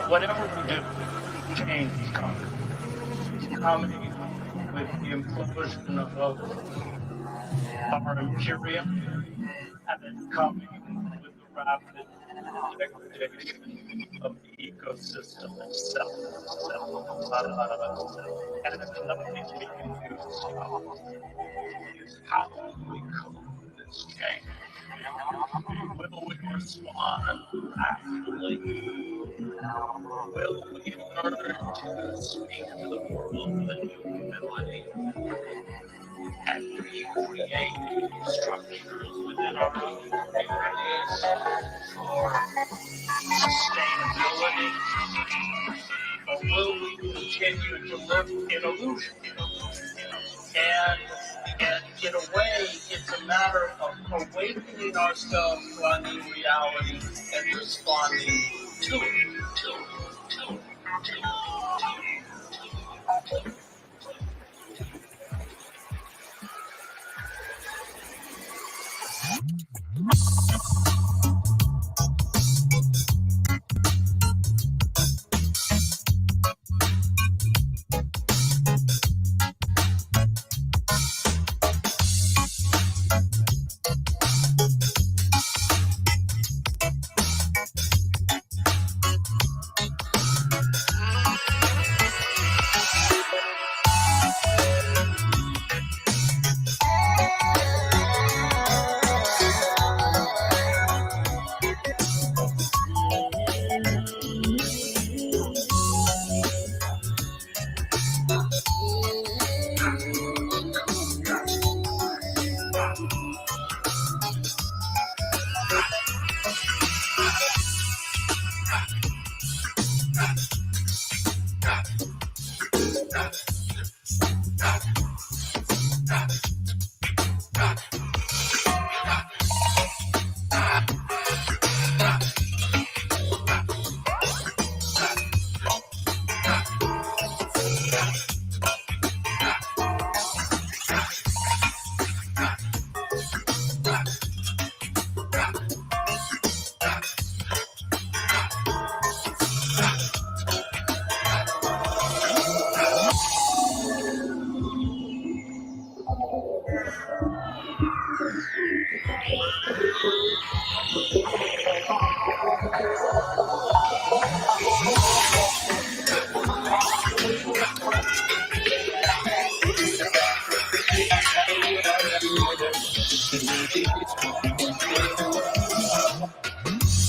whatever we do, change is coming. It's coming with the implosion of our imperium, and it's coming with the rapid degradation of the ecosystem itself. And nothing we can do to stop is how we cope with this change. Will we respond rationally? Will we learn to speak to the world with a new humility and recreate structures within our own communities for sustainability? Or will we continue to live in illusion? And in a way, it's a matter of awakening ourselves to our new reality and responding to it.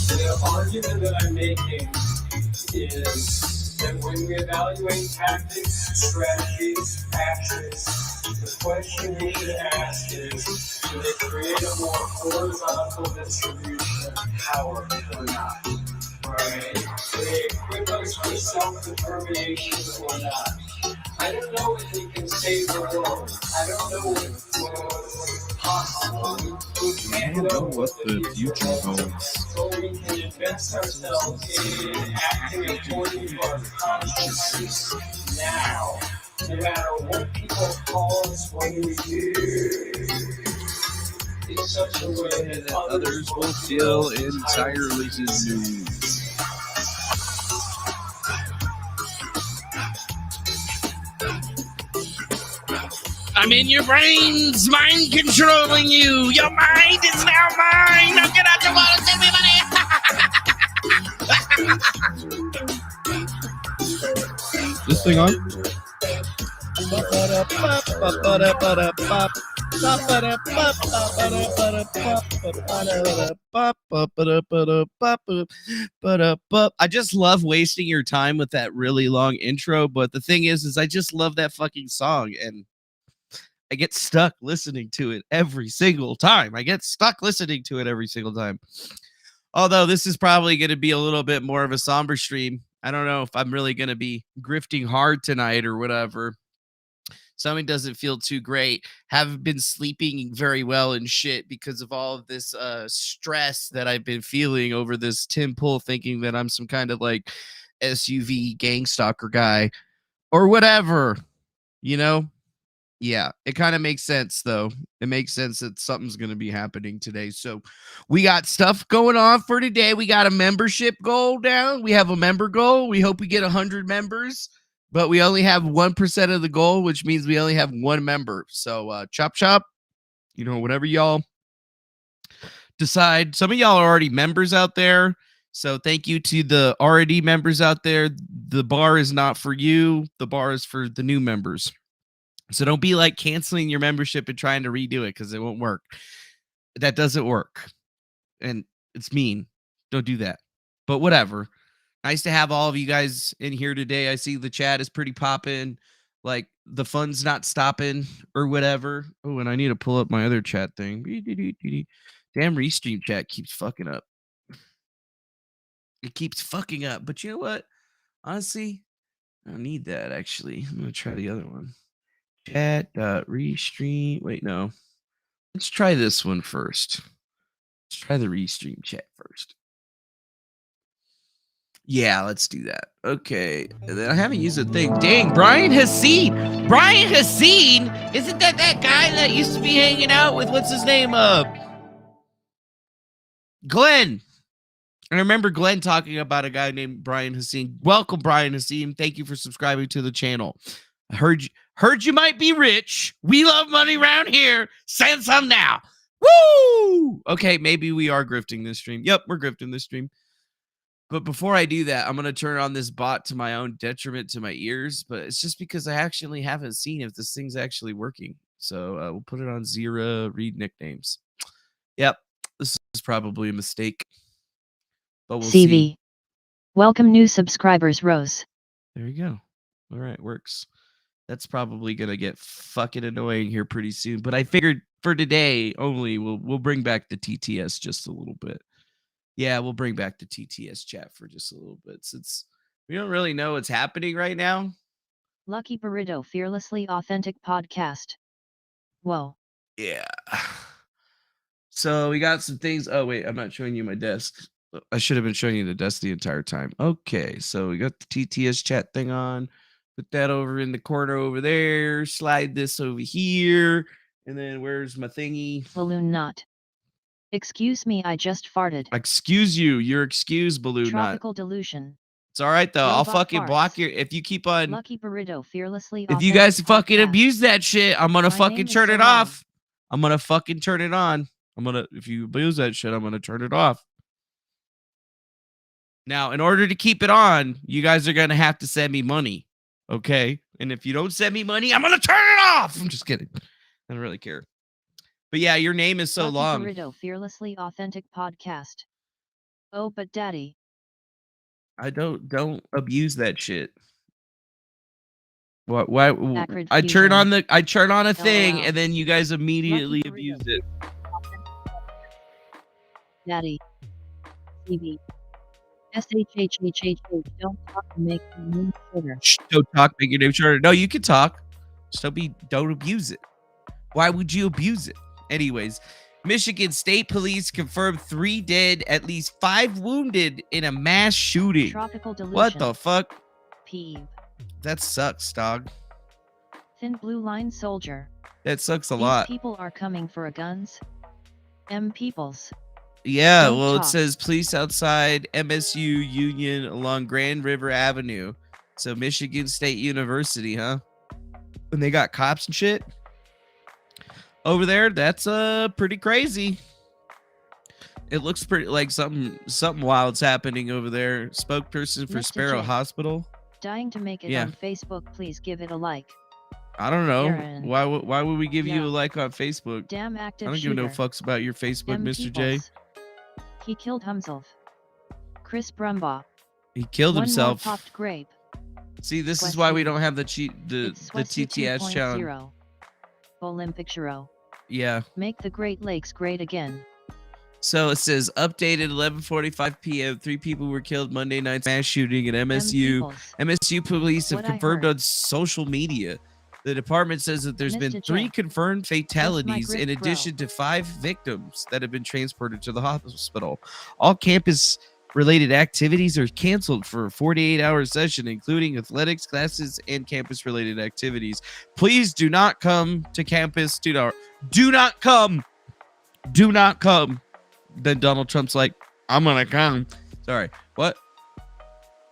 The argument that I'm making is that when we evaluate tactics, strategies, actions, the question we should ask is, do they create a more horizontal distribution of power or not? Right? Do they equip us for self-determination or not? I don't know if we can save the world. I don't know what's possible. I don't know what the future holds. So we can invest ourselves in acting according to our consciences now, no matter what people call us, what we do, in such a way that Others will feel entirely new. I'm in your brains, mind controlling you. Your mind is now mine. Now get out your wallet, send me money. This thing on? I just love wasting your time with that really long intro, but the thing is I just love that fucking song, and I get stuck listening to it every single time. Although this is probably going to be a little bit more of a somber stream. I don't know if I'm really going to be grifting hard tonight or whatever. Something doesn't feel too great. Haven't been sleeping very well and shit because of all of this stress that I've been feeling over this Tim Pool, thinking that I'm some kind of like SUV gang stalker guy or whatever, you know? Yeah, it kind of makes sense, though. It makes sense that something's going to be happening today. So we got stuff going on for today. We got a membership goal down. We have a member goal. We hope we get 100 members, but we only have 1% of the goal, which means we only have one member. So chop, whatever y'all decide. Some of y'all are already members out there. So thank you to the already members out there. The bar is not for you. The bar is for the new members. So don't be like canceling your membership and trying to redo it because it won't work. That doesn't work. And it's mean. Don't do that. But whatever. Nice to have all of you guys in here today. I see the chat is pretty popping. Like the fun's not stopping or whatever. Oh, and I need to pull up my other chat thing. Damn Restream chat keeps fucking up. It keeps fucking up. But you know what? Honestly, I don't need that actually. I'm going to try the other one. Chat.restream. Wait, no. Let's try this one first. Let's try the restream chat first. Yeah, let's do that. Okay. And then I haven't used a thing. Dang, Brian Hassine. Brian Hassine? Isn't that guy that used to be hanging out with, what's his name? Glenn. I remember Glenn talking about a guy named Brian Hassine. Welcome, Brian Hassine. Thank you for subscribing to the channel. I heard you might be rich. We love money around here. Send some now. Woo! Okay, maybe we are grifting this stream. Yep, we're grifting this stream. But before I do that, I'm going to turn on this bot to my own detriment to my ears. But it's just because I actually haven't seen if this thing's actually working. So we'll put it on Zira, read nicknames. Yep, this is probably a mistake. But we'll see. Welcome new subscribers, Rose. There you go. All right, works. That's probably gonna get fucking annoying here pretty soon. But I figured for today only, we'll bring back the TTS just a little bit. Yeah, we'll bring back the TTS chat for just a little bit since we don't really know what's happening right now. Lucky Burrito, fearlessly authentic podcast. Whoa. Yeah. So we got some things. Oh wait, I'm not showing you my desk. I should have been showing you the desk the entire time. Okay, so we got the TTS chat thing on. Put that over in the corner over there. Slide this over here. And then where's my thingy? Balloon Knot. Excuse me, I just farted. Excuse you. You're excused, Balloon Knot. Tropical delusion. It's all right, though. Robot I'll fucking farts. Block your... If you keep on... Lucky Burrito, fearlessly If you guys fucking podcast. abuse that shit, I'm going to My fucking name is turn it so off. I'm going to fucking turn it on. If you abuse that shit, I'm going to turn it off. Now, in order to keep it on, you guys are going to have to send me money. Okay? And if you don't send me money, I'm going to turn it off. I'm just kidding. I don't really care. But yeah, your name is so Lucky long. Burrito, fearlessly authentic podcast. Oh, but daddy. I don't abuse that shit. Why Acrid I turn fusion. on a thing LOL. and then you guys immediately Lucky abuse Burrito. it. Daddy. TV. SHHHHH. Don't talk to make the name shorter. Shh, don't talk, make your name shorter. No, you can talk. Just don't abuse it. Why would you abuse it? Anyways, Michigan State Police confirmed 3 dead, at least 5 wounded in a mass shooting. Tropical delusion. What the fuck? Peeve. That sucks, dog. Thin blue line soldier. That sucks a These lot. people are coming for a guns. Peoples. Yeah, Don't well, it talk. says police outside MSU Union along Grand River Avenue. So Michigan State University, huh? And they got cops and shit over there. That's pretty crazy. It looks pretty like something wild's happening over there. Spokesperson for Mr. Sparrow J. Hospital. Dying to make it Yeah. on Facebook. Please give it a like. I don't know. Aaron. Why would we give you Yeah. a like on Facebook? Damn I active don't shooter. give no fucks about your Facebook, Mr. J. Peoples. He killed himself. Chris Brumbaugh. He killed One himself. more popped grape. See, this is why we Question. don't have the It's Swesty TTS challenge. 2.0. Olympic Shiro. Yeah. Make the Great Lakes great again. So it says updated 11:45 p.m. 3 people were killed Monday night's mass shooting at MSU. Peoples. MSU police have What I confirmed heard. on social media. The department says that there's been Mr. 3 J. confirmed fatalities in Grift addition to 5 victims that have been transported to the hospital. All campus related activities are canceled for a 48-hour session, including athletics, classes, and campus-related activities. Please do not come to campus. Do not come. Do not come. Then Donald Trump's like, I'm gonna come. Sorry. What?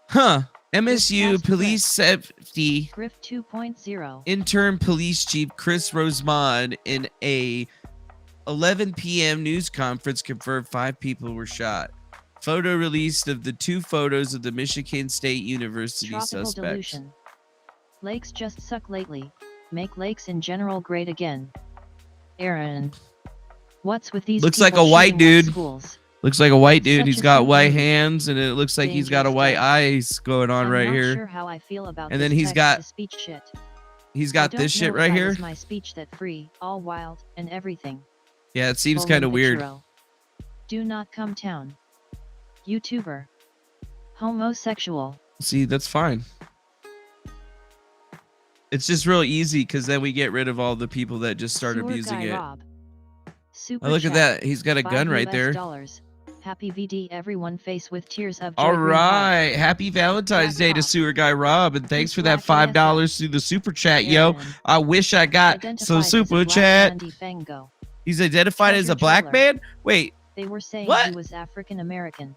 Huh. MSU Police Safety Grift 2.0. Interim Police Chief Chris Rosemond in a 11 p.m. news conference confirmed 5 people were shot. Photo released of the 2 photos of the Michigan State University Tropical suspects. delusion. Lakes just suck lately. Make lakes in general great again. Aaron. What's with these Looks like people a white shooting up dude. schools? Looks like a white dude. Such He's a got good white movie. hands, and it looks like he's got a Dangerous white stuff. eyes going on I'm right not here. sure how I feel about And this then he's got text-to-speech shit. He's I got don't this shit know if right that here. is my speech that free, all wild, and everything. Yeah, it seems Colon kind of weird. picturo. Do not come town. YouTuber. Homosexual. See, that's fine. It's just real easy because then we get rid of all the people that just start Sewer abusing guy it. Rob. Super Oh, look at chat. that. He's got a gun $5 right there. US. Happy VD everyone face with tears of joy. All green heart. right. Happy Valentine's Day to Jackpot. Sewer Guy Rob. And thanks Who's for that Black $5 through the super chat, yo. Aaron. I wish I got Identified some as a super black chat. Andy Fango. He's identified as a Treasure black troller. man? Wait, They were saying What? he was African American.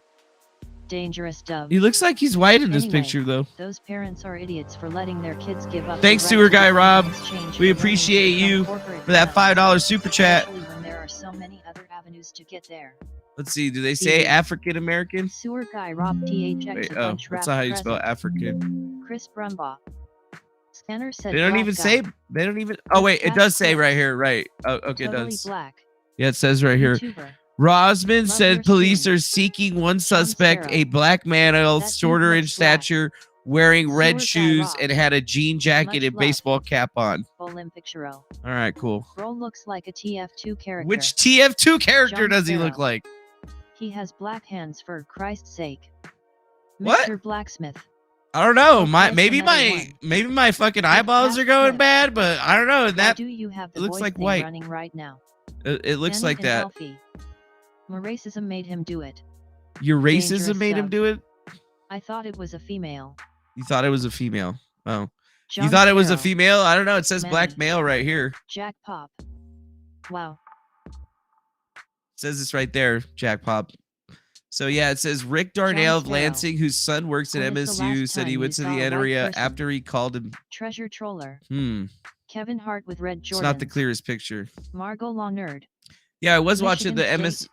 Dangerous dove. he looks like he's white in this Anyway, picture, though. Those parents are idiots for letting their kids give up. Thanks, the Sewer right to Guy vote Rob. in exchange We for appreciate money you from corporate for that parents, $5 super chat. especially when there are so many other avenues to get there. Let's see. Do they say African American? Sewer Guy Rob THX Wait, a oh, bunch that's rap not how you spell present. African. Chris Brumbaugh. Scanner said They don't black even guy. say. They don't even. Oh wait, it Cat does say flips. right here. Right. Oh, okay, it Totally does. black. Yeah, it says right here. YouTuber. Rosman Love said your police stream. are seeking one John suspect, Sarah. a black male, That dude shorter in looks black. stature, wearing red Sewer Guy shoes, Rob. and had a jean jacket Much and love. baseball cap on. Olympic Churro. All right, cool. Bro looks like a TF2 character. Which TF2 character John does he look Farrow. like? He has black hands for Christ's sake. What? Mr. Blacksmith. I don't know. Okay, Maybe another my fucking eyeballs are going flip. bad, but I don't know. Why That do you have the looks voice like thing white. running right now? it looks Danny like and that. Alfie. My racism made him do it. Your racism Dangerous made him stuff. do it. I thought it was a female. You thought it was a female. Oh, John you thought it was a Farrow. female? I don't know. It says black Manny. male right here. Jack Pop. Wow. Says this right there, Jack Pop. So yeah, it says Rick Darnell of Sparrow. Lansing, whose son works at When was the MSU, last said he time went you to saw the a white area person? after he called him. Treasure Troller. Kevin Hart with red Jordans. It's not the clearest picture. Margot Law Nerd. Yeah, I was watching the Michigan MS. State.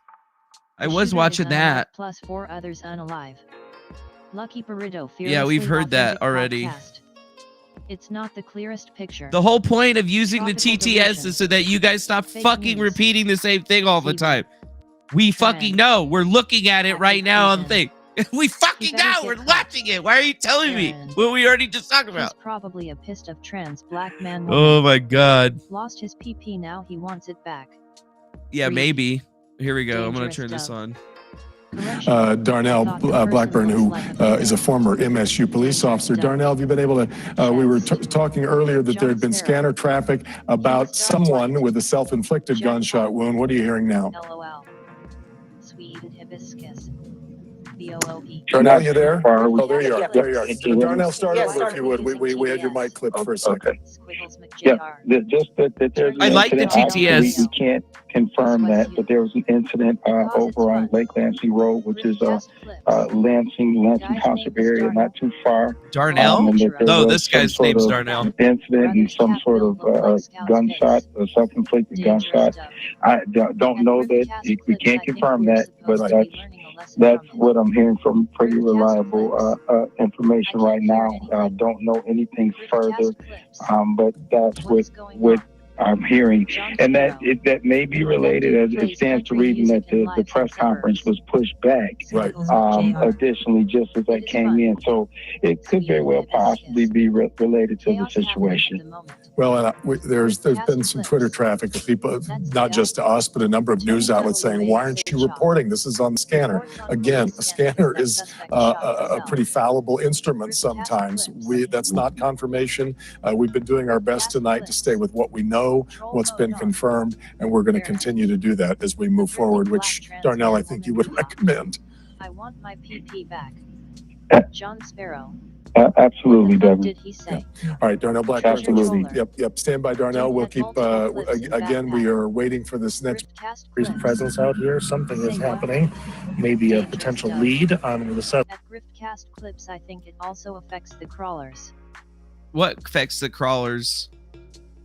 I The was shooter watching is unalive, that. Plus 4 others unalive. Lucky Burrito. Yeah, we've Fearlessly heard that Authentic already. Podcast. It's not the clearest picture. The whole point of using the Tropical TTS delusion. is so that you guys stop Fake fucking news. repeating the same thing all the TV. time. We fucking know. We're looking at it Happy right now on the season. thing. We fucking better know. get We're caught. watching it. Why are you telling me Aaron. what we already just talked He's about? probably a pissed of trans black man. Oh woman. my god. Lost his PP, now he wants it back. Yeah, Read. maybe. Here we go. I'm gonna Dangerous turn this dove. on. Correction. Darnell I thought the person Blackburn, who looked like a is a female. former MSU police officer. Dove. Darnell, have you been able to, we were talking earlier that there had been John Sparrow. scanner traffic about King Star someone White. with a self-inflicted Jack gunshot Pop. wound. What are you hearing now? LOL. Sweet hibiscus. BOOP. Darnell, you there? Far Oh, there you are. Yep. There you are. Can you hear me? Darnell, start Yeah, over start if you would. We had your mic clipped for a second. Squiggles Yeah, McJR. just that there's an I like the incident. Obviously, TTS. We can't confirm that, but there was an incident over on Lake Lansing Road, which is Just flips. Lansing Guy's Township name is area, not too far. Darnell? And that there No, was this some guy's sort name's of Darnell. Incident and some sort of gunshot, a self-inflicted Dangerous gunshot. stuff. I don't know that we can't confirm that, but that's what I'm hearing from pretty reliable information right now. I don't know anything further, but that's what I'm hearing, and that may be related as it stands to reason that the press conference was pushed back. Right. Additionally, just as that came in, so it could very well possibly be related to the situation. Well, and there's been some Twitter traffic of people, not just to us, but a number of news outlets saying, why aren't you reporting? This is on the scanner. Again, a scanner is a pretty fallible instrument sometimes. That's not confirmation. We've been doing our best tonight to stay with what we know, what's been confirmed, and we're going to continue to do that as we move forward, which, Darnell, I think you would recommend. I want my PP back. John Sparrow. Absolutely, What the fuck Debbie. did he say? All right, Darnell Blackburn's Absolutely. listening. Yep. Stand by, Darnell. Dude We'll had keep, multiple clips in again, we backpack. are waiting for this next Griftcast increased clips. presence out here. Something is Say what? happening. Maybe a Dangerous potential stuff. lead on the subject. At Griftcast clips, I think it also affects the crawlers. What affects the crawlers?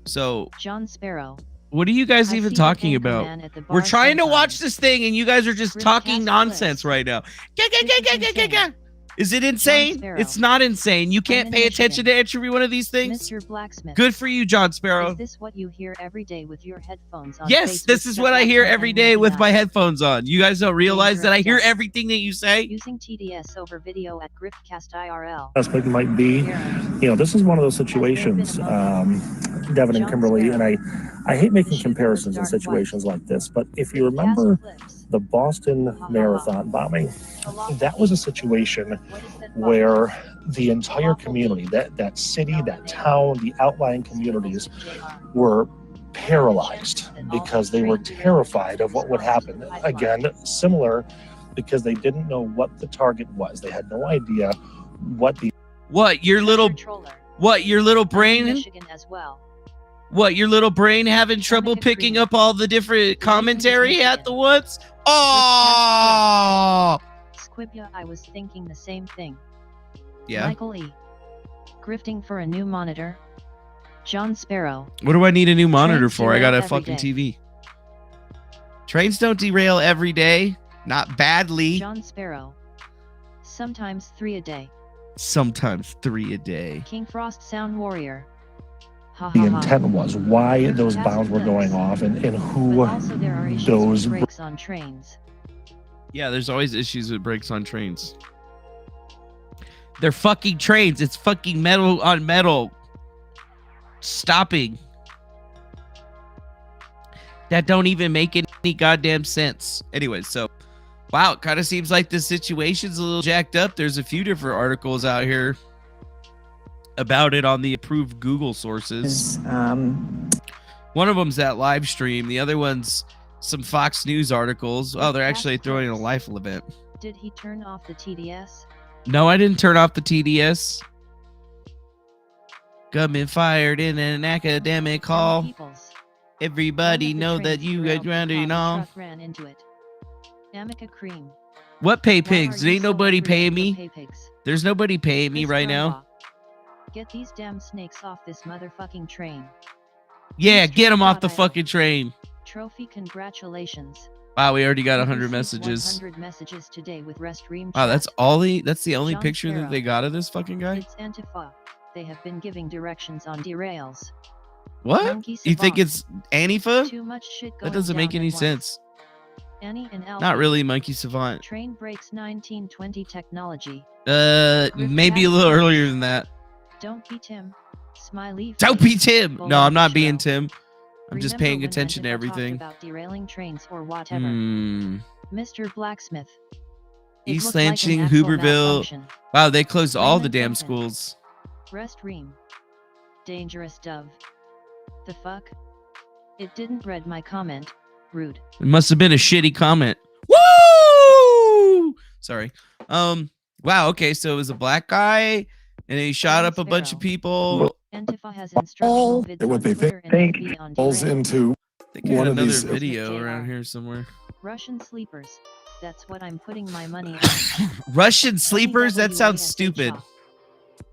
So, John Sparrow. what are you guys I even see the talking anchor about? man at the We're bar trying to watch sometimes. this thing, and you guys are just Griftcast talking nonsense clips. right now. This is insane. Is it insane? Sparrow. It's not insane. You can't in pay attention Michigan. to every one of these things. Mr. Blacksmith. Good for you, John Is Sparrow. this what you hear every day with your headphones on? Yes, Facebook this is what I stuff hear like every day with my 99. headphones on. You guys don't realize that I hear Dangerous stuff. everything that you say? Using TDS over video at Griftcast IRL. Suspect might be. Aaron. You know, this is one of those situations, Devin and John Kimberly, Sparrow. and I hate The making shooter comparisons in was dark situations like this, but if you Griftcast remember clips. the Boston Marathon bombing, that was a situation What is that where the entire community, that city, that town, the outlying communities were paralyzed because they were terrified of what would happen. Again, similar because they didn't know what the target was. They had no idea what the What, your little brain? Michigan as well. What, your little brain having trouble Amica picking Creek. up all the different The commentary reason is at the Michigan. once? Oh! Squibia, I was thinking the same thing. Yeah. Michael E. Grifting for a new monitor. John Sparrow. What do I need a new monitor Trains for? I got a derail every fucking day. TV. Trains don't derail every day. Not badly. John Sparrow. Sometimes 3 a day. Sometimes 3 a day. King Frost Sound Warrior. Ha the ha ha. intent was, why those bombs were going off, and But who also there are issues those with brakes on trains. Yeah, there's always issues with brakes on trains. They're fucking trains. It's fucking metal on metal. Stopping. That don't even make any goddamn sense. Anyways, so wow, it kind of seems like the situation's a little jacked up. There's a few different articles out here about it on the approved Google sources. One of them's that live stream. The other one's some Fox News articles. Oh, they're actually throwing in a life event. Did he turn off the TDS? No, I didn't turn off the TDS. Government fired in an academic hall. Peoples. Everybody One of the know that trains you derailed got grounded because and a all. truck ran into it. Amica Cream. What pay Why pigs? are There you ain't so nobody angry paying for me. pay pigs? There's nobody paying me Chris right now. Grandpa. Get these damn snakes off this motherfucking train. Yeah, Mr. get them off the Scott, I- fucking train. Trophy, congratulations. Wow, we already got You've 100 received messages. 100 messages today with restroom Wow, chat. that's the only John picture that Sparrow. they got of this fucking guy. It's Antifa. They have been giving directions on derails. What? Monkey You think savant. it's Antifa? Too much shit going That doesn't make down any at once. sense. Annie and Alfie. Not really, Monkey Savant. Train breaks 1920 technology. Maybe a little earlier than that. Don't be Tim. Smiley. Don't face. be Tim. Bull No, I'm not intro. being Tim. I'm just Remember paying when attention to Antifa talked everything. About derailing trains or whatever. Mr. Blacksmith. It East looked like an Lansing, actual Hooverville. malfunction. Wow, they closed all the Raymond damn Vincent. schools. Rest ream. Dangerous dove. The fuck? It didn't read my comment. Rude. It must have been a shitty comment. Woo! Sorry. Wow. Okay, so it was a black guy, and he shot up a bunch of people. Antifa has instructional vids what on they Twitter think and maybe on falls Twitter. into I think I had one of another these- video around here somewhere. Russian sleepers. That's what I'm putting my money on. Russian sleepers? That sounds WASH stupid. off.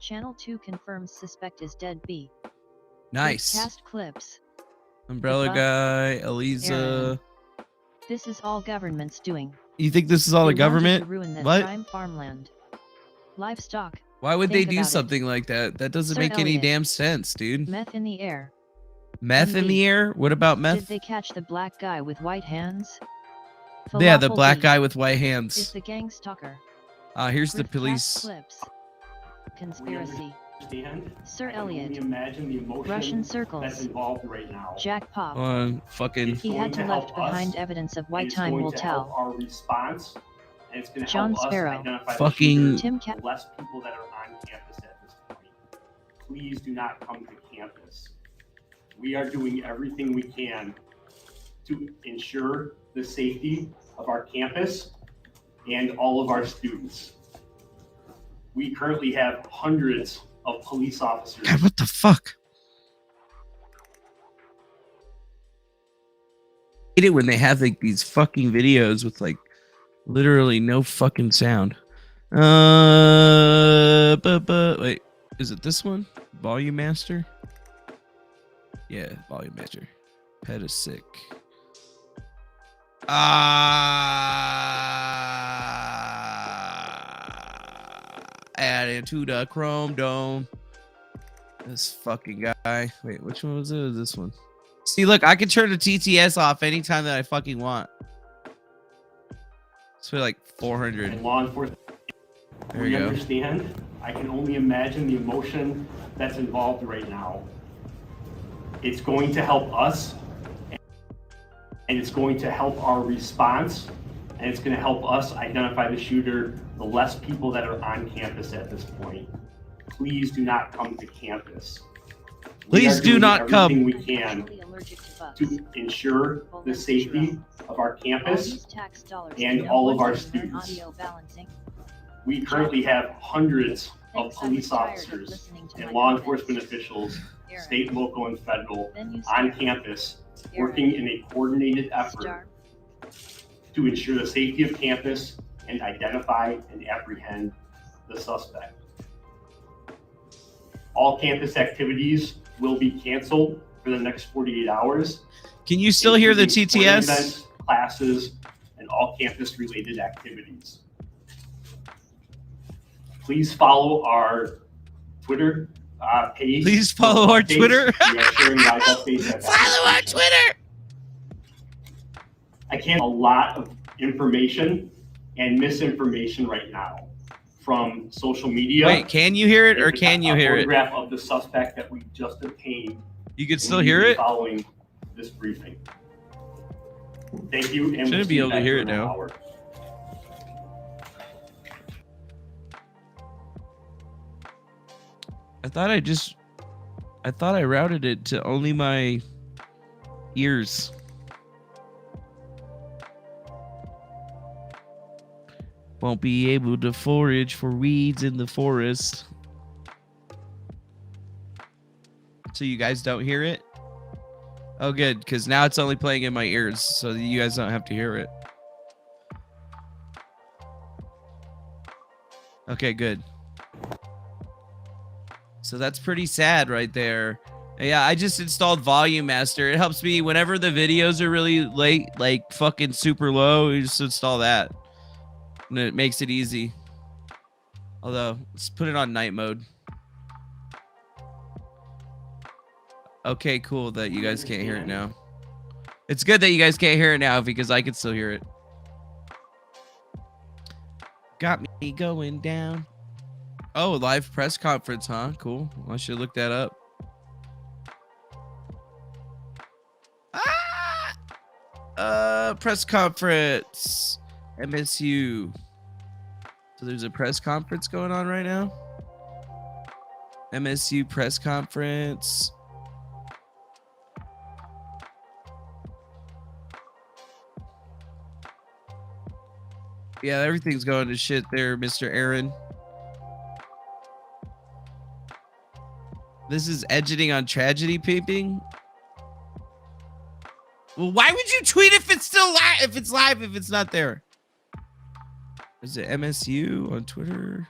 Channel 2 confirms suspect is dead B. Nice. Cast clips. Umbrella fuck? guy, Eliza. Aaron. This is all government's doing. You think this is all They the wanted government? to ruin that What? prime farmland. Livestock. Why would they Think do about it. something like that? That doesn't Sir make any Elliot. damn sense, dude. Meth in the air. Meth in MD. the air? What about Did meth? they catch the black guy with white hands? Yeah, the Falafel black D guy with white is hands. the gang stalker. Here's the Griftcast police. Clips. Conspiracy. Understand? Sir I can only Elliot. imagine the emotion Russian that's circles. involved right now. Jack Pop. Fucking. It's He going had to to left help us, behind evidence of why It's time going will to help tell. our response, and it's going to John help us Sparrow. identify Fucking- the Tim shooter, Ca- the less people that are on campus at this point. Please do not come to campus. We are doing everything we can to ensure the safety of our campus and all of our students. We currently have hundreds of police officers. God, what the fuck? I hate it when they have like these fucking videos with like literally no fucking sound. Wait, is it this one? Volume Master? Yeah, Volume Master. Pet is sick. Add into the Chrome Dome. This fucking guy. Wait, which one was it? Was this one? See, look, I can turn the TTS off anytime that I fucking want. It's for like 400. And law enforcement, There we you go. understand. I can only imagine the emotion that's involved right now. It's going to help us, and it's going to help our response, and it's going to help us identify the shooter, the less people that are on campus at this point. Please do not come to campus. Please do not come. We can to ensure the safety of our campus and all of our students. We currently have hundreds of police officers and law enforcement officials, state, local, and federal, on campus working in a coordinated effort to ensure the safety of campus and identify and apprehend the suspect. All campus activities will be canceled for the next 48 hours. Can you still hear the including sporting TTS? events, classes, and all campus-related activities. Please follow our Twitter page. Please follow our Updates. Twitter. We are sharing live updates at Follow our Twitter. I can't a lot of information and misinformation right now from social media. Wait, can you hear it or can you hear it? A photograph of the suspect that we just obtained. You can still hear it? Following this briefing. Thank you. And Shouldn't be able to hear it now. Hour. I thought I routed it to only my ears. Won't be able to forage for weeds in the forest. So you guys don't hear it? Oh, good, because now it's only playing in my ears, so you guys don't have to hear it. Okay, good. So that's pretty sad right there. Yeah, I just installed Volume Master. It helps me whenever the videos are really late, like fucking super low, you just install that. And it makes it easy. Although, let's put it on night mode. Okay, cool that you guys can't hear it now. It's good that you guys can't hear it now because I can still hear it. Got me going down. Oh, live press conference, huh? Cool. I should look that up. Press conference. MSU. So there's a press conference going on right now. MSU press conference. Yeah, everything's going to shit there, Mr. Aaron. This is editing on tragedy peeping. Well, why would you tweet if it's still live? If it's live, if it's not there. Is it MSU on Twitter?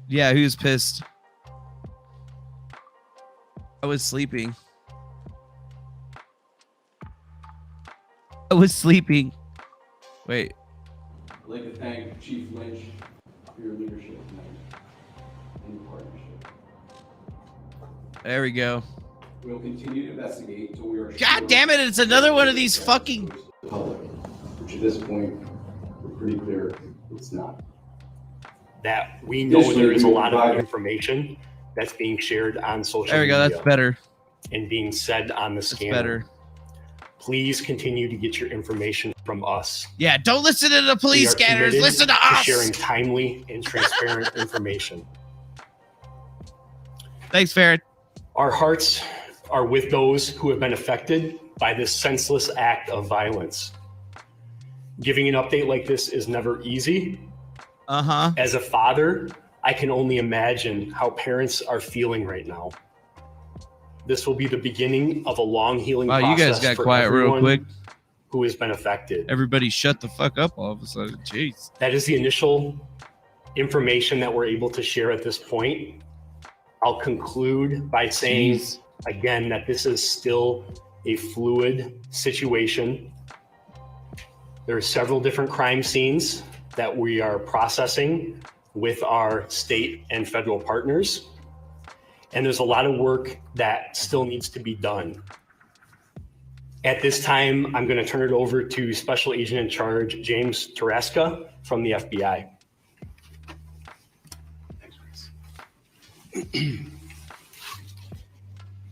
Yeah, who's pissed? I was sleeping. I was sleeping. Wait. I'd like to thank Chief Lynch for your leadership tonight and your partnership. There we go. We'll continue to investigate until we are God damn it, it's another one of these fucking public, which at this point, we're pretty clear it's not. That we know there is a lot of information that's being shared on social media. There we go, that's better. And being said on the scanner. Better. Please continue to get your information from us. Yeah, don't listen to the police scanners. committed Listen to us. Sharing timely and transparent information. Thanks, Farron. Our hearts are with those who have been affected by this senseless act of violence. Giving an update like this is never easy. As a father, I can only imagine how parents are feeling right now. This will be the beginning of a long healing process. You guys got for quiet real quick. Who has been affected. Everybody shut the fuck up all of a sudden. Jeez. That is the initial information that we're able to share at this point. I'll conclude by saying again that this is still a fluid situation. There are several different crime scenes that we are processing with our state and federal partners. And there's a lot of work that still needs to be done. At this time, I'm going to turn it over to Special Agent in Charge, James Tarasca from the FBI.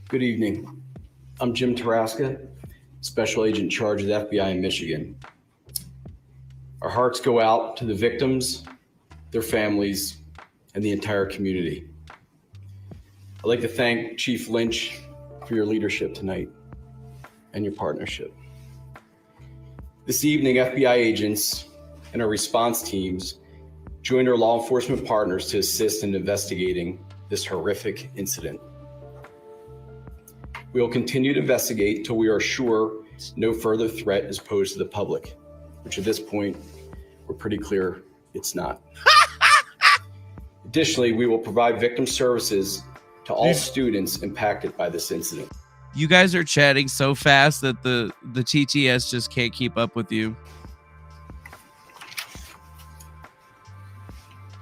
Good evening. I'm Jim Tarasca, Special Agent in Charge of the FBI in Michigan. Our hearts go out to the victims, their families, and the entire community. I'd like to thank Chief Lynch for your leadership tonight and your partnership. This evening, FBI agents and our response teams joined our law enforcement partners to assist in investigating this horrific incident. We will continue to investigate until we are sure no further threat is posed to the public, which at this point, we're pretty clear it's not. Additionally, we will provide victim services to all students impacted by this incident. You guys are chatting so fast that the TTS just can't keep up with you.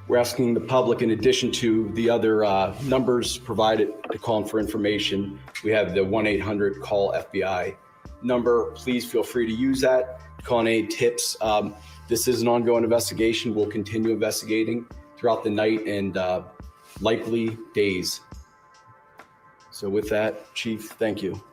We're asking the public, in addition to the other numbers provided to call in for information, we have the 1-800-CALL-FBI number. Please feel free to use that. Call in any tips. This is an ongoing investigation. We'll continue investigating throughout the night and likely days. So with that, Chief, thank you.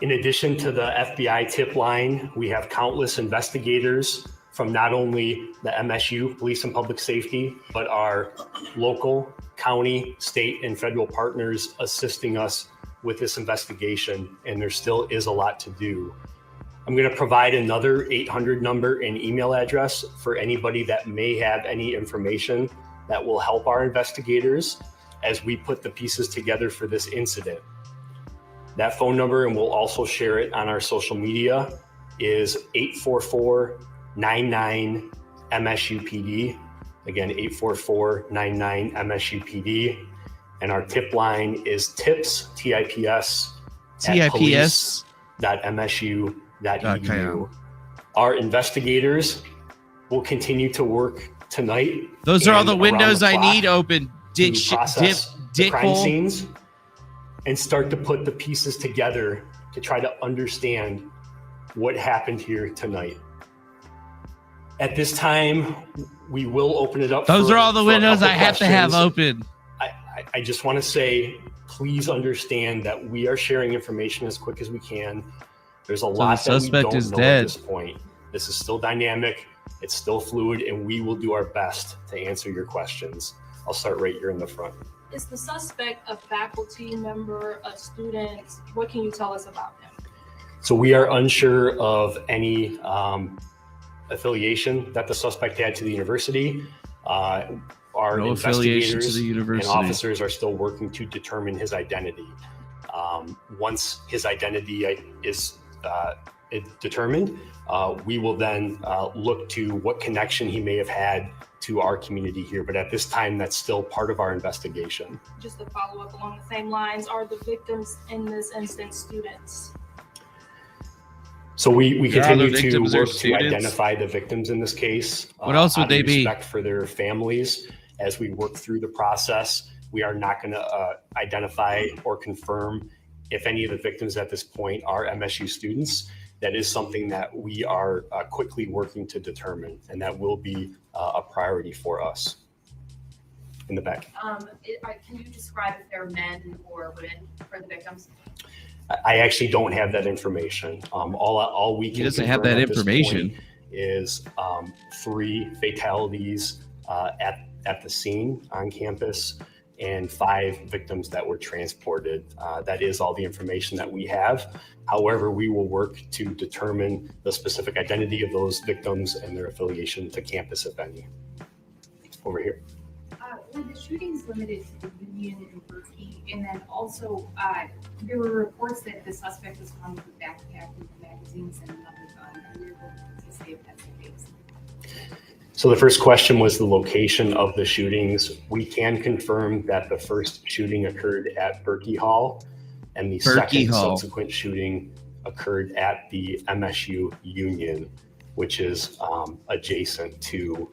In addition to the FBI tip line, we have countless investigators from not only the MSU, Police and Public Safety, but our local, county, state, and federal partners assisting us with this investigation, and there still is a lot to do. I'm going to provide another 800 number and email address for anybody that may have any information that will help our investigators as we put the pieces together for this incident. That phone number, and we'll also share it on our social media, is 844-99-MSUPD. Again, 844-99-MSUPD. And our tip line is tips, TIPS, at police.msu.edu. Our investigators will continue to work tonight. Those are all the windows I need open. Dick crime scenes and start to put the pieces together to try to understand what happened here tonight. At this time, we will open it up. Those are all the windows I have to have open. I just want to say, please understand that we are sharing information as quick as we can. There's a lot that we don't know at this point. This is still dynamic. It's still fluid, and we will do our best to answer your questions. I'll start right here in the front. Is the suspect a faculty member, a student? What can you tell us about him? So we are unsure of any affiliation that the suspect had to the university. Our investigators and officers are still working to determine his identity. Once his identity is determined, we will then look to what connection he may have had to our community here. But at this time, that's still part of our investigation. Just to follow up along the same lines, are the victims in this instance students? So we continue to work to identify the victims in this case. What else would they be? Respect for their families as we work through the process. We are not going to identify or confirm if any of the victims at this point are MSU students. That is something that we are quickly working to determine, and that will be a priority for us. In the back. Can you describe if they're men or women for the victims? I actually don't have that information. All we can. He doesn't have that information. is 3 fatalities at the scene on campus and 5 victims that were transported. That is all the information that we have. However, we will work to determine the specific identity of those victims and their affiliation to campus, if any. Over here. Were the shootings limited to the Union and Berkey? And then also, there were reports that the suspect was found with a backpack with magazines and another gun. Are you able to say if that's the case? So the first question was the location of the shootings. We can confirm that the first shooting occurred at Berkey Hall, and the second subsequent shooting occurred at the MSU Union, which is adjacent to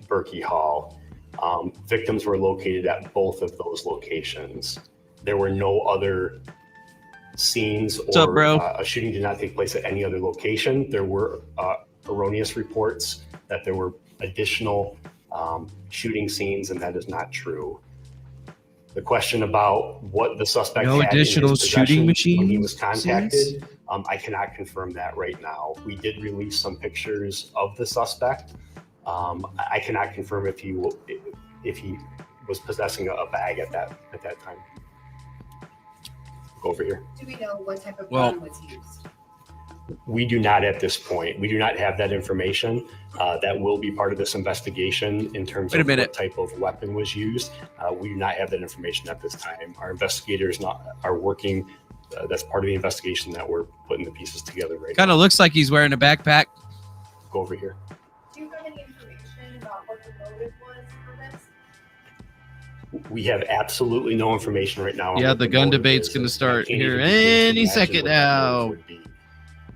Berkey Hall. Victims were located at both of those locations. There were no other scenes or a shooting did not take place at any other location. There were erroneous reports that there were additional shooting scenes, and that is not true. The question about what the suspect had additional in his possession shooting machines when he was contacted, I cannot confirm that right now. We did release some pictures of the suspect. I cannot confirm if he was possessing a bag at that time. Go over here. Do we know what type of gun was used? We do not at this point. We do not have that information. That will be part of this investigation in terms of what type of weapon was used. We do not have that information at this time. Our investigators are working. That's part of the investigation that we're putting the pieces together right now. Kind of looks like he's wearing a backpack. Go over here. Do you have any information about what the motive was for this? We have absolutely no information right now. Yeah, the gun debate's going to start here any second now.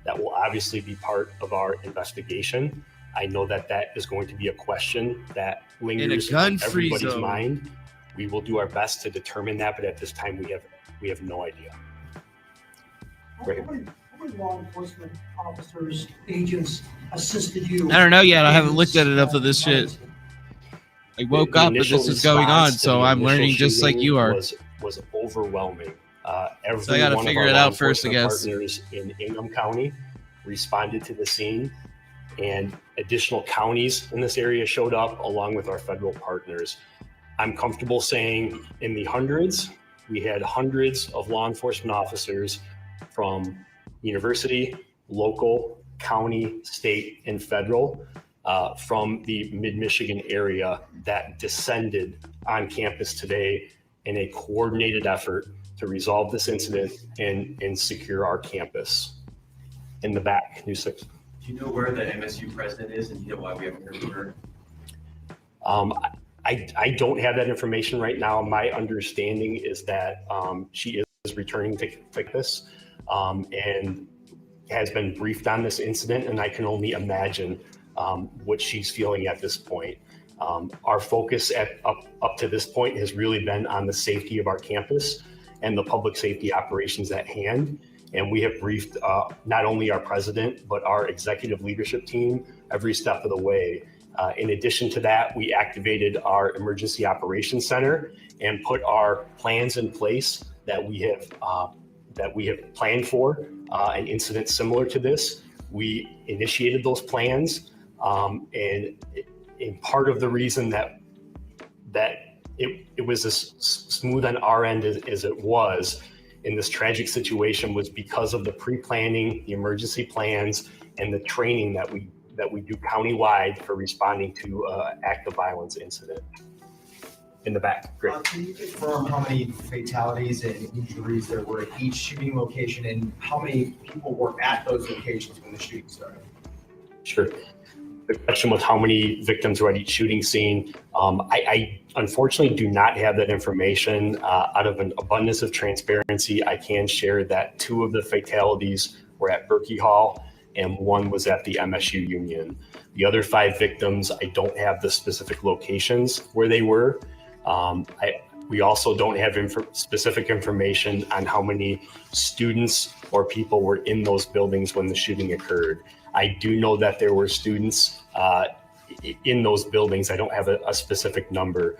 That will obviously be part of our investigation. I know that is going to be a question that lingers on everybody's mind. We will do our best to determine that, but at this time we have no idea. How many law enforcement officers, agents assisted you? I don't know yet. I haven't looked at enough of this shit. I woke up, but this is going on, so I'm learning just like you are. Was overwhelming. So I got to figure it out first, I guess. Partners in Ingham County responded to the scene, and additional counties in this area showed up along with our federal partners. I'm comfortable saying in the hundreds. We had hundreds of law enforcement officers from university, local, county, state, and federal from the mid-Michigan area that descended on campus today in a coordinated effort to resolve this incident and secure our campus. In the back, News 6. Do you know where the MSU president is, and do you know why we haven't heard from her? I don't have that information right now. My understanding is that she is returning to campus and has been briefed on this incident, and I can only imagine what she's feeling at this point. Our focus up to this point has really been on the safety of our campus and the public safety operations at hand. And we have briefed not only our president, but our executive leadership team every step of the way. In addition to that, we activated our emergency operations center and put our plans in place that we have planned for an incident similar to this. We initiated those plans, and part of the reason that it was as smooth on our end as it was in this tragic situation was because of the pre-planning, the emergency plans, and the training that we do countywide for responding to act of violence incident. In the back, great. Can you confirm how many fatalities and injuries there were at each shooting location, and how many people were at those locations when the shooting started? Sure. The question was how many victims were at each shooting scene. I unfortunately do not have that information. Out of an abundance of transparency, I can share that 2 of the fatalities were at Berkey Hall and 1 was at the MSU Union. The other 5 victims, I don't have the specific locations where they were. We also don't have specific information on how many students or people were in those buildings when the shooting occurred. I do know that there were students in those buildings. I don't have a specific number.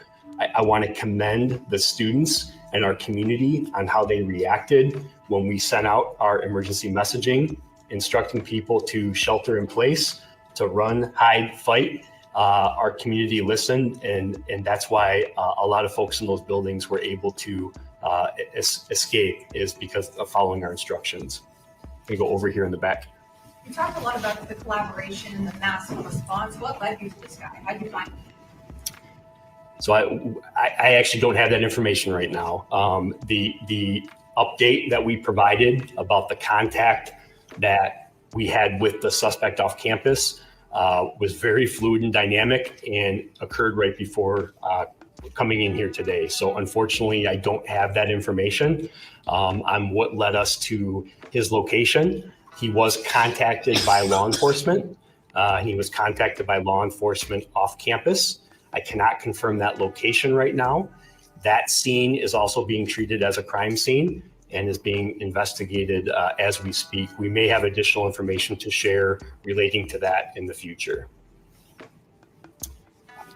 I want to commend the students and our community on how they reacted when we sent out our emergency messaging instructing people to shelter in place, to run, hide, fight. Our community listened, and that's why a lot of folks in those buildings were able to escape, is because of following our instructions. We go over here in the back. You talked a lot about the collaboration and the massive response. What led you to this guy? How did you find him? So I actually don't have that information right now. The update that we provided about the contact that we had with the suspect off campus was very fluid and dynamic and occurred right before coming in here today. So unfortunately, I don't have that information on what led us to his location. He was contacted by law enforcement. He was contacted by law enforcement off campus. I cannot confirm that location right now. That scene is also being treated as a crime scene and is being investigated as we speak. We may have additional information to share relating to that in the future.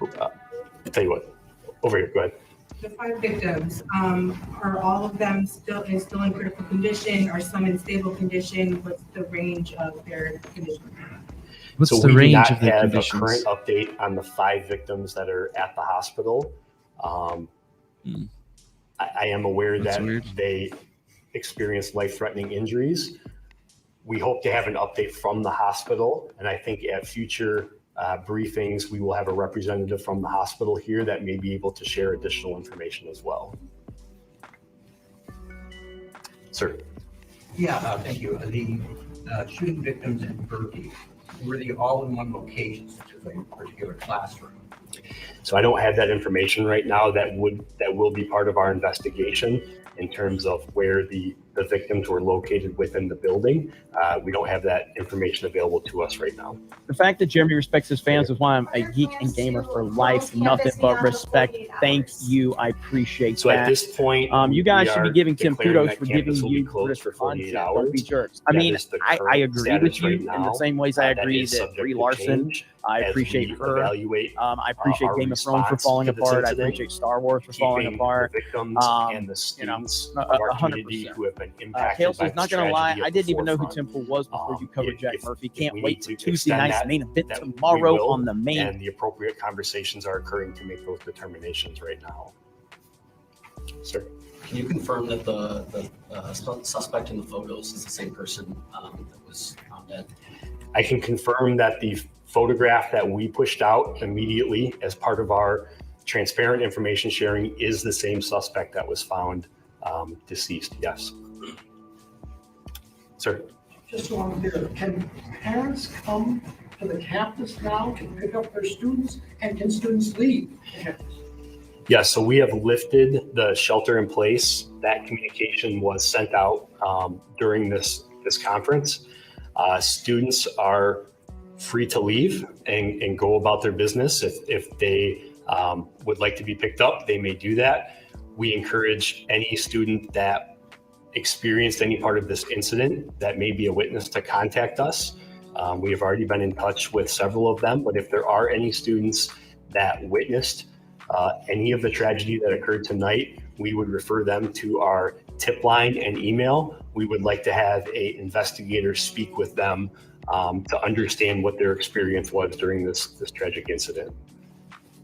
I'll tell you what, over here, go ahead. The 5 victims, are all of them still in critical condition? Are some in stable condition? What's the range of their condition? What's so the we range do not of the have conditions? a current update on the 5 victims that are at the hospital. I am aware That's that weird. they experienced life-threatening injuries. We hope to have an update from the hospital, and I think at future briefings, we will have a representative from the hospital here that may be able to share additional information as well. Sir. Yeah, thank you. The shooting victims in Berkeley, were they all in one location, such as a particular classroom? So I don't have that information right now. That will be part of our investigation in terms of where the victims were located within the building. We don't have that information available to us right now. The fact that Jeremy respects his fans is why I'm a geek and gamer for life. Nothing but respect. Thank you. I appreciate So that. at this point, you guys we should be are giving Tim declaring kudos that for campus giving will be you closed for 48 content. Don't be hours. jerks. I That mean, is the I current agree status with you right in now. the same ways I That agree is that subject Brie to Larson, change I as appreciate we her. evaluate I appreciate our Game of Thrones for response falling to this apart. I incident, appreciate Star Wars for falling keeping apart. the victims and the students of our 100%. community who have been impacted by Kelsey's not this going to lie. tragedy I at the didn't even know who forefront. Tim Pool was before you covered Jack Murphy. Can't we wait need till to Tuesday extend night's that, main event that we tomorrow will, on the main. and the appropriate conversations are occurring to make those determinations right now. Sir. Can you confirm that the suspect in the photos is the same person that was found dead? I can confirm that the photograph that we pushed out immediately as part of our transparent information sharing is the same suspect that was found deceased. Yes. Sir. Just so I'm clear, can parents come to the campus now to pick up their students, and can students leave the campus? Yes, so we have lifted the shelter in place. That communication was sent out during this conference. Students are free to leave and go about their business. If they would like to be picked up, they may do that. We encourage any student that experienced any part of this incident that may be a witness to contact us. We have already been in touch with several of them, but if there are any students that witnessed any of the tragedy that occurred tonight, we would refer them to our tip line and email. We would like to have an investigator speak with them to understand what their experience was during this tragic incident.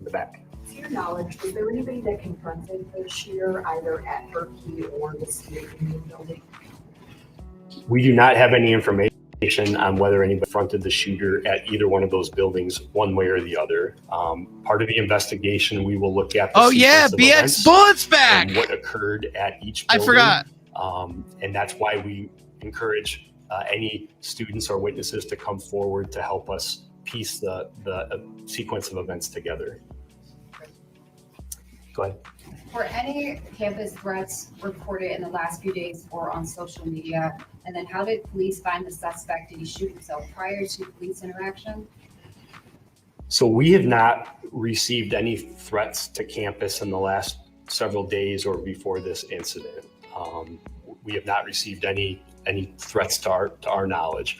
In the back. To your knowledge, was there anybody that confronted the shooter either at Berkeley or the State Union building? We do not have any information on whether anybody confronted the shooter at either one of those buildings, one way or the other. Part of the investigation, we will look at the sequence of BX events Bullets back! and what occurred at each I building. forgot. And that's why we encourage any students or witnesses to come forward to help us piece the sequence of events together. Go ahead. Were any campus threats reported in the last few days or on social media? And then how did police find the suspect? Did he shoot himself prior to police interaction? So we have not received any threats to campus in the last several days or before this incident. We have not received any threats to our knowledge.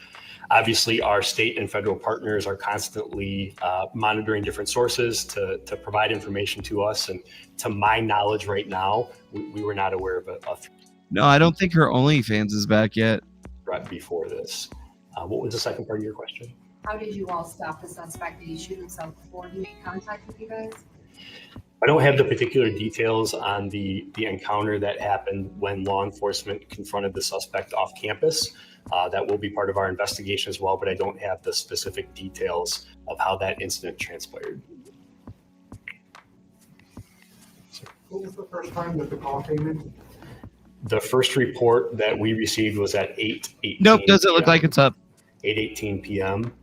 Obviously, our state and federal partners are constantly monitoring different sources to provide information to us. And to my knowledge right now, we were not aware of a No, I don't think her OnlyFans is back yet. threat before this. What was the second part of your question? How did you all stop the suspect? Did he shoot himself before he made contact with you guys? I don't have the particular details on the encounter that happened when law enforcement confronted the suspect off campus. That will be part of our investigation as well, but I don't have the specific details of how that incident transpired. What was the first time that the call came in? The first report that we received was at 8:18. Nope, doesn't look like it's up. 8:18 p.m.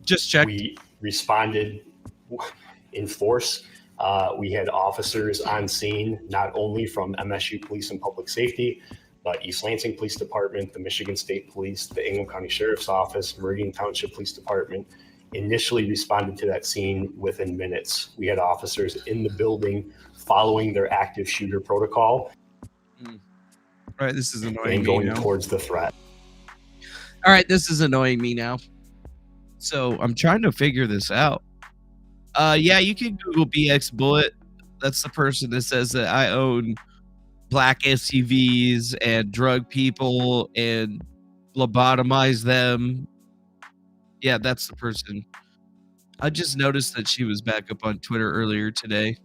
Just checked. We responded in force. We had officers on scene, not only from MSU Police and Public Safety, but East Lansing Police Department, the Michigan State Police, the Ingham County Sheriff's Office, Meridian Township Police Department, initially responded to that scene within minutes. We had officers in the building following their active shooter protocol. All right, this is annoying and me going now. towards the threat. All right, this is annoying me now. So I'm trying to figure this out. Yeah, you can Google BX Bullet. That's the person that says that I own black SUVs and drug people and lobotomize them. Yeah, that's the person. I just noticed that she was back up on Twitter earlier today.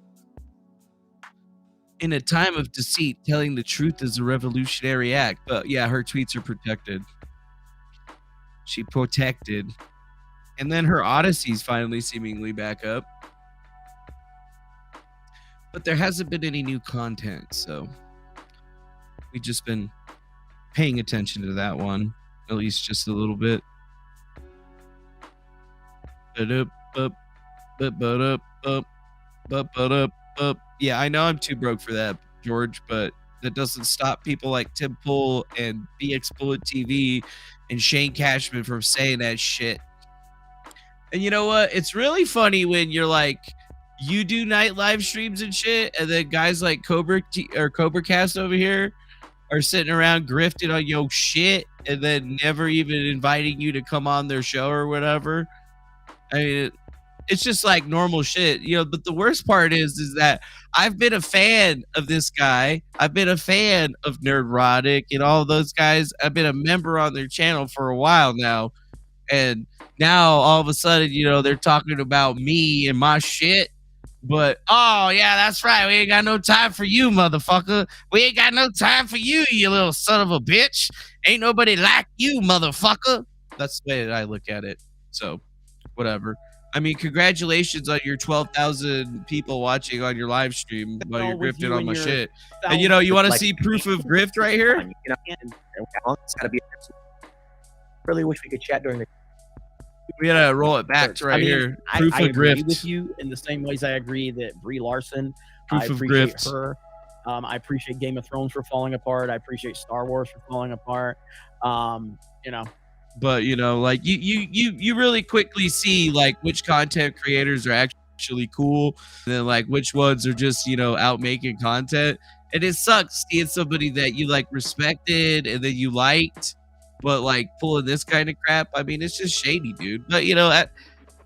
In a time of deceit, telling the truth is a revolutionary act. But yeah, her tweets are protected. She protected. And then her Odyssey's finally seemingly back up. But there hasn't been any new content, so we've just been paying attention to that one, at least just a little bit. Yeah, I know I'm too broke for that, George, but that doesn't stop people like Tim Pool and BX Bullet TV and Shane Cashman from saying that shit. And you know what? It's really funny when you're like, you do night live streams and shit, and then guys like Cobra Cast over here are sitting around grifting on your shit and then never even inviting you to come on their show or whatever. I mean, it's just like normal shit, you know. But the worst part is that I've been a fan of this guy. I've been a fan of Nerdrotic and all those guys. I've been a member on their channel for a while now. And now all of a sudden, you know, they're talking about me and my shit. But, oh, yeah, that's right. We ain't got no time for you, motherfucker. We ain't got no time for you, you little son of a bitch. Ain't nobody like you, motherfucker. That's the way that I look at it. So, whatever. I mean, congratulations on your 12,000 people watching on your live stream while you're grifting on my shit. And, you know, you want to see proof of grift right here? You know, it's got to be. Really wish we could chat during the. We gotta roll it back to right here. Proof I of agree grift. with you in the same ways I agree that Brie Larson. Proof I of appreciate grift. her. I appreciate Game of Thrones for falling apart. I appreciate Star Wars for falling apart. You know, But you know, like you really quickly see like which content creators are actually cool, and then like which ones are just, you know, out making content. And it sucks seeing somebody that you like respected and then you liked, but like pulling this kind of crap. I mean, it's just shady, dude. But you know,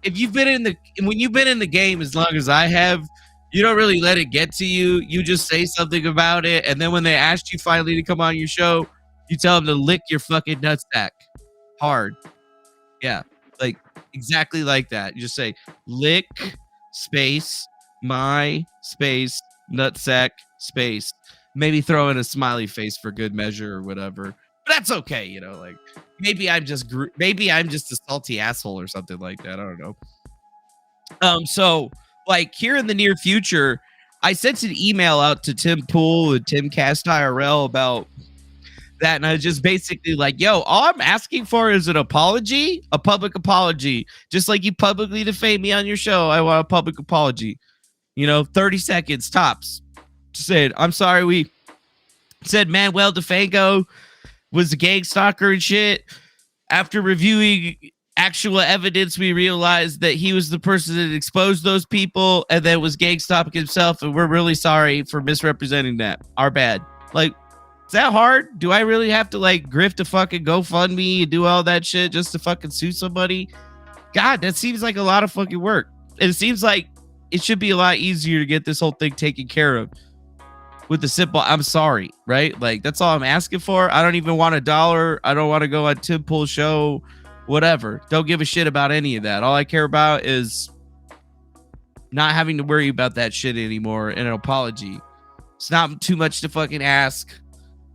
if you've been when you've been in the game as long as I have, you don't really let it get to you. You just say something about it, and then when they asked you finally to come on your show, you tell them to lick your fucking nutsack hard. Yeah, like exactly like that. You just say lick space my space nutsack space. Maybe throw in a smiley face for good measure or whatever. But that's okay, you know. Like maybe I'm just a salty asshole or something like that. I don't know. So like here in the near future, I sent an email out to Tim Pool and Timcast IRL about that, and I was just basically like, yo, all I'm asking for is an apology, a public apology. Just like you publicly defame me on your show, I want a public apology. You know, 30 seconds tops. Said, I'm sorry we said Manuel DeFango was a gang stalker and shit. After reviewing actual evidence, we realized that he was the person that exposed those people and then was gang stalking himself, and we're really sorry for misrepresenting that. Our bad. Like, is that hard? Do I really have to like grift a fucking GoFundMe and do all that shit just to fucking sue somebody? God, that seems like a lot of fucking work. And it seems like it should be a lot easier to get this whole thing taken care of with the simple, I'm sorry, right? Like, that's all I'm asking for. I don't even want $1. I don't want to go on Tim Pool show, whatever. Don't give a shit about any of that. All I care about is not having to worry about that shit anymore and an apology. It's not too much to fucking ask.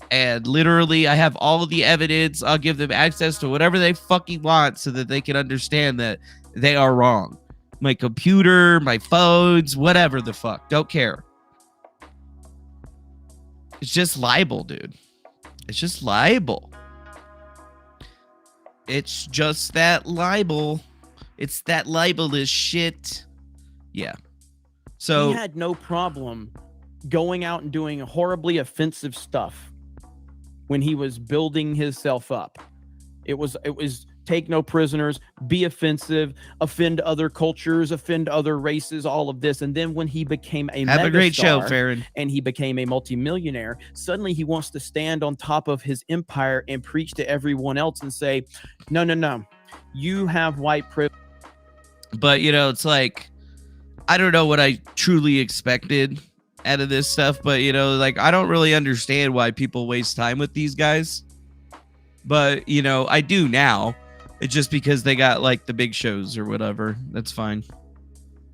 And literally, I have all of the evidence. I'll give them access to whatever they fucking want so that they can understand that they are wrong. My computer, my phones, whatever the fuck. Don't care. It's just libel, dude. It's just libel. It's just that libel. It's that libelous shit. Yeah. So he had no problem going out and doing horribly offensive stuff when he was building himself up. It was take no prisoners, be offensive, offend other cultures, offend other races, all of this. And then when he became a have a great show, megastar Farron, and he became a multimillionaire, suddenly he wants to stand on top of his empire and preach to everyone else and say, no, you have white privilege. but you know, it's like, I don't know what I truly expected out of this stuff, but you know, like, I don't really understand why people waste time with these guys. But you know, I do now. It's just because they got like the big shows or whatever. That's fine.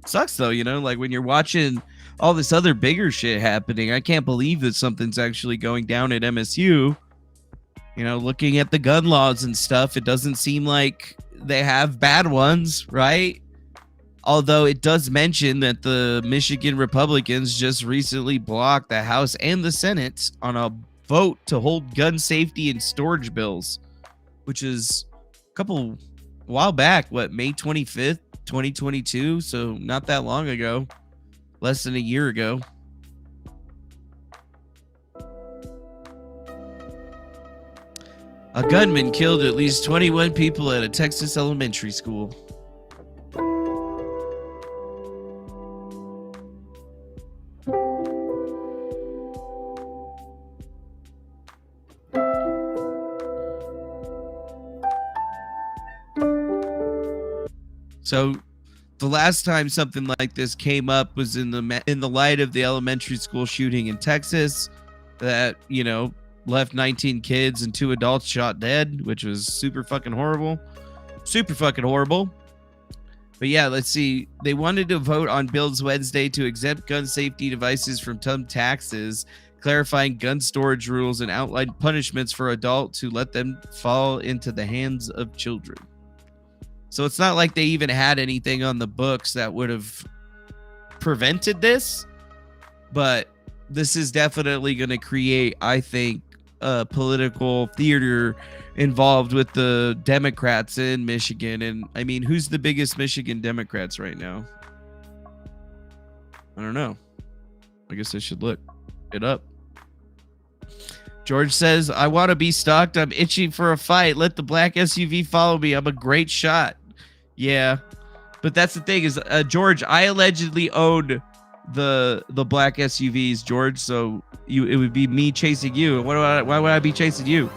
Sucks though, you know, like when you're watching all this other bigger shit happening. I can't believe that something's actually going down at MSU. You know, looking at the gun laws and stuff, it doesn't seem like they have bad ones, right? Although it does mention that the Michigan Republicans just recently blocked the House and the Senate on a vote to hold gun safety and storage bills, which is a while back, May 25th, 2022. So not that long ago, less than a year ago. A gunman killed at least 21 people at a Texas elementary school. So the last time something like this came up was in the light of the elementary school shooting in Texas that, you know, left 19 kids and 2 adults shot dead, which was super fucking horrible. Super fucking horrible. But yeah, let's see. They wanted to vote on bills Wednesday to exempt gun safety devices from some taxes, clarifying gun storage rules and outline punishments for adults who let them fall into the hands of children. So it's not like they even had anything on the books that would have prevented this, but this is definitely going to create, I think, a political theater involved with the Democrats in Michigan. And I mean, who's the biggest Michigan Democrats right now? I don't know. I guess I should look it up. George says, I want to be stalked. I'm itching for a fight. Let the black SUV follow me. I'm a great shot. Yeah, but that's the thing is, George, I allegedly owned the black SUVs, George. So it would be me chasing you. Why would I be chasing you?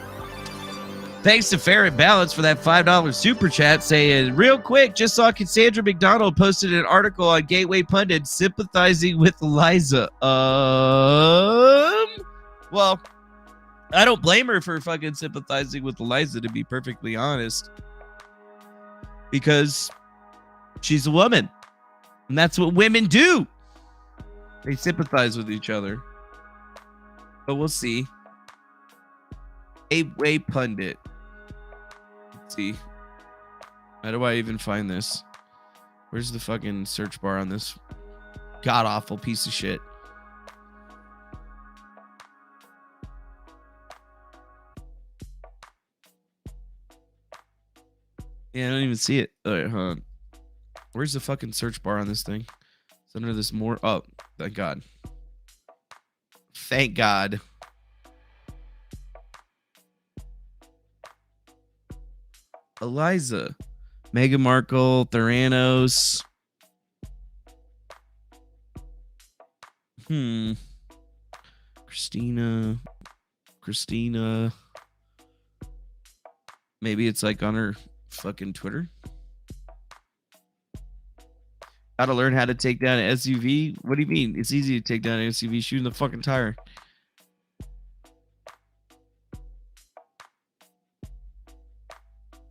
Thanks to Fair and Balance for that $5 super chat, saying, real quick, just saw Cassandra McDonald posted an article on Gateway Pundit sympathizing with Eliza. Well, I don't blame her for fucking sympathizing with Eliza, to be perfectly honest. Because she's a woman. And that's what women do. They sympathize with each other. But we'll see. Gateway Pundit. Let's see. How do I even find this? Where's the fucking search bar on this god-awful piece of shit? Yeah, I don't even see it. All right, hold on. Where's the fucking search bar on this thing? It's under this more. Oh, thank God. Thank God. Eliza. Meghan Markle, Theranos. Christina. Maybe it's like on her fucking Twitter. Gotta learn how to take down an SUV. What do you mean? It's easy to take down an SUV. Shooting the fucking tire.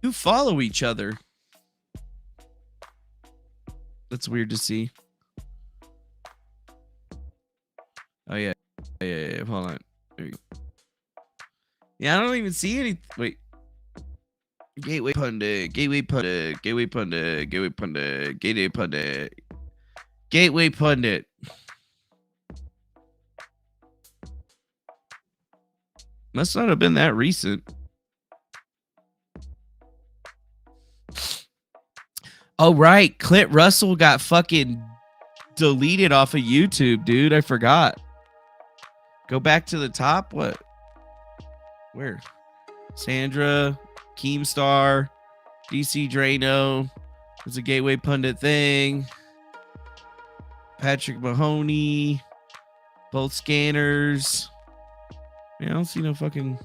Who follow each other? That's weird to see. Oh yeah. Yeah. Hold on. There you go. Yeah, I don't even see any. Wait. Gateway Pundit. Gateway Pundit. Gateway Pundit. Gateway Pundit. Gateway Pundit. Gateway Pundit. Must not have been that recent. Oh, right. Clint Russell got fucking deleted off of YouTube, dude. I forgot. Go back to the top. What? Where? Sandra, Keemstar, DC Drano. There's a Gateway Pundit thing. Patrick Mahoney. Both scanners. Man, I don't see no fucking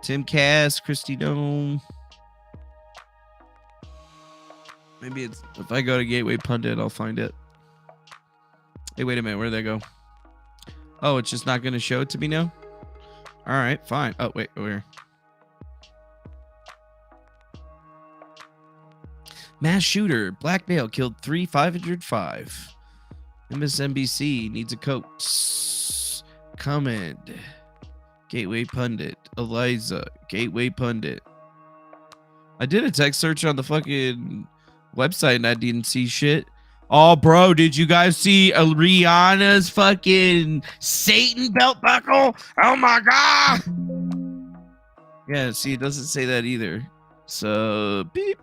Tim Cass, Christy Dome. Maybe it's if I go to Gateway Pundit, I'll find it. Hey, wait a minute. Where'd that go? Oh, it's just not going to show it to me now? All right, fine. Oh, wait, where? Mass shooter. Black male killed 505. MSNBC needs a coat. Comment. Gateway Pundit. Eliza. Gateway Pundit. I did a text search on the fucking website and I didn't see shit. Oh, bro, did you guys see Rihanna's fucking Satan belt buckle? Oh my god! Yeah, see, it doesn't say that either. So, beep.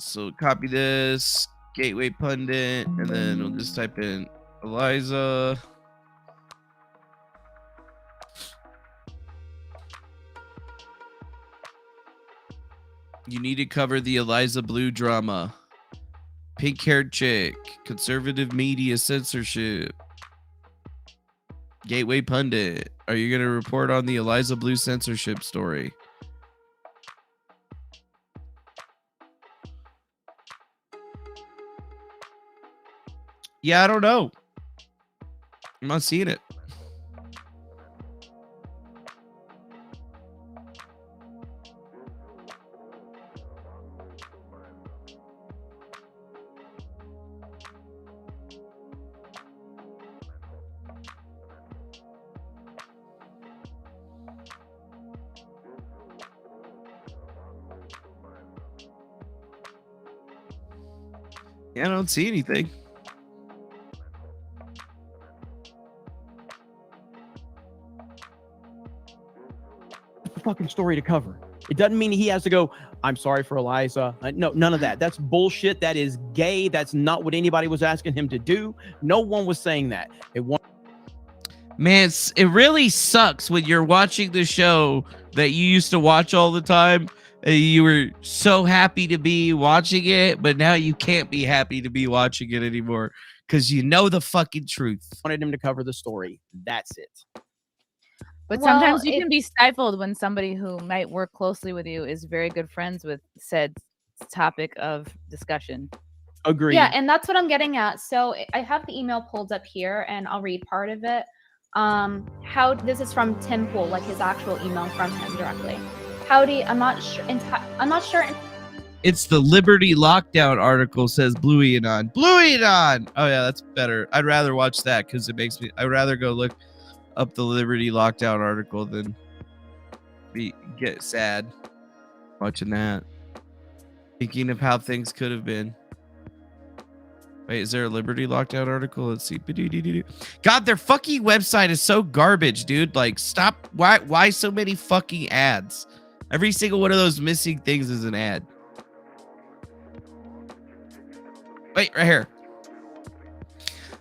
So, copy this, Gateway Pundit, and then we'll just type in Eliza. You need to cover the Eliza Blue drama. Pink-haired chick. Conservative media censorship. Gateway Pundit. Are you going to report on the Eliza Blue censorship story? Yeah, I don't know. I'm not seeing it. Yeah, I don't see anything. A fucking story to cover. It doesn't mean he has to go, I'm sorry for Eliza. No, none of that. That's bullshit. That is gay. That's not what anybody was asking him to do. No one was saying that. Man, it really sucks when you're watching the show that you used to watch all the time. You were so happy to be watching it, but now you can't be happy to be watching it anymore because you know the fucking truth. Wanted him to cover the story. That's it. But sometimes you can be stifled when somebody who might work closely with you is very good friends with said topic of discussion. Agreed. Yeah, and that's what I'm getting at. So I have the email pulled up here, and I'll read part of it. How this is from Tim Pool, like his actual email from him directly. Howdy, I'm not sure. It's the Liberty Lockdown article says Blueanon. Blueanon! Oh yeah, that's better. I'd rather watch that because it makes me. I'd rather go look up the Liberty Lockdown article than get sad watching that. Thinking of how things could have been. Wait, is there a Liberty Lockdown article? Let's see. God, their fucking website is so garbage, dude. Like, stop. Why so many fucking ads? Every single one of those missing things is an ad. Wait, right here.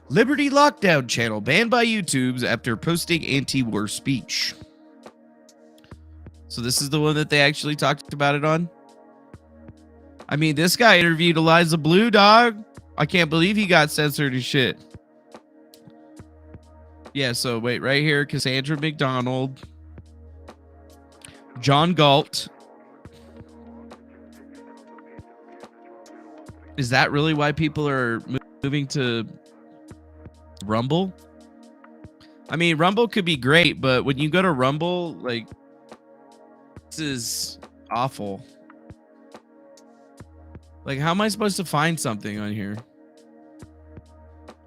Liberty Lockdown channel banned by YouTube after posting anti-war speech. So this is the one that they actually talked about it on? I mean, this guy interviewed Eliza Blue, dog. I can't believe he got censored and shit. Yeah, so wait, right here, Cassandra McDonald. John Galt. Is that really why people are moving to Rumble? I mean, Rumble could be great, but when you go to Rumble, like, this is awful. Like, how am I supposed to find something on here?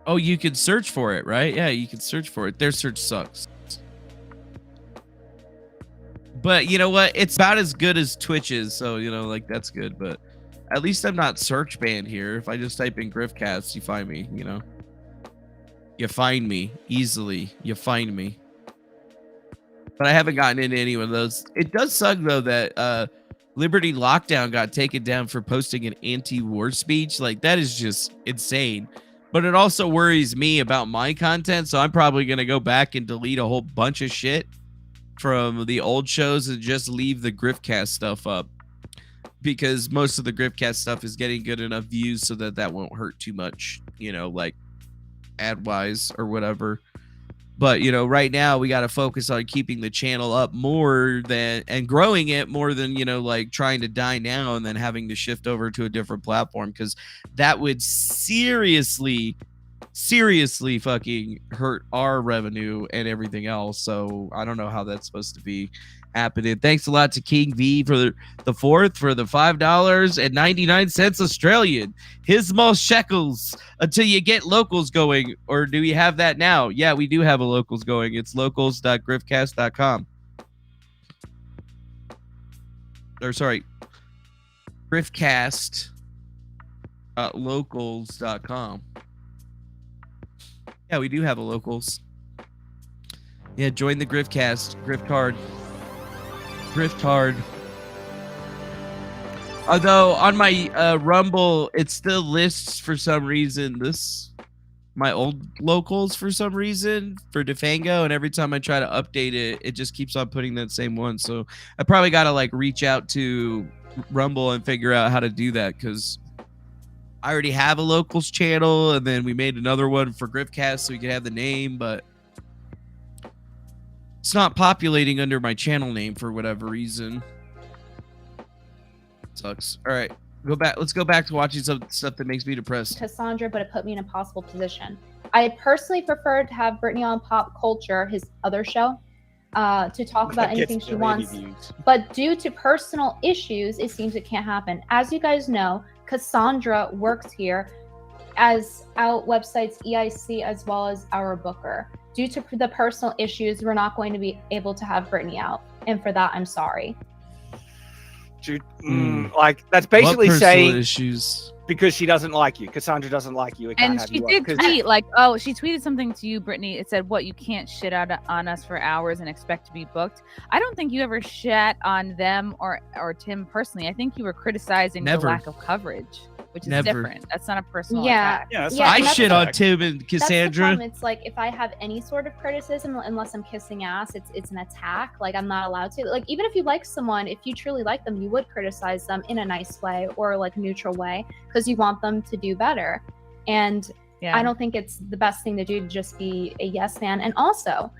Oh, you could search for it, right? Yeah, you can search for it. Their search sucks. But you know what? It's about as good as Twitch's, so, you know, like, that's good. But at least I'm not search banned here. If I just type in Griftcast, you find me, you know? You find me easily. You find me. But I haven't gotten into any of those. It does suck, though, that Liberty Lockdown got taken down for posting an anti-war speech. Like, that is just insane. But it also worries me about my content, so I'm probably going to go back and delete a whole bunch of shit from the old shows and just leave the Griftcast stuff up. Because most of the Griftcast stuff is getting good enough views so that that won't hurt too much, you know, like ad-wise or whatever. But, you know, right now we got to focus on keeping the channel up more than, and growing it more than, you know, like trying to die now and then having to shift over to a different platform, because that would seriously fucking hurt our revenue and everything else. So I don't know how that's supposed to be happening. Thanks a lot to King V for the fourth for the $5.99 Australian. His small shekels until you get locals going. Or do we have that now? Yeah, we do have a locals going. It's locals.griftcast.com. Or sorry, griftcast.locals.com. Yeah, we do have a locals. Yeah, join the Griftcast. Grift hard. Grift hard. Although on my Rumble, it still lists for some reason my old locals for some reason for Defango, and every time I try to update it, it just keeps on putting that same one. So I probably got to like reach out to Rumble and figure out how to do that, because I already have a locals channel, and then we made another one for Griftcast so we could have the name, but it's not populating under my channel name for whatever reason. Sucks. All right, go back. Let's go back to watching some stuff that makes me depressed. Cassandra, but it put me in a possible position. I personally prefer to have Brittany on Pop Culture, his other show, to talk about anything she wants. But due to personal issues, it seems it can't happen. As you guys know, Cassandra works here as our website's EIC as well as our booker. Due to the personal issues, we're not going to be able to have Brittany out. And for that, I'm sorry. Like, that's basically saying issues because she doesn't like you. Cassandra doesn't like you. And she did tweet, like, she tweeted something to you, Brittany. It said, what, you can't shit out on us for hours and expect to be booked. I don't think you ever shat on them or Tim personally. I think you were criticizing the lack of coverage, which is different. That's not a personal attack. I shit on Tim and Cassandra. It's like, if I have any sort of criticism, unless I'm kissing ass, it's an attack. Like, I'm not allowed to. Like, even if you like someone, if you truly like them, you would criticize them in a nice way or like neutral way, because you want them to do better. And I don't think it's the best thing to do to just be a yes man. And also,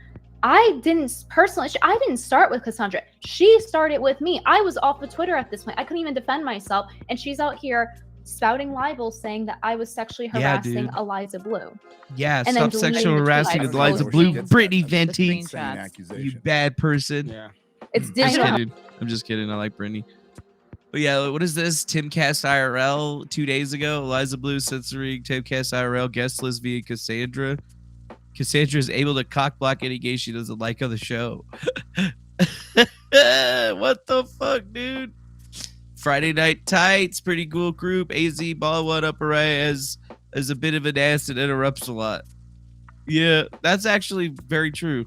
I didn't start with Cassandra. She started with me. I was off of Twitter at this point. I couldn't even defend myself. And she's out here spouting libels saying that I was sexually harassing Eliza Blue. Yeah, and stop sexual harassing Eliza Blue. Brittany Venti, you bad person. Yeah. It's digital. I'm just kidding. I like Brittany. But yeah, what is this? Timcast IRL 2 days ago. Eliza Blue censoring Timcast IRL guest list via Cassandra. Cassandra is able to cock block any gay she doesn't like on the show. What the fuck, dude? Friday Night Tights, pretty cool group. AZ Ball One Upper Right as a bit of an ass and interrupts a lot. Yeah, that's actually very true.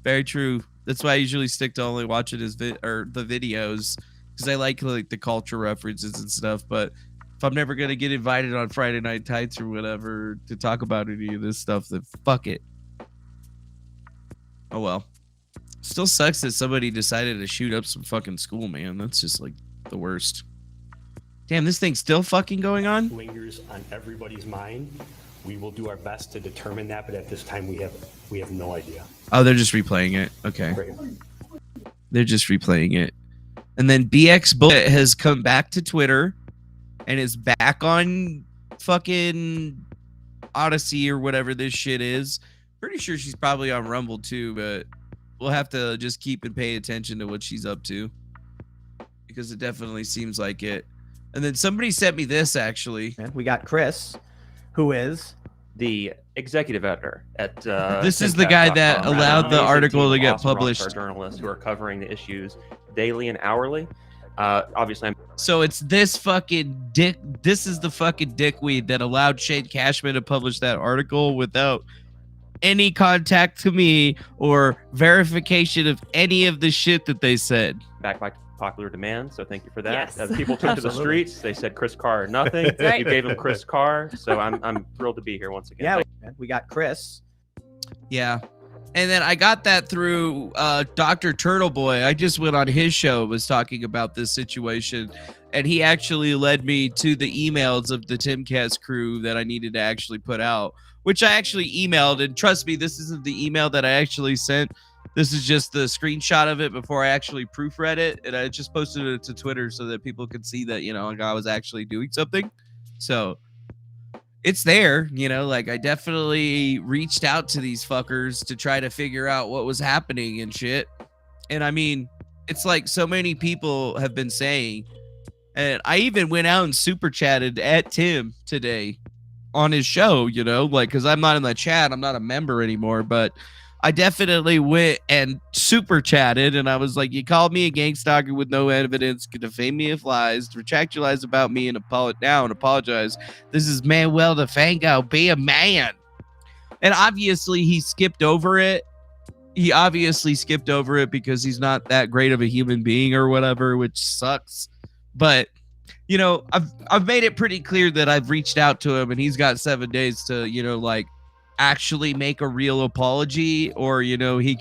Very true. That's why I usually stick to only watching his the videos, because I like the culture references and stuff. But if I'm never gonna get invited on Friday Night Tights or whatever to talk about any of this stuff, then fuck it. Oh well. Still sucks that somebody decided to shoot up some fucking school, man. That's just like the worst. Damn, this thing's still fucking going on? Lingers on everybody's mind. We will do our best to determine that, but at this time we have no idea. Oh, they're just replaying it. Okay. They're just replaying it. And then BX Bullet has come back to Twitter and is back on fucking Odyssey or whatever this shit is. Pretty sure she's probably on Rumble too, but we'll have to just keep and pay attention to what she's up to, because it definitely seems like it. And then somebody sent me this, actually. We got Chris, who is the executive editor at this is the guy that allowed the article to get awesome published. rockstar journalists who are covering the issues daily and hourly. Obviously, So it's this fucking dick. This is the fucking dickweed that allowed Shane Cashman to publish that article without any contact to me or verification of any of the shit that they said. back by popular demand, so thank you for that. Yes. As people took to the streets, they said Chris Carr or nothing. Right. You gave him Chris Carr, so I'm thrilled to be here once again. Yeah, we got Chris. Yeah. And then I got that through Dr. Turtleboy. I just went on his show, was talking about this situation, and he actually led me to the emails of the Timcast crew that I needed to actually put out, which I actually emailed. And trust me, this isn't the email that I actually sent. This is just the screenshot of it before I actually proofread it. And I just posted it to Twitter so that people could see that, you know, like I was actually doing something. So it's there, you know, like I definitely reached out to these fuckers to try to figure out what was happening and shit. And I mean, it's like so many people have been saying, and I even went out and super chatted at Tim today on his show, you know, like, cause I'm not in the chat. I'm not a member anymore, but I definitely went and super chatted, and I was like, you called me a gang stalker with no evidence, could defame me of lies, retract your lies about me, and apologize. This is Manuel the Fango. Be a man. And obviously he skipped over it. He obviously skipped over it because he's not that great of a human being or whatever, which sucks. But you know, I've made it pretty clear that I've reached out to him, and he's got 7 days to, you know, like, actually make a real apology, or you know, he's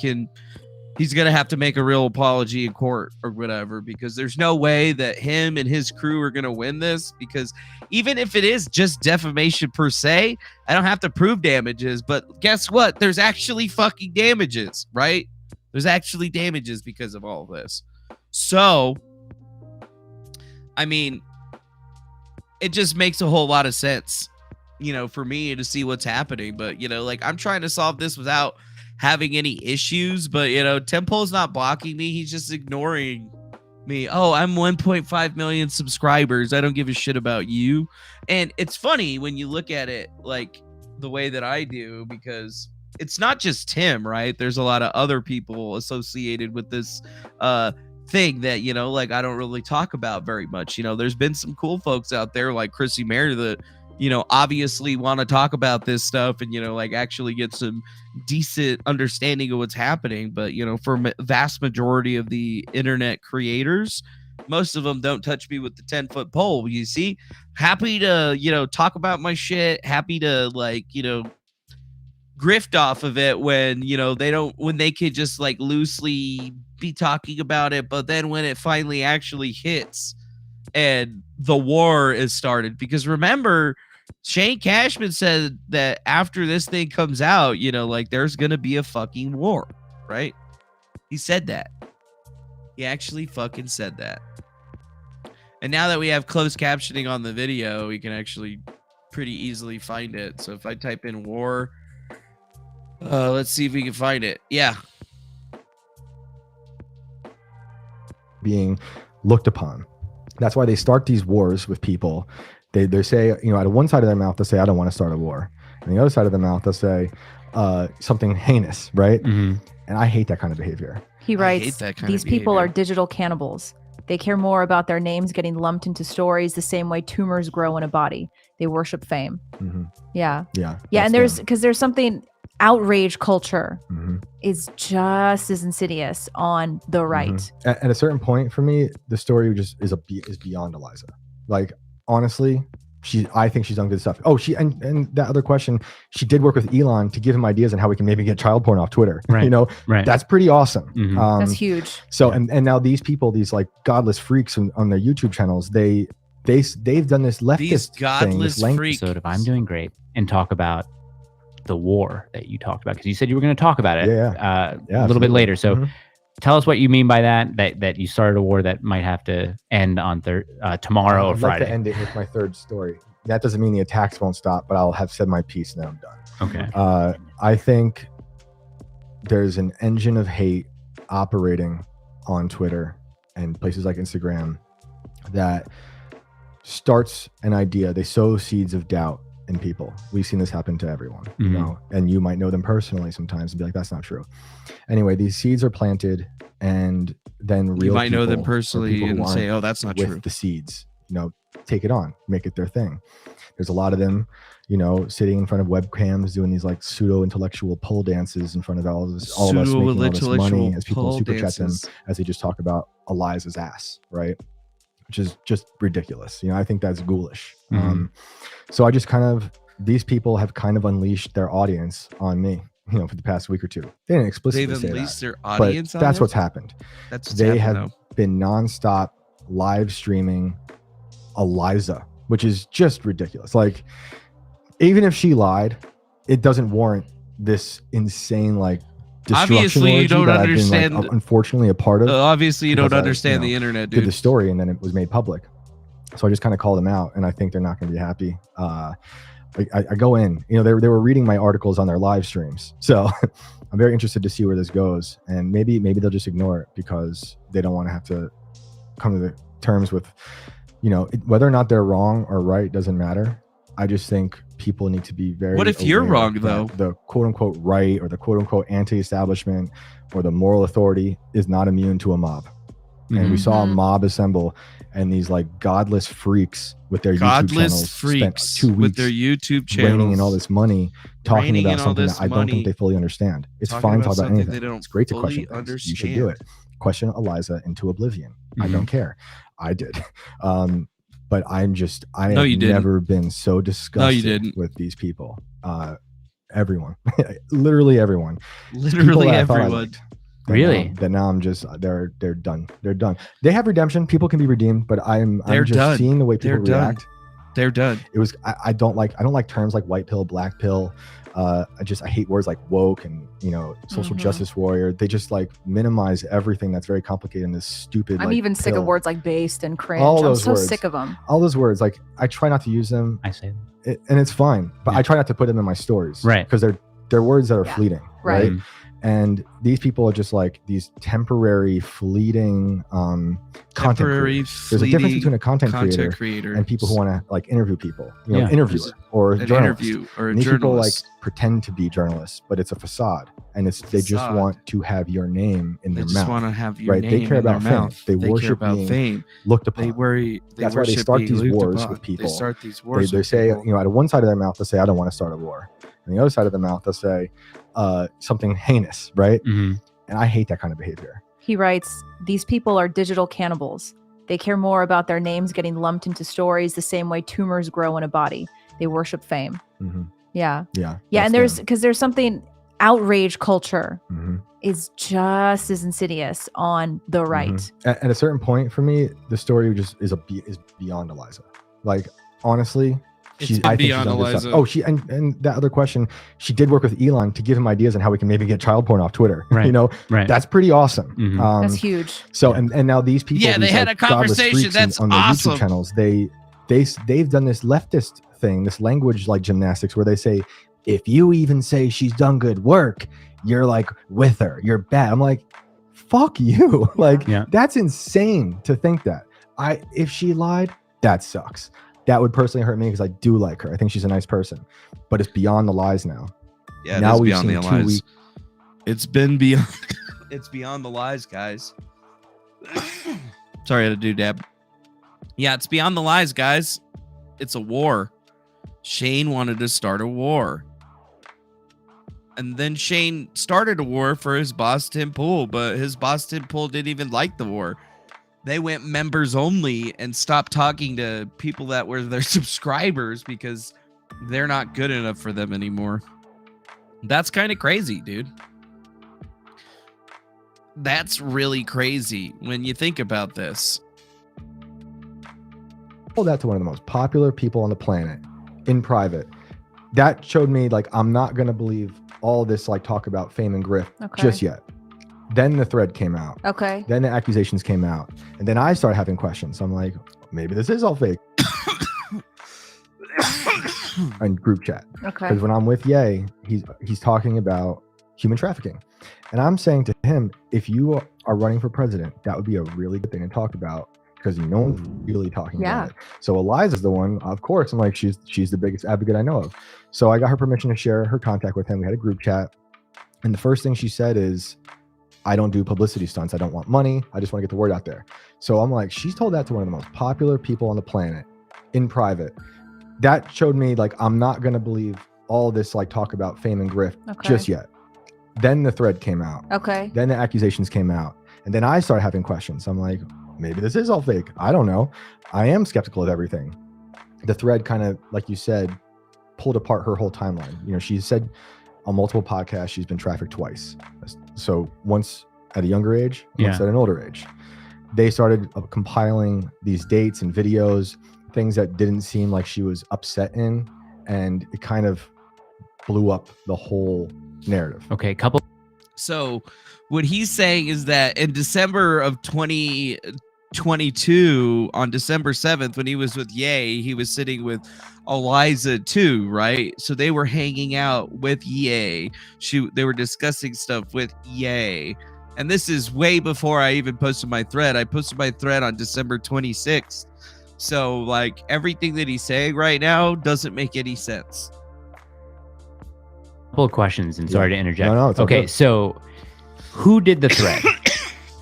gonna have to make a real apology in court or whatever, because there's no way that him and his crew are gonna win this, because even if it is just defamation per se, I don't have to prove damages. But guess what, there's actually fucking damages, right? There's actually damages because of all of this. So I mean, it just makes a whole lot of sense, you know, for me to see what's happening. But, you know, like, I'm trying to solve this without having any issues. But, you know, Tim Pool's not blocking me. He's just ignoring me. Oh, I'm 1.5 million subscribers. I don't give a shit about you. And it's funny when you look at it like the way that I do, because it's not just Tim, right? There's a lot of other people associated with this thing that, you know, like, I don't really talk about very much. You know, there's been some cool folks out there like Chrissy Mayer that, you know, obviously want to talk about this stuff and, you know, like, actually get some decent understanding of what's happening. But, you know, for vast majority of the internet creators, most of them don't touch me with the 10-foot pole. You see, happy to, you know, talk about my shit, happy to, like, you know, grift off of it when, you know, when they could just like loosely be talking about it. But then when it finally actually hits and the war is started, because remember, Shane Cashman said that after this thing comes out, you know, like, there's gonna be a fucking war, right? He said that. He actually fucking said that. And now that we have closed captioning on the video, we can actually pretty easily find it. So if I type in war, let's see if we can find it. Yeah. Being looked upon. That's why they start these wars with people. They say, you know, out of one side of their mouth, they'll say, I don't want to start a war. And the other side of their mouth, they'll say something heinous, right? Mm-hmm. And I hate that kind of behavior. He writes, these people are digital cannibals. They care more about their names getting lumped into stories the same way tumors grow in a body. They worship fame. Mm-hmm. Yeah. Yeah. Yeah. And there's something, outrage culture is just as insidious on the right. Mm-hmm. At a certain point for me, the story just is beyond Eliza. Like, honestly, I think she's done good stuff. Oh, and that other question, she did work with Elon to give him ideas on how we can maybe get child porn off Twitter. Right. You know, right. That's pretty awesome. Mm-hmm. That's huge. So, and now these people, these like godless freaks on their YouTube channels, they've done this leftist these godless thing, freaks. So if I'm doing great and talk about the war that you talked about, because you said you were going to talk about it a little bit later. So tell us what you mean by that you started a war that might have to end on tomorrow or I'd Friday. like to end it with my third story. That doesn't mean the attacks won't stop, but I'll have said my piece and then I'm done. Okay. I think there's an engine of hate operating on Twitter and places like Instagram that starts an idea. They sow seeds of doubt in people. We've seen this happen to everyone, you know, and you might know them personally sometimes and be like, that's not true. Anyway, these seeds are planted, and then real You might know them people, or personally people who and say, aren't "Oh, that's not with true." the seeds, you know, take it on, make it their thing. There's a lot of them, you know, sitting in front of webcams doing these like pseudo intellectual pole dances in front of all of us making all this money as people super chat them as they just talk about Eliza's ass, right? Which is just ridiculous. You know, I think that's ghoulish. So I just these people have kind of unleashed their audience on me, you know, for the past week or two. They didn't explicitly They've say unleashed that, their audience but on that's it? what's happened. That's what's they happened, have though. been nonstop live streaming Eliza, which is just ridiculous. Like, even if she lied, it doesn't warrant this insane like destruction Obviously, you orgy don't that understand. I've been, like, unfortunately a part of. Obviously, you because don't I, understand you know, the internet, did dude. the story and then it was made public. So I just kind of called them out, and I think they're not going to be happy. I go in, you know, they were reading my articles on their live streams, so I'm very interested to see where this goes, and maybe they'll just ignore it because they don't want to have to come to the terms with, you know, whether or not they're wrong or right doesn't matter. I just think people need to be very. What if you're aware wrong, that though? The quote unquote right or the quote unquote anti-establishment or the moral authority is not immune to a mob. And we saw a mob assemble, and these like godless freaks with their YouTube channels spent 2 weeks with their YouTube channels raining in all this money, talking raining about in all something this that I don't think money, they fully understand. It's talking fine to about talk about something anything. they don't It's great to fully question things. You should do it. Question Eliza into oblivion. I don't care. I did. But I have never been so disgusted with these people. Everyone, literally everyone. Literally everyone. Really? That now I'm just they're done. They're done. They have redemption. People can be redeemed, but I'm just done. seeing the way people react. They're done. It was I don't like terms like white pill, black pill. I hate words like woke and, you know, social justice warrior. They just like minimize everything that's very complicated in this stupid. I'm like, even sick pill. of words like based and cringe. All I'm those so words. sick of them. All those words, like I try not to use them. I say them. And it's fine, but I try not to put them in my stories, right? Because they're words that are fleeting, right? And these people are just like these temporary, fleeting content creators. There's a difference between a content creator and people who want to like interview people, you know, interviewer or a journalist. And these people like pretend to be journalists, but it's a facade, and they just want to have your name in their mouth. They just want to have your name They care in their about fame. mouth. They They care worship about being fame. looked upon. That's why they start these wars with people. They start these wars. They say, you know, out of one side of their mouth, they'll say, I don't want to start a war. And the other side of the mouth, they'll say something heinous, right? And I hate that kind of behavior. He writes, these people are digital cannibals. They care more about their names getting lumped into stories the same way tumors grow in a body. They worship fame. Yeah. And there's something, outrage culture is just as insidious on the right. At a certain point for me, the story just is beyond Eliza. Like, honestly, I think she's done good stuff. Oh, and that other question, she did work with Elon to give him ideas on how we can maybe get child porn off Twitter. Right. You know, that's pretty awesome. That's huge. So and now these people, Yeah, they had a conversation. That's on their awesome. YouTube channels. They've done this leftist thing, this language like gymnastics, where they say, if you even say she's done good work, you're like with her. You're bad. I'm like, fuck you. Like, that's insane to think that. If she lied, that sucks. That would personally hurt me because I do like her. I think she's a nice person, but it's beyond the lies now. Yeah, now we've beyond the lies. It's been beyond. It's beyond the lies, guys. Sorry, I had to do dab. Yeah, it's beyond the lies, guys. It's a war. Shane wanted to start a war. And then Shane started a war for his boss, Tim Pool, but his boss, Tim Pool, didn't even like the war. They went members only and stopped talking to people that were their subscribers because they're not good enough for them anymore. That's kind of crazy, dude. That's really crazy when you think about this. Told that to one of the most popular people on the planet in private. That showed me like I'm not going to believe all this like talk about fame and grift just yet. Then the thread came out. Okay. Then the accusations came out. And then I started having questions. I'm like, maybe this is all fake. And group chat. Okay. Because when I'm with Ye, he's talking about human trafficking. And I'm saying to him, if you are running for president, that would be a really good thing to talk about, because no one's really talking about it. So Eliza's the one, of course. I'm like, she's the biggest advocate I know of. So I got her permission to share her contact with him. We had a group chat. And the first thing she said is, I don't do publicity stunts. I don't want money. I just want to get the word out there. So I'm like, she's told that to one of the most popular people on the planet in private. That showed me, like, I'm not going to believe all this, like, talk about fame and grift just yet. Then the thread came out. Okay. Then the accusations came out. And then I started having questions. I'm like, maybe this is all fake. I don't know. I am skeptical of everything. The thread kind of, like you said, pulled apart her whole timeline. You know, she said on multiple podcasts she's been trafficked twice. So once at a younger age, once at an older age. They started compiling these dates and videos, things that didn't seem like she was upset in, and it kind of blew up the whole narrative. Okay, couple. So what he's saying is that in December of 2022, on December 7th, when he was with Ye, he was sitting with Eliza too, right? So they were hanging out with Ye. They were discussing stuff with Ye. And this is way before I even posted my thread. I posted my thread on December 26th. So, like, everything that he's saying right now doesn't make any sense. Couple of questions, and sorry to interject. No, it's okay. So, who did the thread?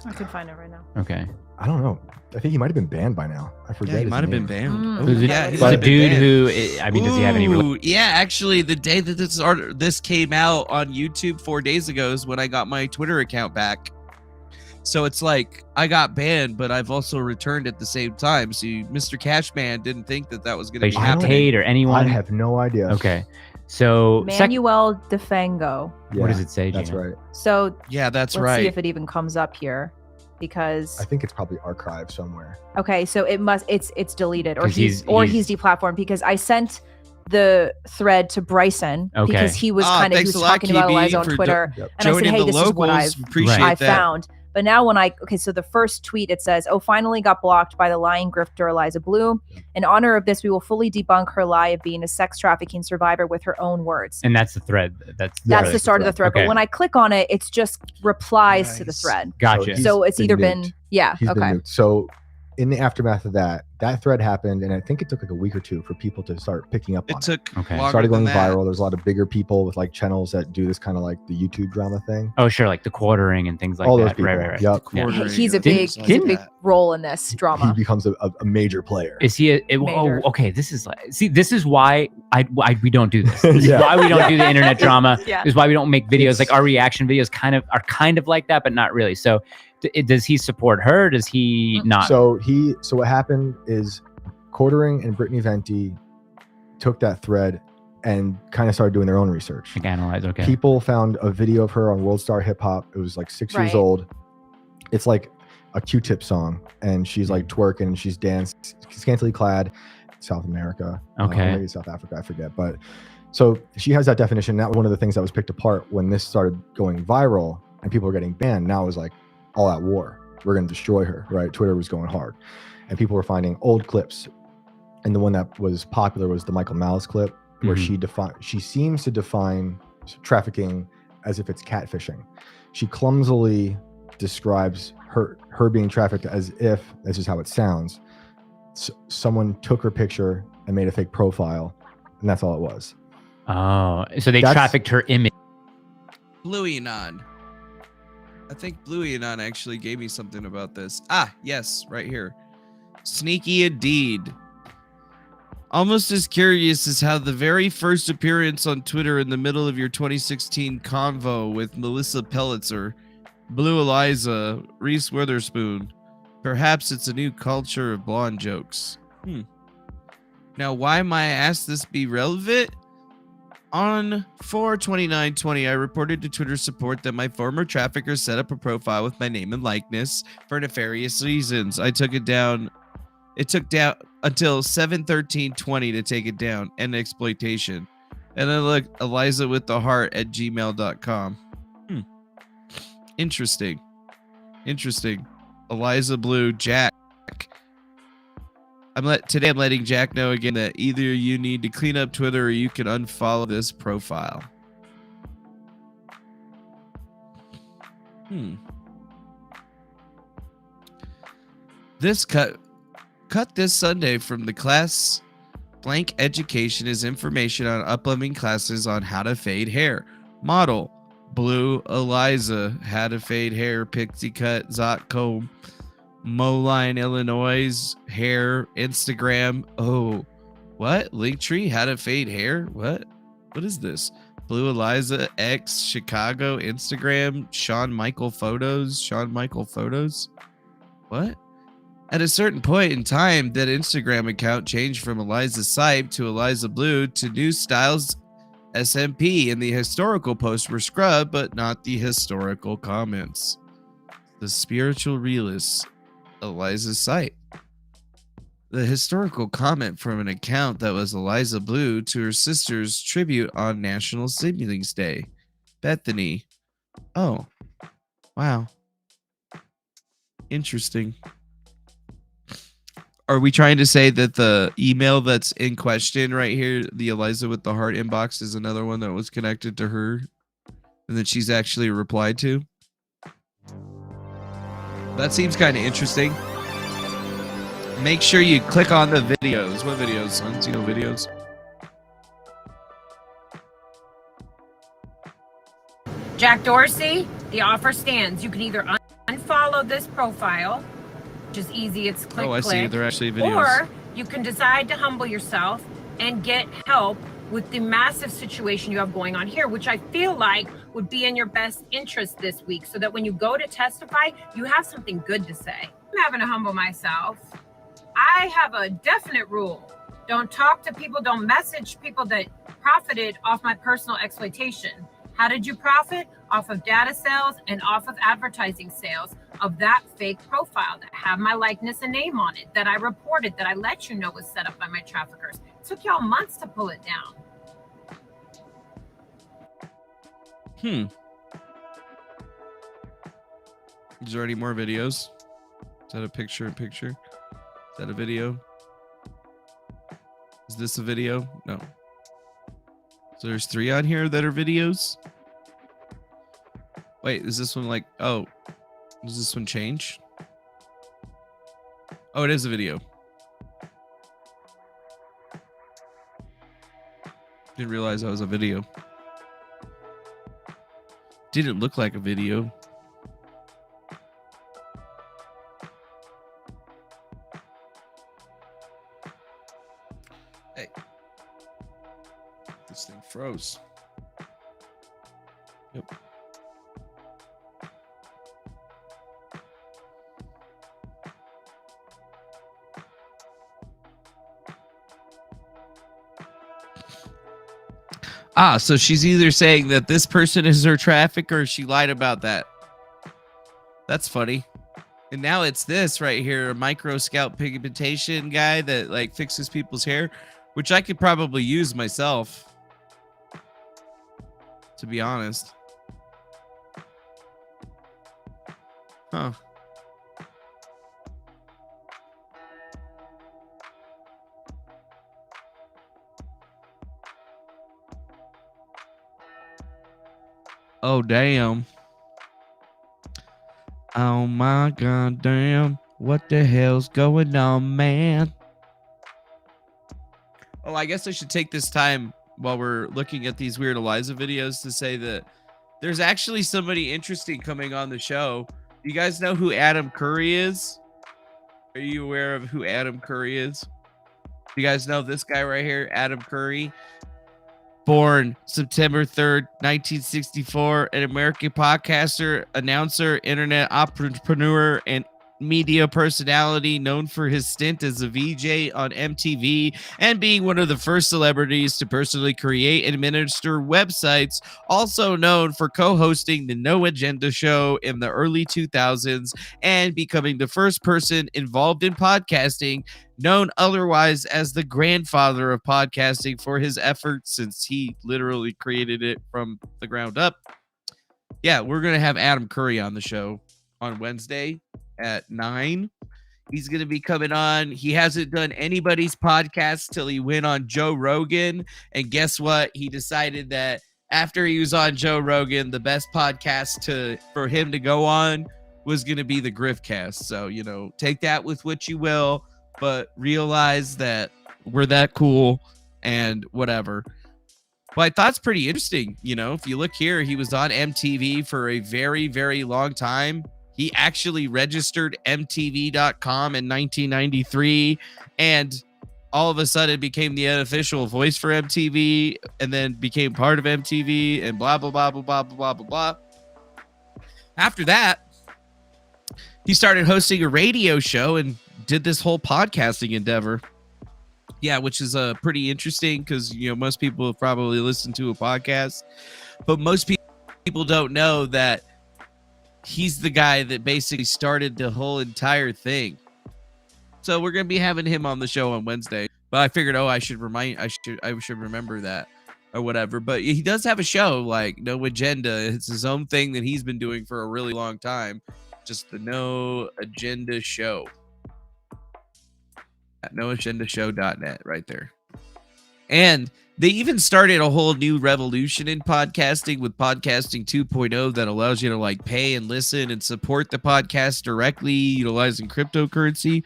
I can find it right now. Okay. I don't know. I think he might have been banned by now. I forget. Yeah, he his might have been name. banned. Who's it? Yeah, It's a dude who, I mean, does he have any? Yeah, actually, the day that this came out on YouTube 4 days ago is when I got my Twitter account back. So it's like I got banned, but I've also returned at the same time. So Mr. Cashman didn't think that was going to be happening. Tate or anyone? I have no idea. Okay. So Manuel DeFango. what does it say, That's Gina? right. So yeah, that's let's right. see if it even comes up here, because I think it's probably archived somewhere. okay, so it's deleted, or 'Cause he's he's- deplatformed, because I sent the thread to Bryson because he was he was talking about Eliza on Twitter, and I said, hey, this is what I found. But now so the first tweet, it says, oh, finally got blocked by the lying grifter Eliza Blue. In honor of this, we will fully debunk her lie of being a sex trafficking survivor with her own words. And that's the thread. That's the start of the thread. Okay. But when I click on it, it's just replies to the thread. Gotcha. So it's either nuked. been, He's okay. been nuked. So in the aftermath of that thread happened, and I think it took like a week or two for people to start picking up on it. took Okay. longer Started going than that. viral. There's a lot of bigger people with like channels that do this kind of like the YouTube drama thing. Oh, sure, like the quartering and things like All that. those people. Right. Yep. Yeah. He's a big role in this He drama. becomes a major player. Is he? Major. Okay. This is why we don't do this. This is why we don't do the internet drama. Yeah. This is why we don't make videos. Like our reaction videos are kind of like that, but not really. So, does he support her? Does he not? So what happened is Quartering and Brittany Venti took that thread and kind of started doing their own research. Like analyze. Okay. People found a video of her on World Star Hip Hop. It was like 6 years Right. old. It's like a Q-Tip song, and she's like twerking and she's danced, scantily clad, South America. Okay. Maybe South Africa, I forget. But so she has that definition. That was one of the things that was picked apart when this started going viral and people were getting banned. Now it was like all out war. We're going to destroy her, right? Twitter was going hard, and people were finding old clips. And the one that was popular was the Michael Malice clip, where she seems to define trafficking as if it's catfishing. She clumsily describes her being trafficked as if, this is how it sounds, someone took her picture and made a fake profile, and that's all it was. Oh, so they trafficked her image. Bluey Anon. I think Bluey Anon actually gave me something about this. Yes, right here. Sneaky indeed. Almost as curious as how the very first appearance on Twitter in the middle of your 2016 convo with Melissa Pellitzer, Blue Eliza, Reese Witherspoon. Perhaps it's a new culture of blonde jokes. Now, why might I ask this be relevant? On 4/29/20, I reported to Twitter support that my former trafficker set up a profile with my name and likeness for nefarious reasons. I took it down. It took down until 7/13/20 to take it down, and exploitation. And then look, Eliza with the heart at gmail.com. Interesting. Eliza Blue, Jack. Today I'm letting Jack know again that either you need to clean up Twitter or you can unfollow this profile. This cut this Sunday from the class blank education is information on upcoming classes on how to fade hair. Model Blue Eliza, how to fade hair, pixie cut, Zot comb, Moline, Illinois, hair, Instagram. Oh, what? Linktree, how to fade hair? What is this? Blue Eliza, X, Chicago, Instagram, Shawn Michael photos. What? At a certain point in time, that Instagram account changed from Eliza Sipe to Eliza Blue to New Styles SMP, and the historical posts were scrubbed, but not the historical comments. The spiritual realist, Eliza's site. The historical comment from an account that was Eliza Blue to her sister's tribute on National Siblings Day. Bethany. Oh, wow. Interesting. Are we trying to say that the email that's in question right here, the Eliza with the heart inbox, is another one that was connected to her and that she's actually replied to? That seems kind of interesting. Make sure you click on the videos. What videos, sons? You know videos? Jack Dorsey, the offer stands. You can either unfollow this profile, which is easy. It's click, I see. click. They're actually videos. Or you can decide to humble yourself and get help with the massive situation you have going on here, which I feel like would be in your best interest this week, so that when you go to testify, you have something good to say. I'm having to humble myself. I have a definite rule. Don't talk to people, don't message people that profited off my personal exploitation. How did you profit? Off of data sales and off of advertising sales of that fake profile that had my likeness and name on it, that I reported, that I let you know was set up by my traffickers. It took y'all months to pull it down. Is there any more videos? Is that a picture? Is that a video? Is this a video? No. So there's 3 on here that are videos. Wait, is this one like, oh, does this one change? Oh, it is a video. Didn't realize that was a video. Didn't look like a video. Hey. This thing froze. Yep. So she's either saying that this person is her trafficker or she lied about that. That's funny. And now it's this right here, a micro scalp pigmentation guy that like fixes people's hair, which I could probably use myself, to be honest. Huh. Oh, damn. Oh, my God, damn. What the hell's going on, man? Oh, I guess I should take this time while we're looking at these weird Eliza videos to say that there's actually somebody interesting coming on the show. You guys know who Adam Curry is? Are you aware of who Adam Curry is? You guys know this guy right here, Adam Curry? Born September 3rd, 1964, an American podcaster, announcer, internet entrepreneur, and media personality known for his stint as a VJ on MTV and being one of the first celebrities to personally create and administer websites, also known for co-hosting the No Agenda show in the early 2000s and becoming the first person involved in podcasting, known otherwise as the grandfather of podcasting for his efforts since he literally created it from the ground up. yeah, we're gonna have Adam Curry on the show on Wednesday at 9. He's gonna be coming on. He hasn't done anybody's podcast till he went on Joe Rogan, and guess what? He decided that after he was on Joe Rogan, the best podcast for him to go on was gonna be the Griftcast. So take that with what you will, but realize that we're that cool and whatever. Well, I thought it's pretty interesting. If you look here, he was on MTV for a very, very long time. He actually registered MTV.com in 1993 and all of a sudden became the unofficial voice for MTV and then became part of MTV and blah, blah, blah, blah, blah, blah, blah, blah. After that, he started hosting a radio show and did this whole podcasting endeavor. Yeah, which is pretty interesting because, most people have probably listened to a podcast, but most people don't know that he's the guy that basically started the whole entire thing. So we're going to be having him on the show on Wednesday, but I figured, I should remember that or whatever. But he does have a show like No Agenda. It's his own thing that he's been doing for a really long time. Just the No Agenda Show. At noagendashow.net right there. And they even started a whole new revolution in podcasting with Podcasting 2.0 that allows you to pay and listen and support the podcast directly utilizing cryptocurrency,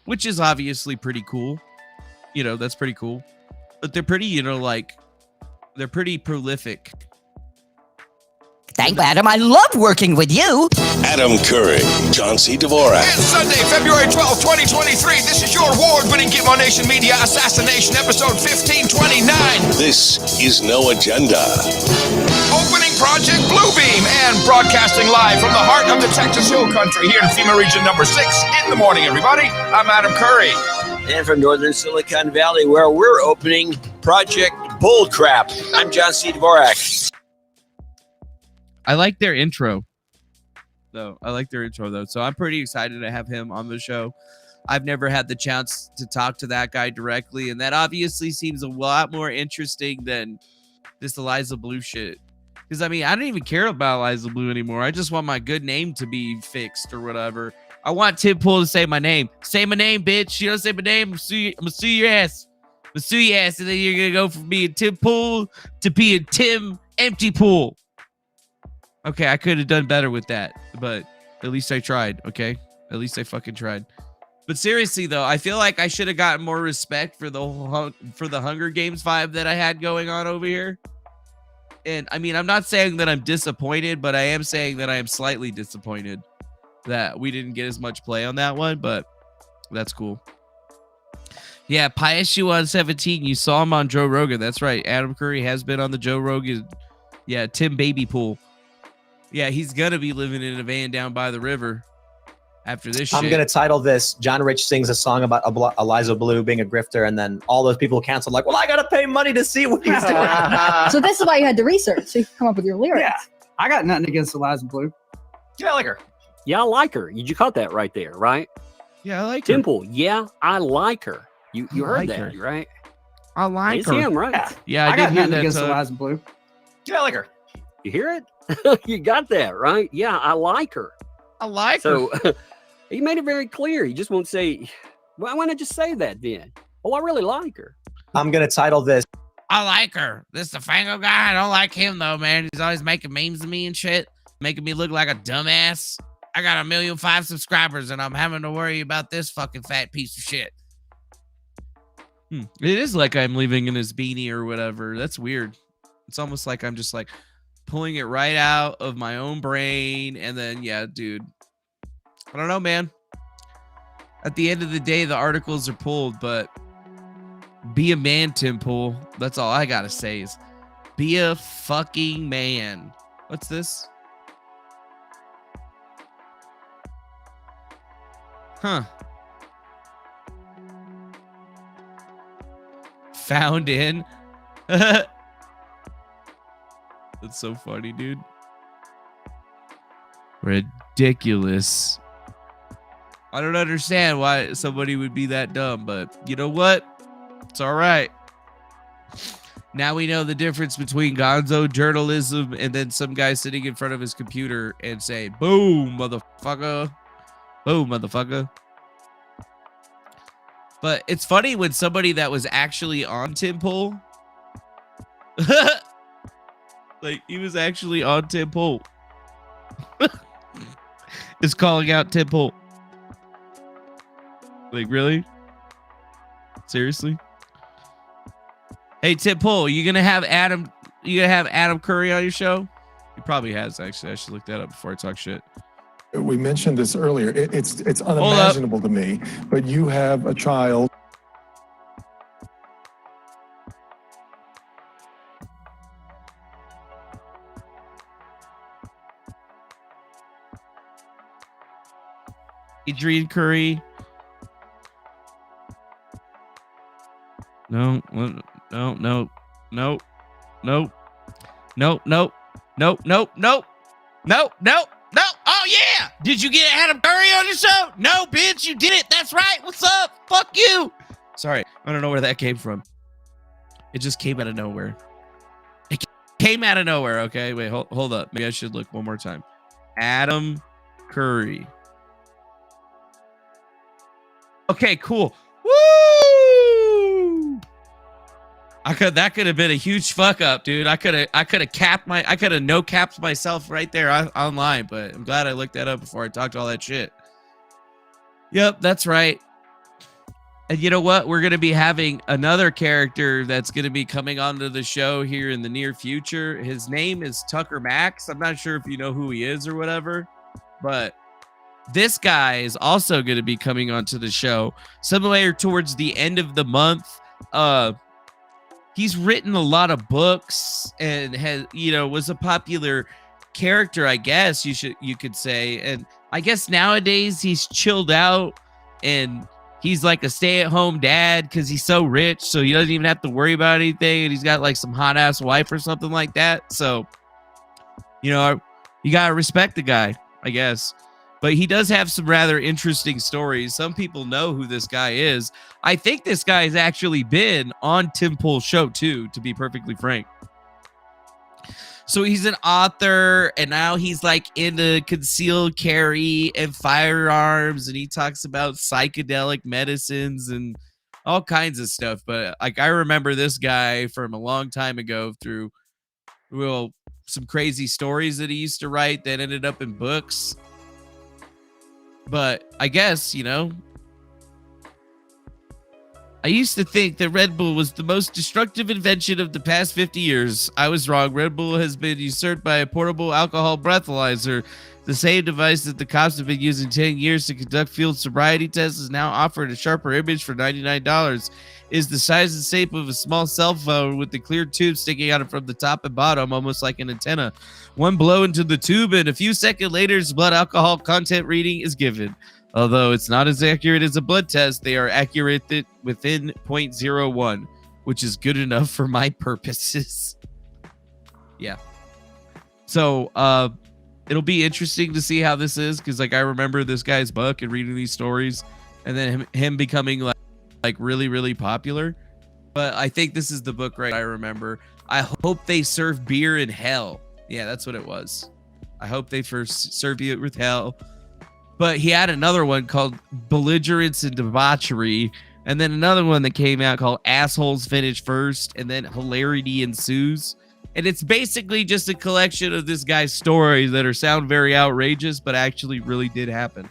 which is obviously pretty cool. That's pretty cool. But they're pretty, they're pretty prolific. Thank Adam. I love working with you. Adam Curry, John C. Dvorak. It's Sunday, February 12th, 2023. This is your award-winning Gitmo Nation Media Assassination, episode 1529. This is No Agenda. Opening Project Bluebeam and broadcasting live from the heart of the Texas Hill Country here in FEMA Region number 6 in the morning, everybody. I'm Adam Curry. And from northern Silicon Valley, where we're opening Project Bullcrap. I'm John C. Dvorak. I like their intro, though. So I'm pretty excited to have him on the show. I've never had the chance to talk to that guy directly, and that obviously seems a lot more interesting than this Eliza Blue shit. Because, I don't even care about Eliza Blue anymore. I just want my good name to be fixed or whatever. I want Tim Pool to say my name. Say my name, bitch. You don't say my name, I'm gonna sue your ass. I'm gonna sue your ass, and then you're gonna go from being Tim Pool to being Tim Empty Pool. Okay, I could have done better with that, but at least I tried, okay? At least I fucking tried. But seriously, though, I feel like I should have gotten more respect for the Hunger Games vibe that I had going on over here. And, I'm not saying that I'm disappointed, but I am saying that I am slightly disappointed that we didn't get as much play on that one, but that's cool. Yeah, PSU on 17, you saw him on Joe Rogan. That's right, Adam Curry has been on the Joe Rogan. Yeah, Tim Baby Pool. Yeah, he's going to be living in a van down by the river after this shit. I'm going to title this, John Rich sings a song about Eliza Blue being a grifter, and then all those people canceled well, I got to pay money to see what he's doing. So this is why you had to research, so you could come up with your lyrics. Yeah, I got nothing against Eliza Blue. Yeah, I like her. Yeah, I like her. You caught that right there, right? Yeah, I like Tim Pool. Yeah, I like her. You heard that, her. right? I like it's her. Him, right? Yeah, I got nothing that, against Eliza Blue. Yeah, I like her. You hear it? You got that, right? Yeah, I like her. I like her. So he made it very clear. He just won't say, well, why not just say that then? Oh, I really like her. I'm going to title this. I like her. This the Fango guy. I don't like him, though, man. He's always making memes of me and shit, making me look like a dumbass. I got 1,000,005 subscribers, and I'm having to worry about this fucking fat piece of shit. It is like I'm living in his beanie or whatever. That's weird. It's almost like I'm just pulling it right out of my own brain. And then, yeah, dude, I don't know, man. At the end of the day, the articles are pulled, but be a man, Tim Pool. That's all I got to say is be a fucking man. What's this? Huh. Found in. That's so funny, dude. Ridiculous. I don't understand why somebody would be that dumb, but you know what? It's all right. Now we know the difference between gonzo journalism and then some guy sitting in front of his computer and say, boom, motherfucker. Boom, motherfucker. But it's funny when somebody that was actually on Tim Pool, like he was actually on Tim Pool, is calling out Tim Pool. Like, really? Seriously? Hey, Tim Pool, you gonna have Adam Curry on your show? He probably has, actually. I should look that up before I talk shit. We mentioned this earlier. It's unimaginable to me, but you have a child. Adrian Curry. No. Oh yeah! Did you get Adam Curry on your show? No, bitch, you did it. That's right. What's up? Fuck you. Sorry, I don't know where that came from. It just came out of nowhere. It came out of nowhere. Okay, wait, hold up. Maybe I should look one more time. Adam Curry. Okay, cool. Woo! That could have been a huge fuck up, dude. I could have no capped myself right there online, but I'm glad I looked that up before I talked all that shit. Yep, that's right. And you know what? We're going to be having another character that's going to be coming onto the show here in the near future. His name is Tucker Max. I'm not sure if you know who he is or whatever, but this guy is also going to be coming onto the show somewhere towards the end of the month. He's written a lot of books and was a popular character, I guess you could say. And I guess nowadays he's chilled out and he's like a stay-at-home dad because he's so rich, so he doesn't even have to worry about anything, and he's got like some hot-ass wife or something like that. So, you gotta respect the guy, I guess. But he does have some rather interesting stories. Some people know who this guy is. I think this guy has actually been on Tim Pool's show too, to be perfectly frank. So he's an author, and now he's like into concealed carry and firearms, and he talks about psychedelic medicines and all kinds of stuff. But like, I remember this guy from a long time ago through, some crazy stories that he used to write that ended up in books. But I guess, I used to think that Red Bull was the most destructive invention of the past 50 years. I was wrong. Red Bull has been usurped by a portable alcohol breathalyzer. The same device that the cops have been using 10 years to conduct field sobriety tests is now offered a sharper image for $99. Is the size and shape of a small cell phone with the clear tube sticking out from the top and bottom, almost like an antenna. One blow into the tube, and a few seconds later, blood alcohol content reading is given. Although it's not as accurate as a blood test, they are accurate within 0.01, which is good enough for my purposes. Yeah. So, it'll be interesting to see how this is, because like I remember this guy's book and reading these stories, and then him becoming like really, really popular. But I think this is the book, right? I remember. I hope they serve beer in hell. Yeah, that's what it was. I hope they first serve you with hell. But he had another one called Belligerence and Debauchery, and then another one that came out called Assholes Finish First, and then Hilarity Ensues. And it's basically just a collection of this guy's stories that sound very outrageous, but actually really did happen.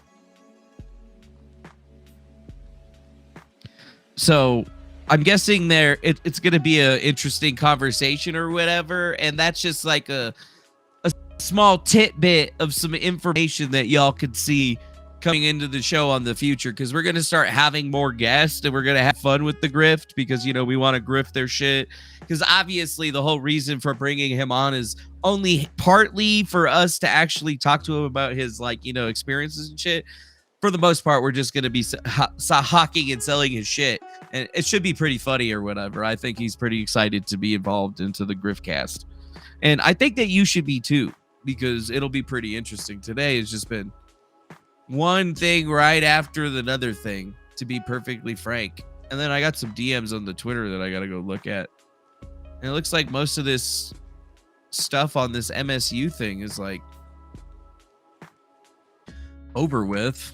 So I'm guessing it's going to be an interesting conversation or whatever. And that's just like a small tidbit of some information that y'all could see coming into the show on the future, because we're going to start having more guests and we're going to have fun with the grift, because, we want to grift their shit. Because obviously the whole reason for bringing him on is only partly for us to actually talk to him about his experiences and shit. For the most part, we're just going to be hawking and selling his shit. And it should be pretty funny or whatever. I think he's pretty excited to be involved into the Griftcast. And I think that you should be too, because it'll be pretty interesting. Today has just been one thing right after another thing, to be perfectly frank. And then I got some DMs on the Twitter that I got to go look at. And it looks like most of this stuff on this MSU thing is like over with.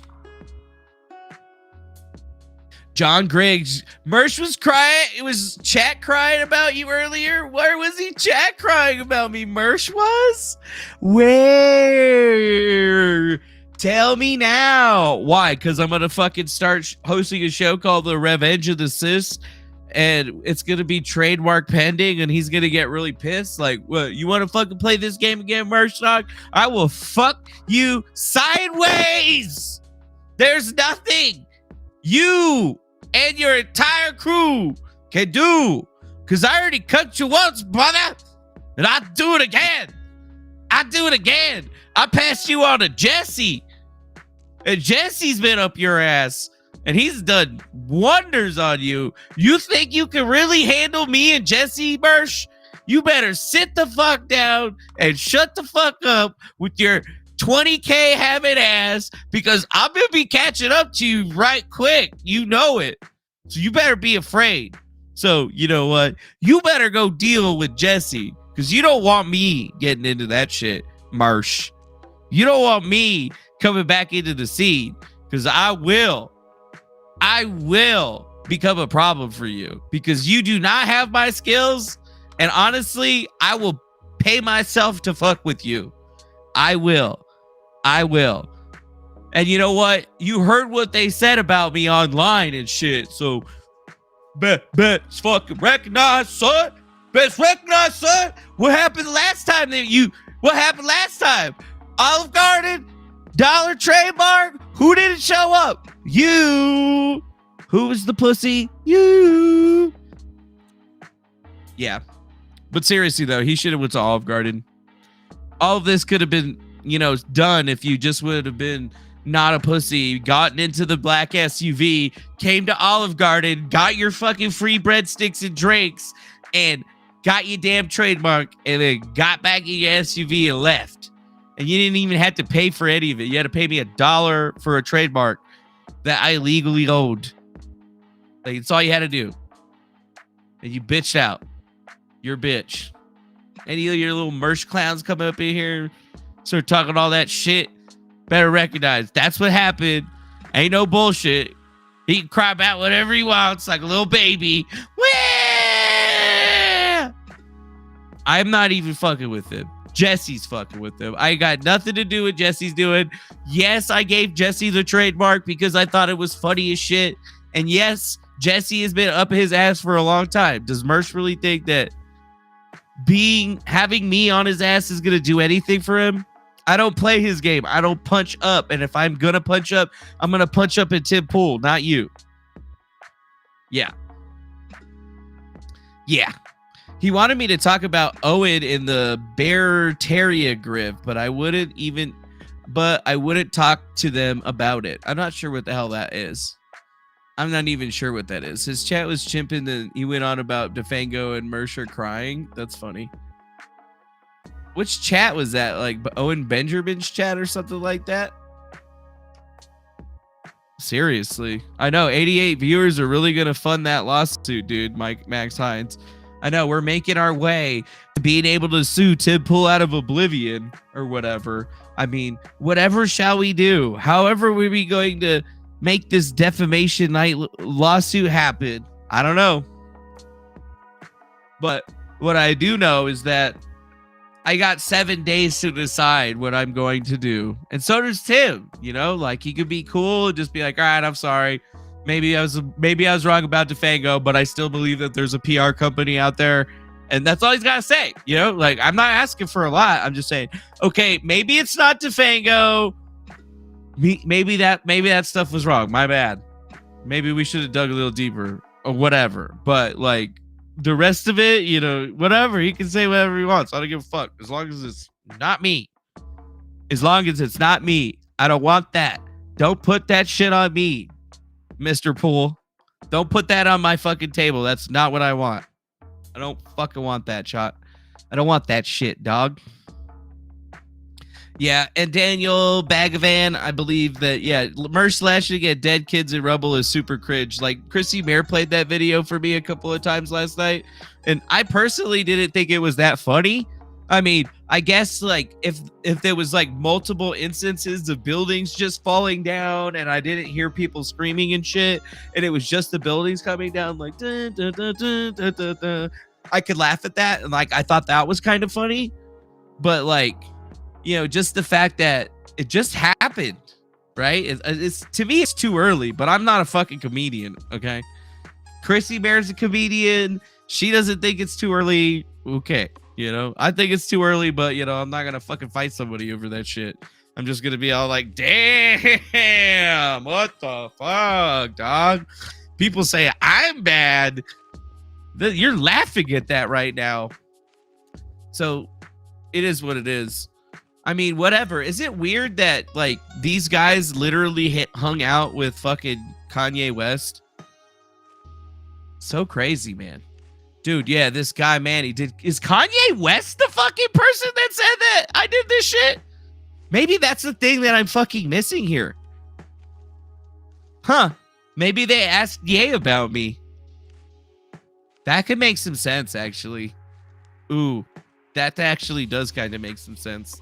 John Griggs, Mersh was crying. It was chat crying about you earlier. Where was he chat crying about me? Mersh was? Where? Tell me now. Why? Because I'm going to fucking start hosting a show called The Revenge of the Sis, and it's going to be trademark pending, and he's going to get really pissed. Like, what? You want to fucking play this game again, Mersh Dog? I will fuck you sideways. There's nothing you and your entire crew can do, because I already cut you once, brother, and I'll do it again. I passed you on to Jesse, and Jesse's been up your ass, and he's done wonders on you. You think you can really handle me and Jesse, Mersh? You better sit the fuck down and shut the fuck up with your 20K having ass, because I'm going to be catching up to you right quick. You know it. So you better be afraid. So you know what? You better go deal with Jesse, because you don't want me getting into that shit, Marsh. You don't want me coming back into the scene, because I will become a problem for you, because you do not have my skills. And honestly, I will pay myself to fuck with you. I will. And you know what? You heard what they said about me online and shit. So, best fucking recognize, son. Best recognize, son. What happened last time? Olive Garden, Dollar Trademark. Who didn't show up? You. Who was the pussy? You. Yeah. But seriously though, he should have went to Olive Garden. All of this could have been, done if you just would have been not a pussy, gotten into the black SUV, came to Olive Garden, got your fucking free breadsticks and drinks, and got your damn trademark, and then got back in your SUV and left. And you didn't even have to pay for any of it. You had to pay me $1 for a trademark that I legally owned. Like, it's all you had to do. And you bitched out. You're a bitch. Any of your little Mersh clowns come up in here, start talking all that shit, better recognize that's what happened. Ain't no bullshit. He can cry about whatever he wants like a little baby. I'm not even fucking with him. Jesse's fucking with him. I got nothing to do with Jesse's doing. Yes, I gave Jesse the trademark because I thought it was funny as shit. And yes, Jesse has been up his ass for a long time. Does Mersh really think that having me on his ass is gonna do anything for him? I don't play his game. I don't punch up. And if I'm gonna punch up, I'm gonna punch up at Tim Pool, not you. Yeah. He wanted me to talk about Owen in the Bear Terrier Griff, but I wouldn't talk to them about it. I'm not sure what the hell that is. I'm not even sure what that is. His chat was chimping, and he went on about DeFango and Mercer crying. That's funny. Which chat was that? Like Owen Benjamin's chat or something like that? Seriously. I know 88 viewers are really going to fund that lawsuit, dude. Max Hines. I know we're making our way to being able to sue Tim Pool out of oblivion or whatever. I mean, whatever shall we do? However, we going to make this defamation night lawsuit happen? I don't know. But what I do know is that I got 7 days to decide what I'm going to do. And so does Tim, like he could be cool and just be like, all right, I'm sorry. Maybe I was wrong about DeFango, but I still believe that there's a PR company out there. And that's all he's got to say. Like I'm not asking for a lot. I'm just saying, okay, maybe it's not DeFango. Maybe that stuff was wrong. My bad. Maybe we should have dug a little deeper or whatever. But like the rest of it, whatever. He can say whatever he wants. I don't give a fuck. As long as it's not me. As long as it's not me. I don't want that. Don't put that shit on me, Mr. Pool. Don't put that on my fucking table. That's not what I want. I don't fucking want that shot. I don't want that shit, dog. Yeah, and Daniel Bagavan, I believe that, yeah, Merch slashing at dead kids in rubble is super cringe. Like, Chrissy Mayer played that video for me a couple of times last night, and I personally didn't think it was that funny. I mean, I guess, like, if there was, like, multiple instances of buildings just falling down, and I didn't hear people screaming and shit, and it was just the buildings coming down, like, dun, dun, dun, dun, dun, dun, dun, I could laugh at that, and, like, I thought that was kind of funny, but, like, you know, just the fact that it just happened, right? It's to me, it's too early, but I'm not a fucking comedian, okay? Chrissy Bear's a comedian. She doesn't think it's too early. Okay, you know, I think it's too early, but, you know, I'm not going to fucking fight somebody over that shit. I'm just going to be all like, damn, what the fuck, dog? People say I'm bad. You're laughing at that right now. So it is what it is. I mean, whatever. Is it weird that, like, these guys literally hung out with fucking Kanye West? So crazy, man. Dude, yeah, this guy, man, is Kanye West the fucking person that said that I did this shit? Maybe that's the thing that I'm fucking missing here. Huh. Maybe they asked Ye about me. That could make some sense, actually. Ooh, that actually does kind of make some sense.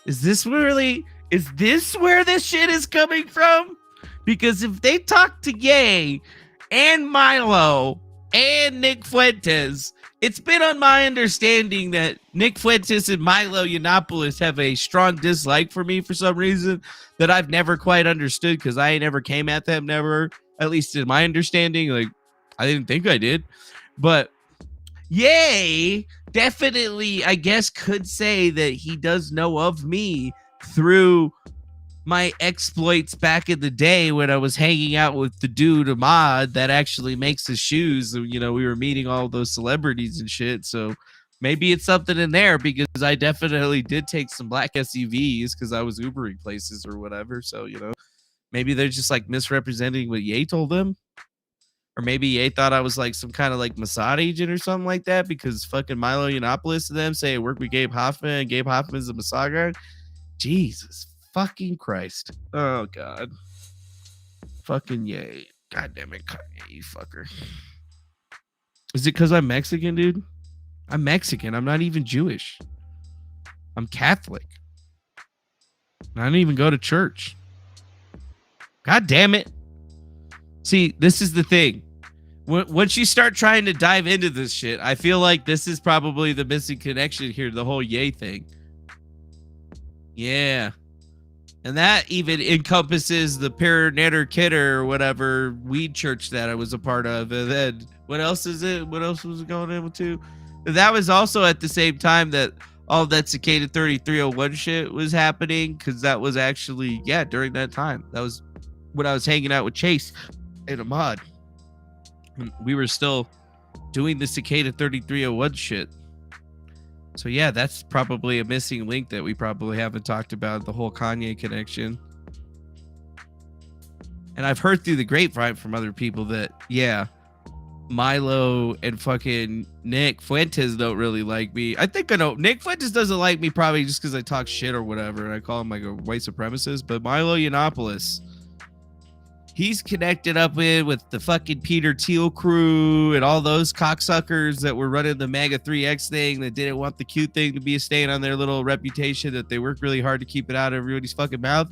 Is this where this shit is coming from? Because if they talk to Ye and Milo and Nick Fuentes, it's been on my understanding that Nick Fuentes and Milo Yiannopoulos have a strong dislike for me for some reason that I've never quite understood, because I never came at them, never, at least in my understanding. Like, I didn't think I did. But Ye definitely, I guess, could say that he does know of me through my exploits back in the day when I was hanging out with the dude Ahmad that actually makes his shoes. You know, we were meeting all those celebrities and shit. So maybe it's something in there, because I definitely did take some black SUVs because I was Ubering places or whatever. So, you know, maybe they're just like misrepresenting what Ye told them. Or maybe Ye thought I was like some kind of like Mossad agent or something like that, because fucking Milo Yiannopoulos to them say I work with Gabe Hoffman, and Gabe Hoffman is a Mossad guy. Jesus fucking Christ. Oh, God. Fucking Ye. God damn it, Kanye, you fucker. Is it because I'm Mexican, dude? I'm Mexican. I'm not even Jewish. I'm Catholic. I don't even go to church. God damn it. See, this is the thing. Once you start trying to dive into this shit, I feel like this is probably the missing connection here, the whole Ye thing. Yeah. And that even encompasses the Paranetter Kidder or whatever weed church that I was a part of. And then what else is it? What else was it going into? That was also at the same time that all that Cicada 3301 shit was happening, because that was actually, yeah, during that time. That was when I was hanging out with Chase and Ahmad. We were still doing the Cicada 3301 shit. So yeah, that's probably a missing link that we probably haven't talked about, the whole Kanye connection. And I've heard through the grapevine from other people that, yeah, Milo and fucking Nick Fuentes don't really like me. I think I know Nick Fuentes doesn't like me probably just because I talk shit or whatever, and I call him like a white supremacist. But Milo Yiannopoulos, he's connected up with the fucking Peter Thiel crew and all those cocksuckers that were running the MAGA 3X thing that didn't want the cute thing to be a stain on their little reputation, that they worked really hard to keep it out of everybody's fucking mouth.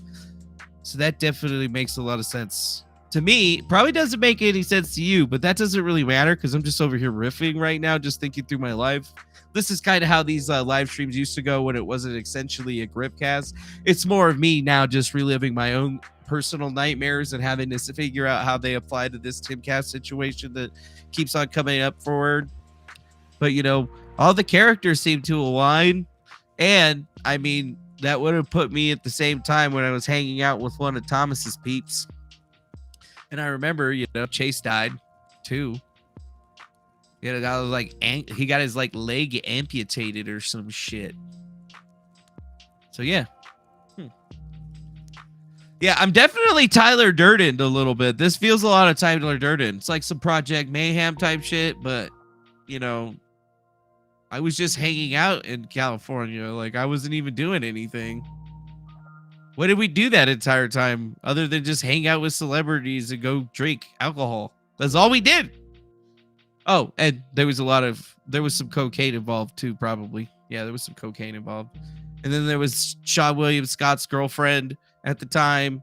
So that definitely makes a lot of sense to me. Probably doesn't make any sense to you, but that doesn't really matter, because I'm just over here riffing right now, just thinking through my life. This is kind of how these live streams used to go when it wasn't essentially a Griftcast. It's more of me now just reliving my own personal nightmares and having to figure out how they apply to this Timcast situation that keeps on coming up forward. But, you know, all the characters seem to align. And, I mean, that would have put me at the same time when I was hanging out with one of Thomas's peeps. And I remember, you know, Chase died, too. You know, that was like, he got his, like, leg amputated or some shit. So, yeah. Yeah, I'm definitely Tyler Durden a little bit. This feels a lot of Tyler Durden. It's like some Project Mayhem type shit, but, you know, I was just hanging out in California. Like, I wasn't even doing anything. What did we do that entire time other than just hang out with celebrities and go drink alcohol? That's all we did. Oh, and there was some cocaine involved too, probably. Yeah, there was some cocaine involved. And then there was Sean William Scott's girlfriend at the time.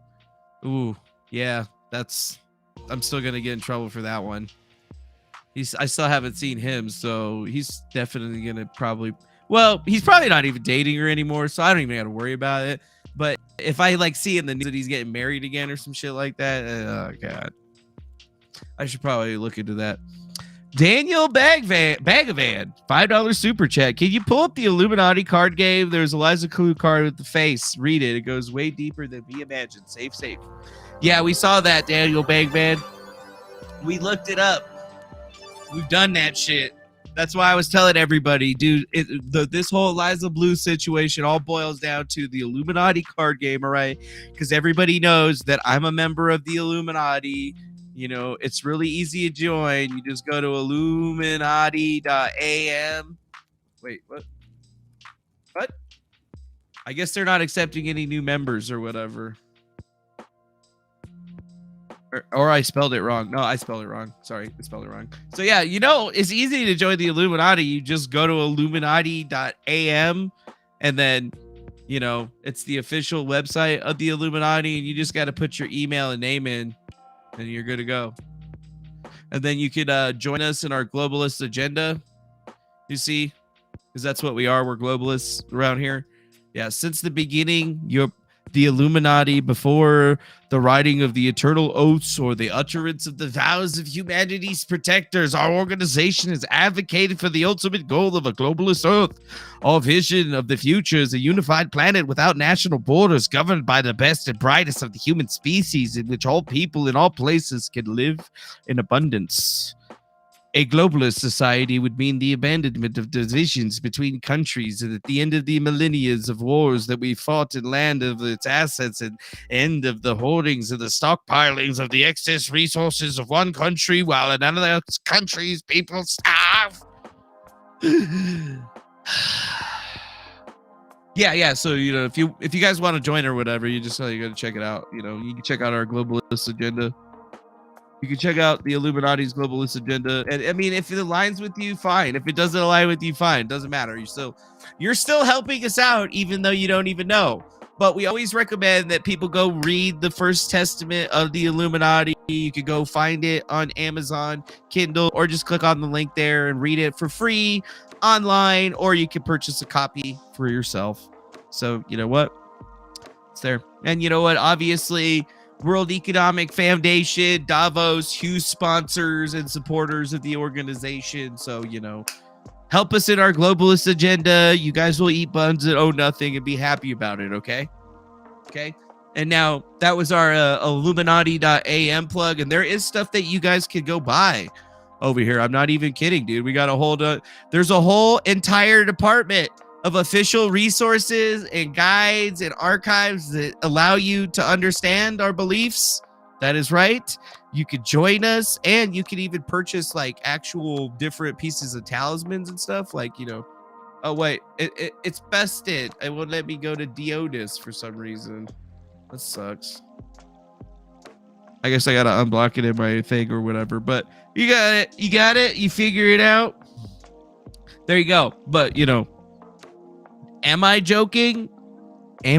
Ooh, yeah, I'm still going to get in trouble for that one. I still haven't seen him, so he's definitely going to he's probably not even dating her anymore, so I don't even got to worry about it. But if I like see in the news that he's getting married again or some shit like that, oh God, I should probably look into that. Daniel Bagavan, $5 super chat. Can you pull up the Illuminati card game? There's Eliza Blue card with the face. Read it. It goes way deeper than we imagined. Safe. Yeah, we saw that, Daniel Bagavan. We looked it up. We've done that shit. That's why I was telling everybody, dude, this whole Eliza Blue situation all boils down to the Illuminati card game, all right? Because everybody knows that I'm a member of the Illuminati. You know, it's really easy to join. You just go to Illuminati.am. Wait, what? What? I guess they're not accepting any new members or whatever. Or I spelled it wrong. No, I spelled it wrong. Sorry, I spelled it wrong. So yeah, you know, it's easy to join the Illuminati. You just go to Illuminati.am and then, you know, it's the official website of the Illuminati, and you just got to put your email and name in, and you're good to go. And then you could join us in our globalist agenda. You see, because that's what we are. We're globalists around here. Yeah, since the beginning, the Illuminati, before the writing of the eternal oaths or the utterance of the vows of humanity's protectors, our organization has advocated for the ultimate goal of a globalist earth. Our vision of the future is a unified planet without national borders, governed by the best and brightest of the human species, in which all people in all places can live in abundance. A globalist society would mean the abandonment of divisions between countries, and at the end of the millennia of wars that we fought in land of its assets, and end of the hoardings and the stockpilings of the excess resources of one country while in another country's people starve. Yeah. So, you know, if you guys want to join or whatever, you just you got to check it out. You know, you can check out our globalist agenda. You can check out the Illuminati's globalist agenda. And I mean, if it aligns with you, fine. If it doesn't align with you, fine. Doesn't matter. You're still helping us out, even though you don't even know. But we always recommend that people go read the First Testament of the Illuminati. You could go find it on Amazon, Kindle, or just click on the link there and read it for free online, or you can purchase a copy for yourself. So, you know what? It's there. And you know what? Obviously, World Economic Foundation, Davos, huge sponsors and supporters of the organization. So, you know, help us in our globalist agenda. You guys will eat buns and owe nothing and be happy about it, okay? Okay? And now, that was our Illuminati.am plug, and there is stuff that you guys can go buy over here. I'm not even kidding, dude. We got a whole... there's a whole entire department of official resources and guides and archives that allow you to understand our beliefs. That is right. You could join us, and you could even purchase like actual different pieces of talismans and stuff. Like, you know, oh wait, it's bested. It won't let me go to Dionis for some reason. That sucks. I guess I gotta unblock it in my thing or whatever. But you got it. You figure it out. There you go. But you know, am I joking? I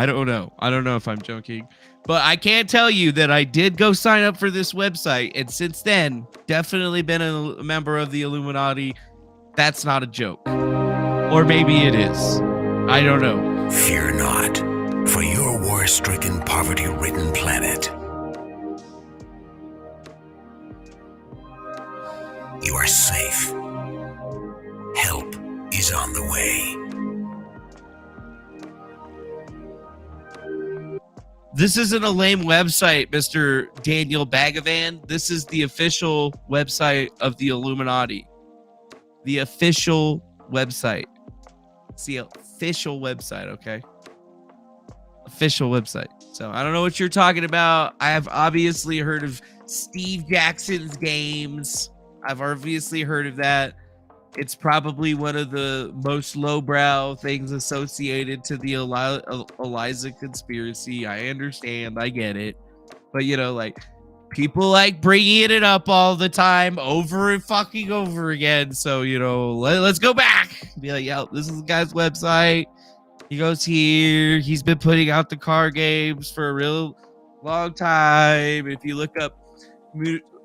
don't know. I don't know if I'm joking. But I can tell you that I did go sign up for this website. And since then, definitely been a member of the Illuminati. That's not a joke. Or maybe it is. I don't know. Fear not, for your war-stricken, poverty-ridden planet. You are safe. Help is on the way. This isn't a lame website, Mr. Daniel Bagavan. This is the official website of the Illuminati. The official website. It's the official website, okay? Official website. So I don't know what you're talking about. I have obviously heard of Steve Jackson's games. I've obviously heard of that. It's probably one of the most lowbrow things associated to the Eliza conspiracy. I understand. I get it. But, you know, like, people like bringing it up all the time over and fucking over again. So, you know, let's go back. Be like, yeah, this is the guy's website. He goes here. He's been putting out the card games for a real long time. If you look up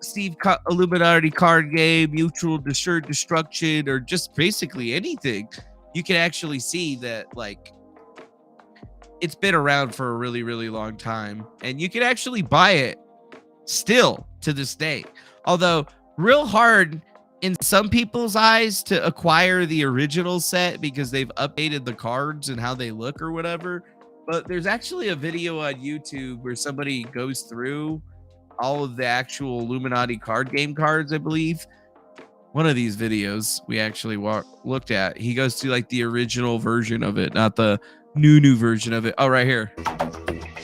Steve Illuminati card game, mutual assured destruction, or just basically anything, you can actually see that, like, it's been around for a really, really long time, and you can actually buy it still to this day. Although real hard in some people's eyes to acquire the original set because they've updated the cards and how they look or whatever. But there's actually a video on YouTube where somebody goes through all of the actual Illuminati card game cards, I believe. One of these videos we actually looked at, he goes to like the original version of it, not the new version of it. Oh, right here.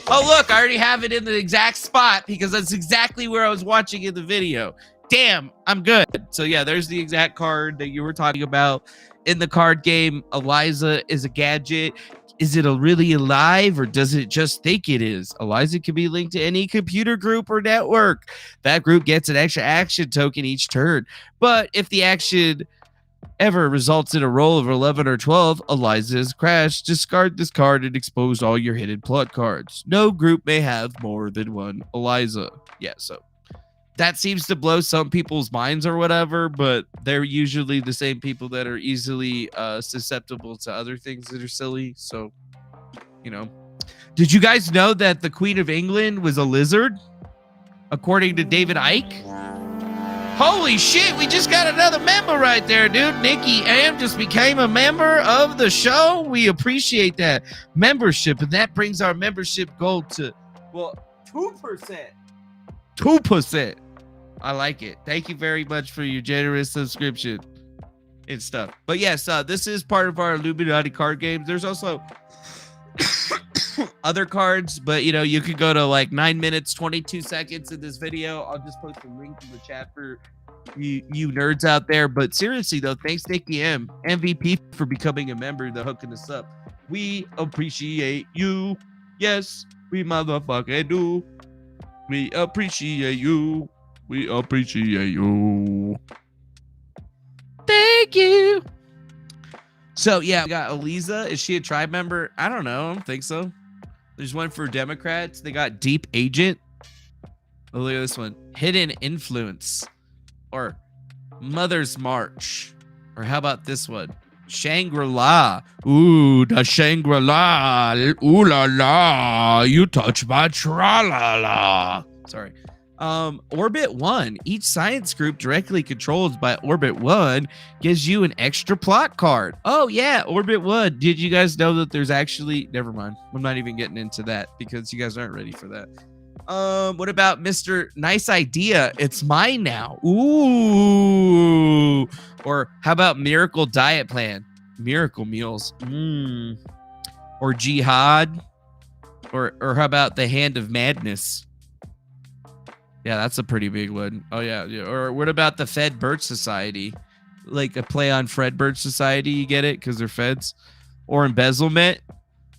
Oh, look, I already have it in the exact spot because that's exactly where I was watching in the video. Damn, I'm good. So yeah, there's the exact card that you were talking about. In the card game, Eliza is a gadget. Is it really alive, or does it just think it is? Eliza can be linked to any computer group or network. That group gets an extra action token each turn. But if the action ever results in a roll of 11 or 12, Eliza is crashed. Discard this card and expose all your hidden plot cards. No group may have more than one Eliza. Yeah, so that seems to blow some people's minds or whatever, but they're usually the same people that are easily susceptible to other things that are silly. So, you know. Did you guys know that the Queen of England was a lizard? According to David Icke? Holy shit, we just got another member right there, dude. Nikki Am just became a member of the show. We appreciate that membership, and that brings our membership goal to, well, 2%. 2%. I like it. Thank you very much for your generous subscription and stuff. But yes, this is part of our Illuminati card games. There's also other cards, but you know, you could go to like 9 minutes, 22 seconds in this video. I'll just post a link to the chat for you nerds out there. But seriously though, thanks Nikki M, MVP, for becoming a member, the hooking us up. We appreciate you. Yes, we motherfucking do. We appreciate you. We appreciate you. Thank you. So yeah, we got Eliza. Is she a tribe member? I don't know. I don't think so. There's one for Democrats. They got Deep Agent. Oh, look at this one. Hidden Influence. Or Mother's March. Or how about this one? Shangri-La. Ooh, the Shangri-La. Ooh la la. You touch my tra-la-la. Sorry. Orbit 1. Each science group directly controlled by Orbit 1 gives you an extra plot card. Oh yeah, Orbit 1. Did you guys know that there's actually, never mind. I'm not even getting into that because you guys aren't ready for that. What about Mr. Nice Idea? It's mine now. Ooh. Or how about Miracle Diet Plan? Miracle Meals. Or Jihad. Or how about the Hand of Madness? Yeah, that's a pretty big one. Oh, yeah. Or what about the Fed Birch Society? Like a play on Fred Birch Society, you get it? Because they're feds. Or Embezzlement.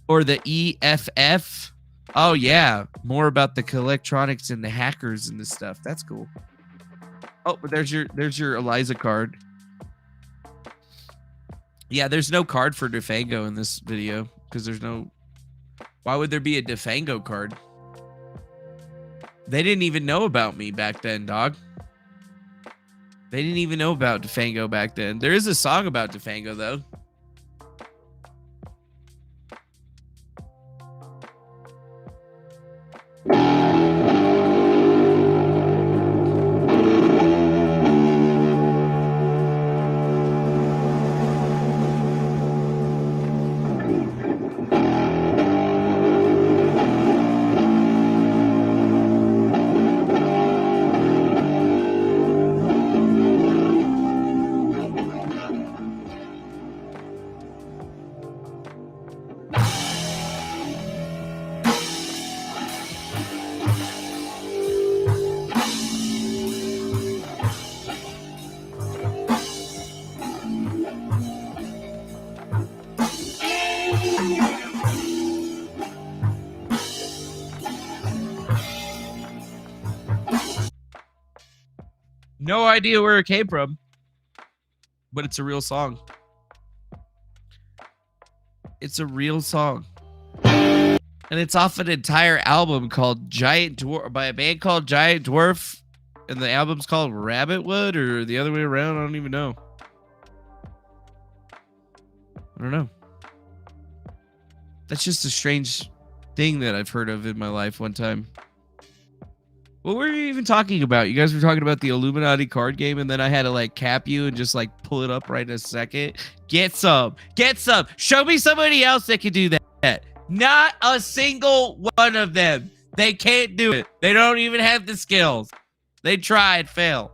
Or the EFF. Oh, yeah. More about the electronics and the hackers and this stuff. That's cool. Oh, but there's your Eliza card. Yeah, there's no card for Defango in this video. Because there's no... Why would there be a Defango card? They didn't even know about me back then, dog. They didn't even know about Defango back then. There is a song about Defango, though. No idea where it came from, but it's a real song. It's a real song. And it's off an entire album called Giant Dwarf by a band called Giant Dwarf. And the album's called Rabbitwood, or the other way around. I don't even know. I don't know. That's just a strange thing that I've heard of in my life one time. What were you even talking about? You guys were talking about the Illuminati card game, and then I had to like cap you and just like pull it up right in a second. Get some. Get some. Show me somebody else that can do that. Not a single one of them. They can't do it. They don't even have the skills. They try and fail.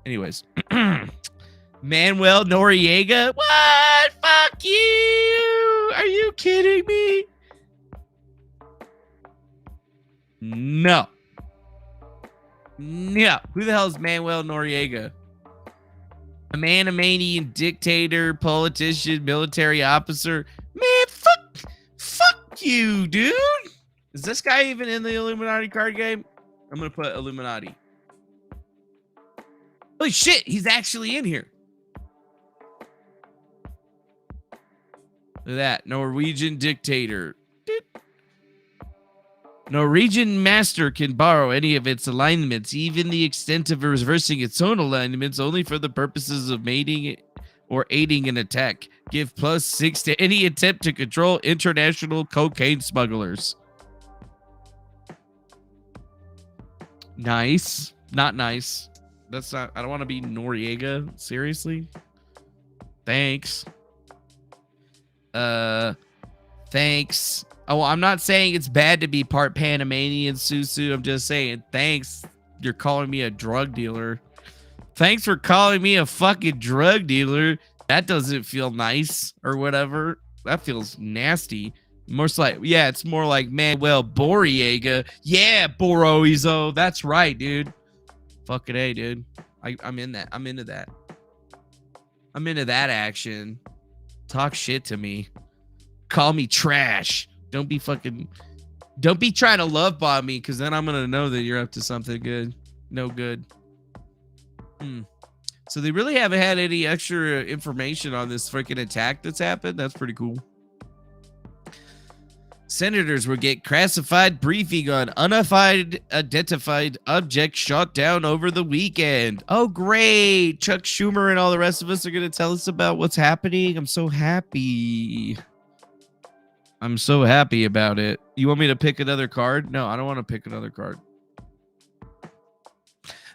Anyways. Manuel Noriega? What? Fuck you. Are you kidding me? No. No. Who the hell is Manuel Noriega? A Panamanian dictator, politician, military officer. Man, fuck you, dude. Is this guy even in the Illuminati card game? I'm going to put Illuminati. Holy shit, he's actually in here. Look at that. Norwegian dictator. Norwegian master can borrow any of its alignments, even the extent of reversing its own alignments, only for the purposes of mating or aiding an attack. Give +6 to any attempt to control international cocaine smugglers. Nice. Not nice. That's not, I don't want to be Noriega. Seriously? Thanks. Thanks. Oh, I'm not saying it's bad to be part Panamanian, Susu. I'm just saying, thanks. You're calling me a drug dealer. Thanks for calling me a fucking drug dealer. That doesn't feel nice or whatever. That feels nasty. Most like, yeah, it's more like Manuel Noriega. Yeah, Boroizo. That's right, dude. Fucking A, dude. I'm in that. I'm into that. I'm into that action. Talk shit to me. Call me trash. Don't be trying to love bomb me, because then I'm going to know that you're up to something good. No good. So they really haven't had any extra information on this freaking attack that's happened. That's pretty cool. Senators will get classified briefing on unidentified object shot down over the weekend. Oh, great. Chuck Schumer and all the rest of us are going to tell us about what's happening. I'm so happy. I'm so happy about it. You want me to pick another card? No, I don't want to pick another card.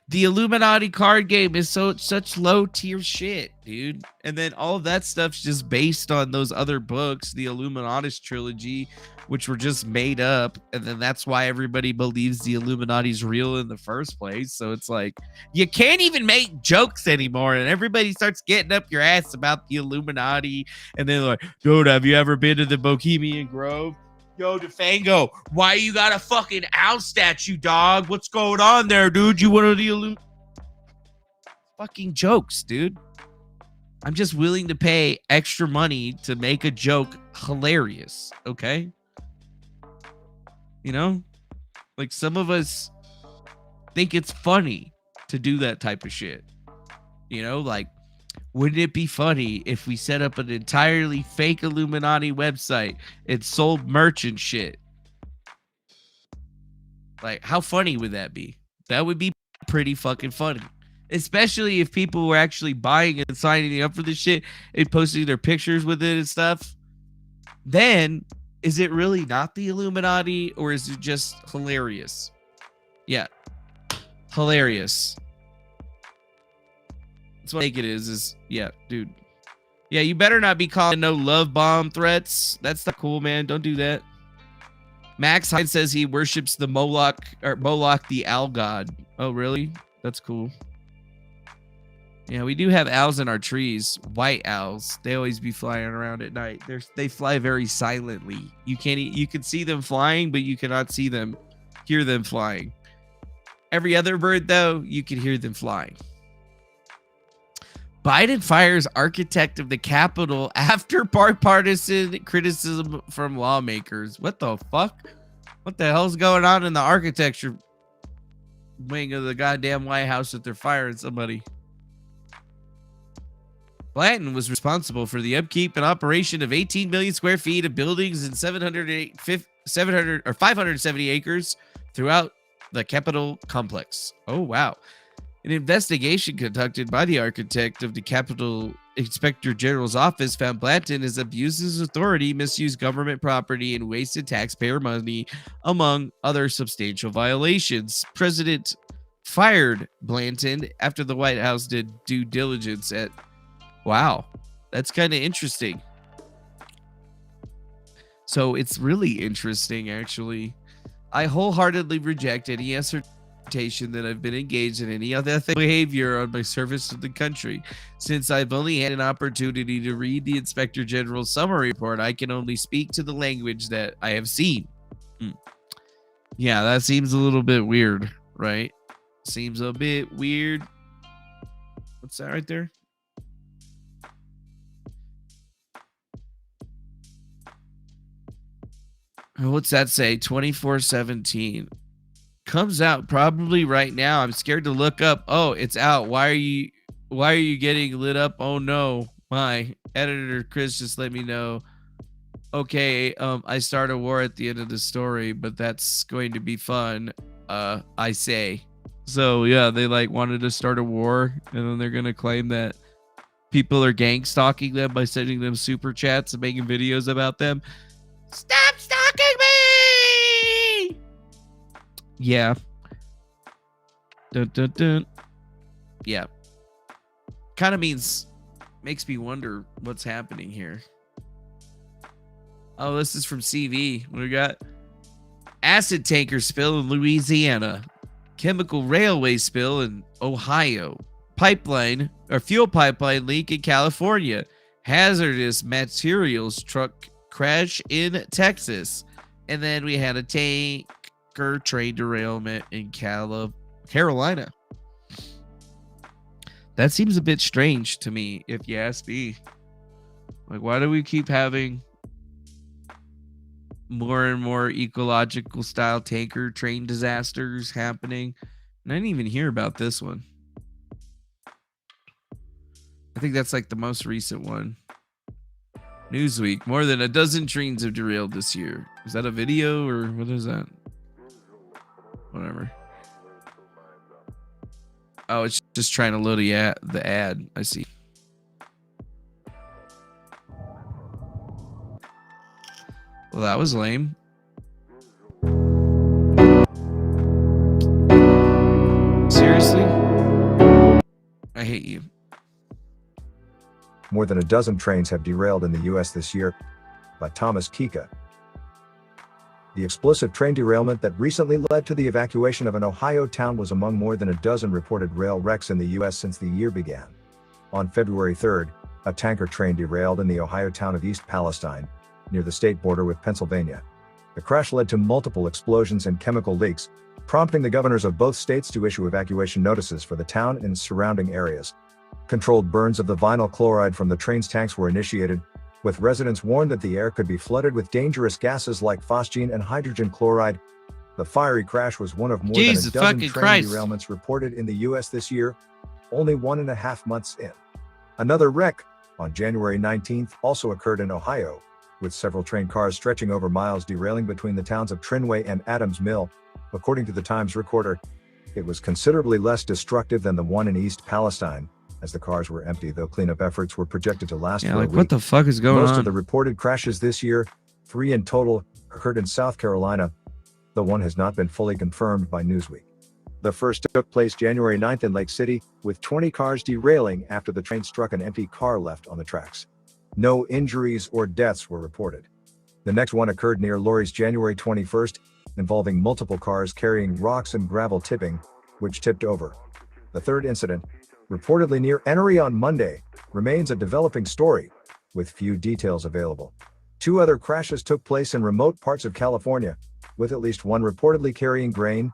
The Illuminati card game is such low tier shit, dude. And then all of that stuff's just based on those other books, the Illuminatus trilogy, which were just made up. And then that's why everybody believes the Illuminati's real in the first place. So it's like, you can't even make jokes anymore. And everybody starts getting up your ass about the Illuminati. And then like, dude, have you ever been to the Bohemian Grove? Yo, DeFango, why you got a fucking owl statue, dog? What's going on there, dude? You want to the fucking jokes, dude? I'm just willing to pay extra money to make a joke hilarious, okay? You know? Like, some of us think it's funny to do that type of shit. You know, like, wouldn't it be funny if we set up an entirely fake Illuminati website and sold merch and shit? Like, how funny would that be? That would be pretty fucking funny. Especially if people were actually buying and signing up for this shit and posting their pictures with it and stuff. Then, is it really not the Illuminati, or is it just hilarious? Yeah. Hilarious. That's what I think it is yeah, dude. Yeah, you better not be calling no love bomb threats. That's not cool, man. Don't do that. Max Hines says he worships the Moloch the owl god. Oh, really? That's cool. Yeah, we do have owls in our trees. White owls. They always be flying around at night. They fly very silently. You can see them flying, but you cannot hear them flying. Every other bird, though, you can hear them flying. Biden fires architect of the Capitol after bipartisan criticism from lawmakers. What the fuck? What the hell's going on in the architecture wing of the goddamn White House that they're firing somebody. Blanton was responsible for the upkeep and operation of 18 million square feet of buildings and 570 acres throughout the Capitol complex. Oh, wow. An investigation conducted by the architect of the Capitol Inspector General's office found Blanton has abused his authority, misused government property, and wasted taxpayer money, among other substantial violations. President fired Blanton after the White House did due diligence at... Wow, that's kind of interesting. So it's really interesting, actually. I wholeheartedly reject any assertion that I've been engaged in any other behavior on my service to the country. Since I've only had an opportunity to read the Inspector General's summary report, I can only speak to the language that I have seen. Yeah, that seems a little bit weird, right? Seems a bit weird. What's that right there? What's that say? 24/17 comes out probably right now. I'm scared to look up. Oh, it's out. Why are you getting lit up? Oh no, my editor Chris just let me know. Okay, I start a war at the end of the story, but that's going to be fun. I say. So yeah, they like wanted to start a war, and then they're gonna claim that people are gang stalking them by sending them super chats and making videos about them. Stop stalking me! Yeah. Dun, dun, dun. Yeah. Kind of makes me wonder what's happening here. Oh, this is from CV. What do we got? Acid tanker spill in Louisiana. Chemical railway spill in Ohio. Fuel pipeline leak in California. Hazardous materials truck crash in Texas. And then we had a tanker train derailment in Carolina. That seems a bit strange to me, if you ask me. Like, why do we keep having more and more ecological style tanker train disasters happening? And I didn't even hear about this one. I think that's like the most recent one. Newsweek, more than a dozen trains have derailed this year. Is that a video or what is that? Whatever. Oh, it's just trying to load the ad. I see. Well, that was lame. Seriously? I hate you. More than a dozen trains have derailed in the U.S. this year, by Thomas Kika. The explosive train derailment that recently led to the evacuation of an Ohio town was among more than a dozen reported rail wrecks in the U.S. since the year began. On February 3rd, a tanker train derailed in the Ohio town of East Palestine, near the state border with Pennsylvania. The crash led to multiple explosions and chemical leaks, prompting the governors of both states to issue evacuation notices for the town and surrounding areas. Controlled burns of the vinyl chloride from the train's tanks were initiated, with residents warned that the air could be flooded with dangerous gases like phosgene and hydrogen chloride. The fiery crash was one of more than a dozen train derailments reported in the U.S. this year, only 1.5 months in. Another wreck, on January 19th, also occurred in Ohio, with several train cars stretching over miles derailing between the towns of Trinway and Adams Mill. According to the Times Recorder, it was considerably less destructive than the one in East Palestine, as the cars were empty, though cleanup efforts were projected to last for a week. What the fuck is going on? Most of the reported crashes this year, 3 in total, occurred in South Carolina, though one has not been fully confirmed by Newsweek. The first took place January 9th in Lake City, with 20 cars derailing after the train struck an empty car left on the tracks. No injuries or deaths were reported. The next one occurred near Lorries January 21st, involving multiple cars carrying rocks and gravel tipping, which tipped over. The third incident, reportedly near Enery on Monday, remains a developing story, with few details available. 2 other crashes took place in remote parts of California, with at least one reportedly carrying grain.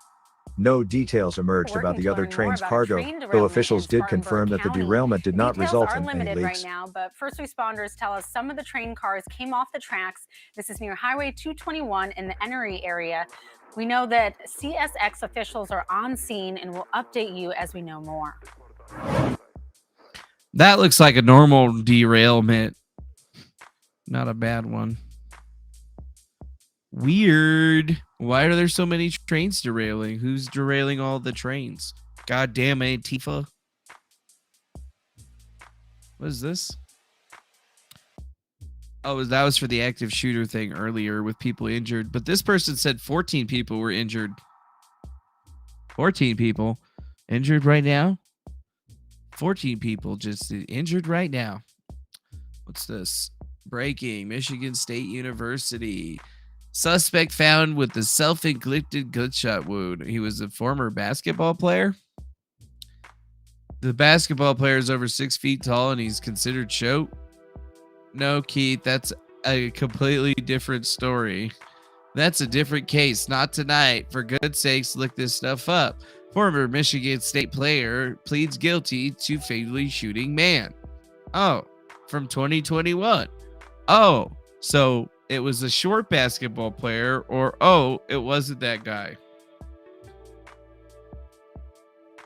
No details emerged about the other train's cargo, though officials did confirm that the derailment did not result in any leaks. Right now, but first responders tell us some of the train cars came off the tracks. This is near Highway 221 in the Enery area. We know that CSX officials are on scene and will update you as we know more. That looks like a normal derailment. Not a bad one. Weird. Why are there so many trains derailing? Who's derailing all the trains? Goddamn Antifa. What is this? Oh, that was for the active shooter thing earlier with people injured. But this person said 14 people were injured. 14 people injured right now? 14 people just injured right now. What's this? Breaking. Michigan State University. Suspect found with a self-inflicted gunshot wound. He was a former basketball player. The basketball player is over 6 feet tall and he's considered short. No, Keith, that's a completely different story. That's a different case. Not tonight. For good's sakes, look this stuff up. Former Michigan State player pleads guilty to fatally shooting man. Oh, from 2021. Oh, so it was a short basketball player, or oh, it wasn't that guy.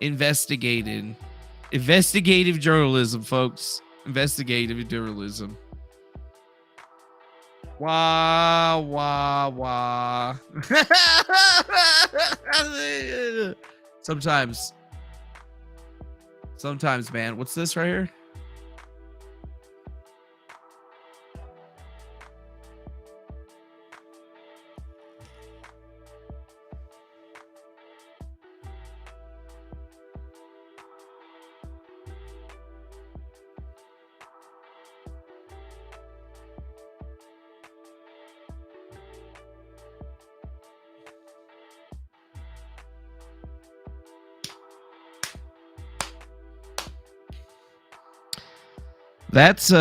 Investigative journalism, folks. Investigative journalism. Wah, wah, wah. Sometimes, man. What's this right here? That's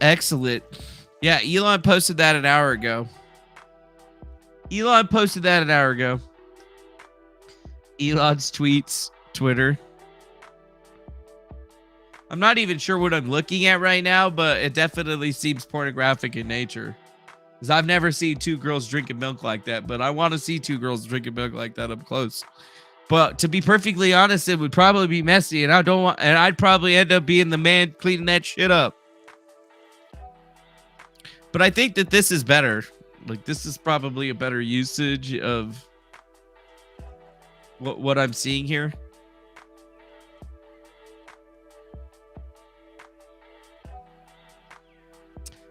excellent. Yeah, Elon posted that an hour ago. Elon's tweets, Twitter. I'm not even sure what I'm looking at right now, but it definitely seems pornographic in nature. Because I've never seen two girls drinking milk like that, but I want to see two girls drinking milk like that up close. But to be perfectly honest, it would probably be messy, and I'd probably end up being the man cleaning that shit up. But I think that this is better. Like, this is probably a better usage of what I'm seeing here.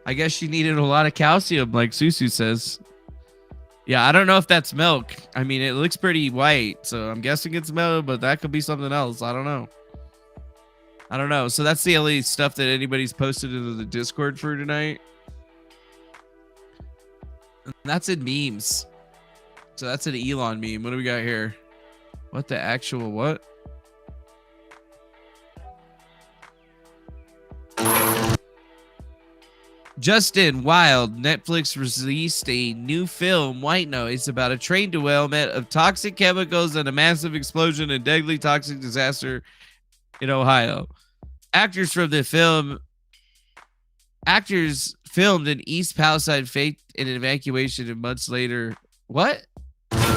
I guess she needed a lot of calcium, like Susu says. Yeah, I don't know if that's milk. I mean, it looks pretty white, so I'm guessing it's milk, but that could be something else. I don't know. So that's the only stuff that anybody's posted into the Discord for tonight. And that's in memes. So that's an Elon meme. What do we got here? What the actual what? Justin Wild, Netflix released a new film, White Noise, about a train derailment of toxic chemicals and a massive explosion and deadly toxic disaster in Ohio. Actors filmed in East Palestine faked an evacuation and months later. What? Would you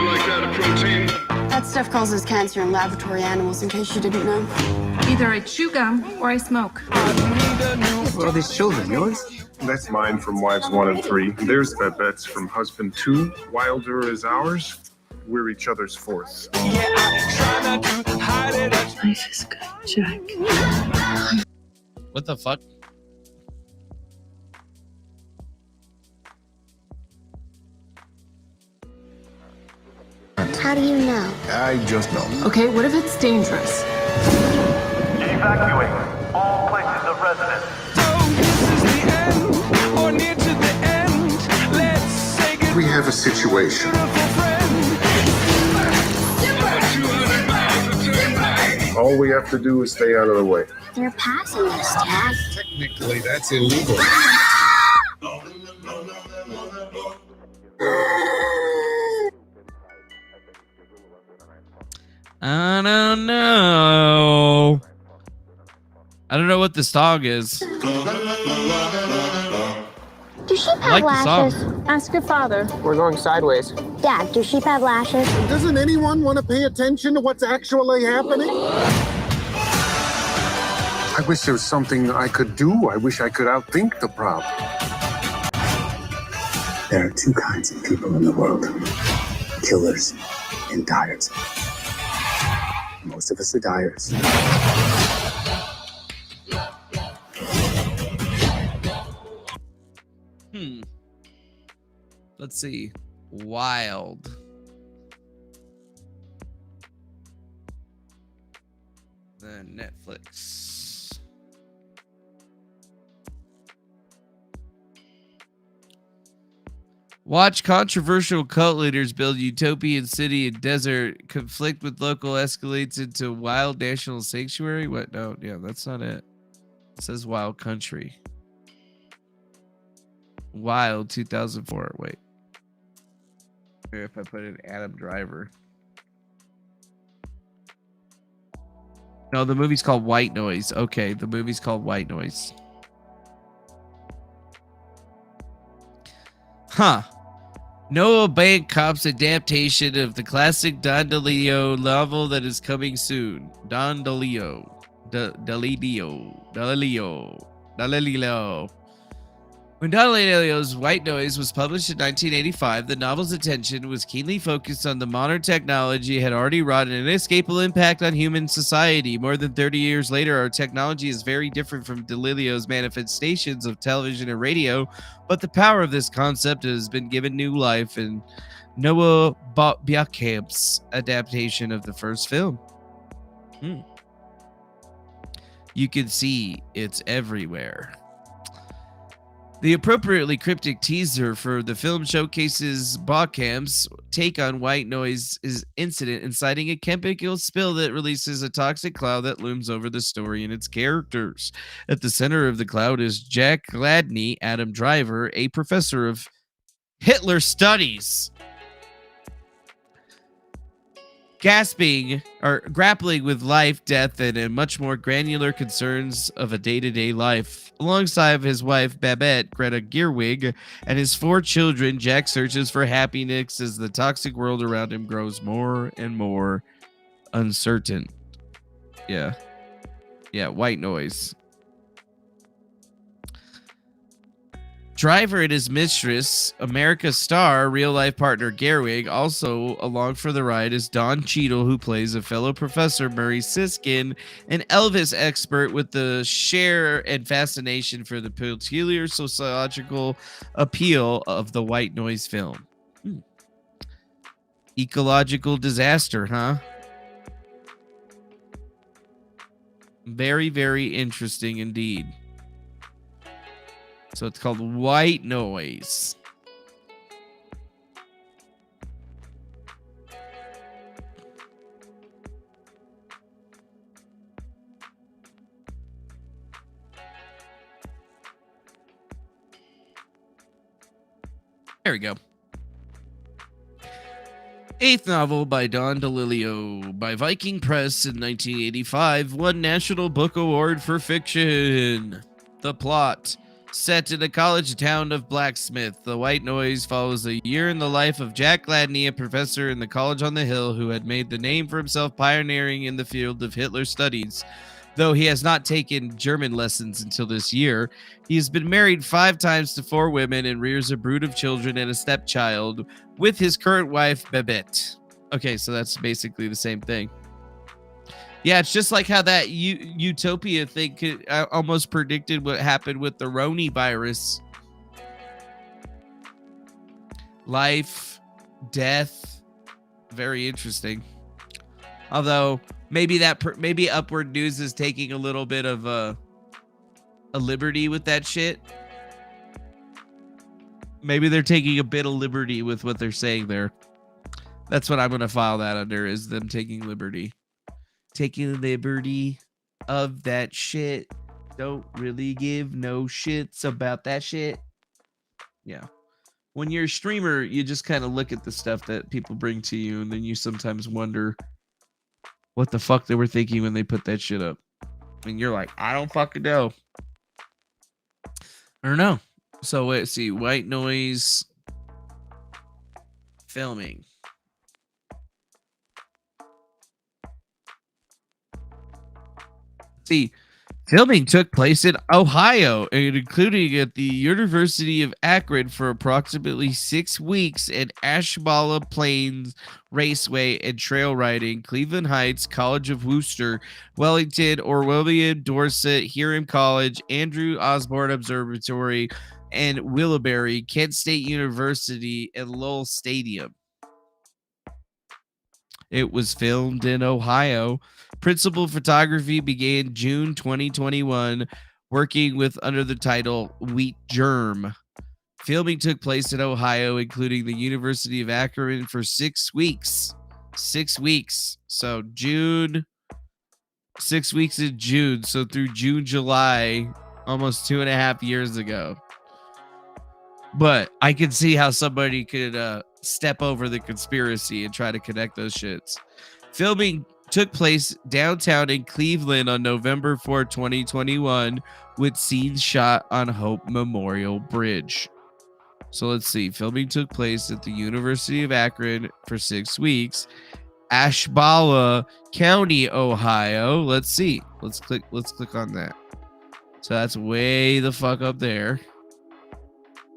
like that a protein? That stuff causes cancer in laboratory animals, in case you didn't know. Either I chew gum or I smoke. What are these children, yours? That's mine from wives 1 and 3. There's Babette's from husband 2. Wilder is ours. We're each other's fourth. Life is good, Jack. What the fuck? How do you know? I just know. Okay, what if it's dangerous? Evacuate all places of residence. We have a situation. All we have to do is stay out of the way. They're passing us, Dad. Technically, that's illegal. I don't know. I don't know what this song is. Do sheep have I like the lashes? song. Ask your father. We're going sideways. Dad, do sheep have lashes? Doesn't anyone want to pay attention to what's actually happening? I wish there was something I could do. I wish I could outthink the problem. There are two kinds of people in the world. Killers and dyers. Most of us are dyers. Let's see. Wild. Then Netflix. Watch controversial cult leaders build utopian city and desert. Conflict with local escalates into wild national sanctuary. What? No, yeah, that's not it. It says wild country. Wild 2004. Wait. Here, if I put in Adam Driver. No, the movie's called White Noise. Okay, the movie's called White Noise. Huh. Noah Bancroft's adaptation of the classic Don DeLeo novel that is coming soon. Don DeLeo. DeLeo. When Don DeLeo's White Noise was published in 1985, the novel's attention was keenly focused on the modern technology had already wrought an inescapable impact on human society. More than 30 years later, our technology is very different from DeLeo's manifestations of television and radio, but the power of this concept has been given new life in Noah Baumbach's adaptation of the first film. You can see it's everywhere. The appropriately cryptic teaser for the film showcases Baumbach's take on White Noise's incident, inciting a chemical spill that releases a toxic cloud that looms over the story and its characters. At the center of the cloud is Jack Gladney, Adam Driver, a professor of Hitler studies, grappling with life, death, and much more granular concerns of a day-to-day life. Alongside his wife, Babette, Greta Gerwig, and his 4 children, Jack searches for happiness as the toxic world around him grows more and more uncertain. Yeah, White Noise. Driver and his mistress, America's star, real-life partner Gerwig, also along for the ride is Don Cheadle, who plays a fellow professor, Murray Siskin, an Elvis expert with the share and fascination for the peculiar sociological appeal of the White Noise film. Ecological disaster, huh? Very, very interesting indeed. So it's called White Noise. There we go. 8th novel by Don DeLeo by Viking Press in 1985 won National Book Award for Fiction. The plot. Set in the college town of Blacksmith, The White Noise follows a year in the life of Jack Gladney, a professor in the college on the hill who had made the name for himself pioneering in the field of Hitler studies. Though he has not taken German lessons until this year, he has been married 5 times to 4 women and rears a brood of children and a stepchild with his current wife, Babette. Okay, so that's basically the same thing. Yeah, it's just like how that utopia thing could almost predicted what happened with the Roni virus. Life, death, very interesting. Although maybe maybe Upward News is taking a little bit of a liberty with that shit. Maybe they're taking a bit of liberty with what they're saying there. That's what I'm going to file that under, is them taking liberty. Taking liberty of that shit. Don't really give no shits about that shit. Yeah. when you're a streamer, you just kind of look at the stuff that people bring to you, and then you sometimes wonder what the fuck they were thinking when they put that shit up. And you're like, I don't fucking know. I don't know. So let's see. White noise filming. See, filming took place in Ohio, and including at the University of Akron for approximately 6 weeks, and Ashballa Plains Raceway and Trail Riding, Cleveland Heights, College of Worcester, Wellington, Orwellian, Dorset, Hiram College, Andrew Osborne Observatory, and Willowberry, Kent State University, and Lowell Stadium. It was filmed in Ohio. Principal photography began June 2021, working with under the title Wheat Germ. Filming took place in Ohio, including the University of Akron, for 6 weeks. 6 weeks. So June, 6 weeks in June. So through June, July, almost 2.5 years ago. But I could see how somebody could step over the conspiracy and try to connect those shits. Filming took place downtown in Cleveland on November 4, 2021, with scenes shot on Hope Memorial Bridge. So let's see. Filming took place at the University of Akron for 6 weeks. Ashballa County, Ohio. Let's see. Let's click on that. So that's way the fuck up there.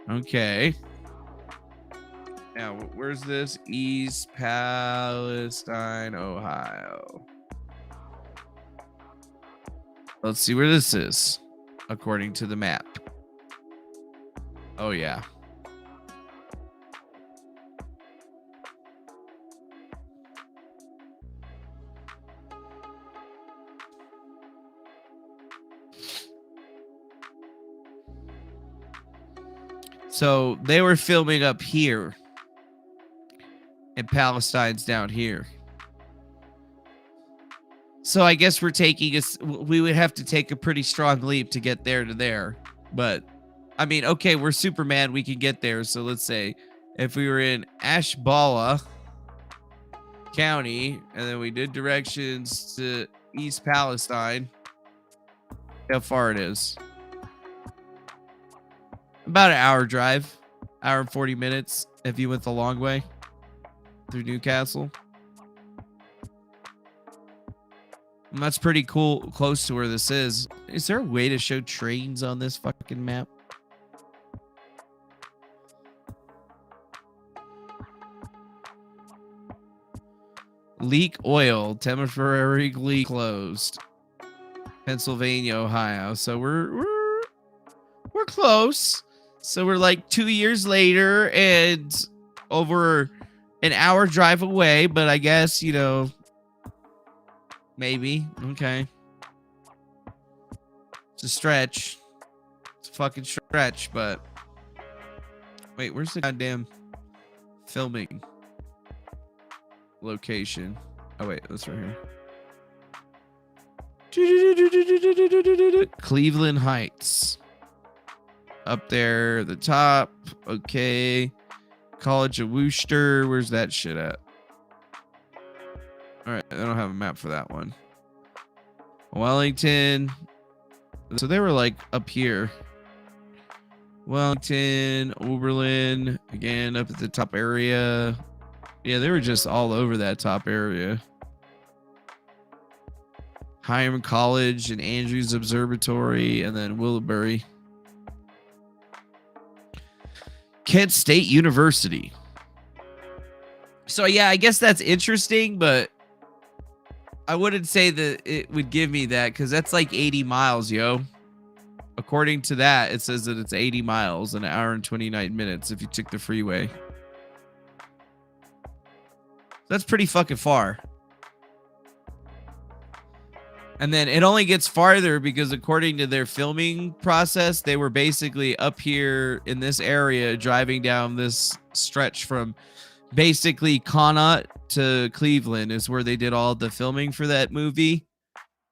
Okay. Now, where's this? East Palestine, Ohio. Let's see where this is, according to the map. Oh, yeah. So they were filming up here. And Palestine's down here. So I guess we would have to take a pretty strong leap to get there to there. But I mean, okay, we're Superman, we can get there. So let's say if we were in Ashballa County and then we did directions to East Palestine, how far it is? About an hour drive, hour and 40 minutes if you went the long way through Newcastle. And that's pretty cool, close to where this is. Is there a way to show trains on this fucking map? Leak oil, temporarily closed. Pennsylvania, Ohio. So we're close. So we're like 2 years later and over an hour drive away, but I guess, you know, maybe. Okay. It's a stretch. It's a fucking stretch, but wait, where's the goddamn filming location? Oh, wait, that's right here. Cleveland Heights. Up there at the top. Okay. College of Worcester. Where's that shit at? All right, I don't have a map for that one. Wellington. So they were like up here. Wellington, Oberlin, again up at the top area. Yeah, they were just all over that top area. Hiram College and Andrews Observatory, and then Willowberry. Kent State University. So yeah, I guess that's interesting, but I wouldn't say that it would give me that because that's like 80 miles, yo. According to that, it says that it's 80 miles, an hour and 29 minutes if you took the freeway. That's pretty fucking far. And then it only gets farther because according to their filming process, they were basically up here in this area driving down this stretch from basically Connaught to Cleveland is where they did all the filming for that movie.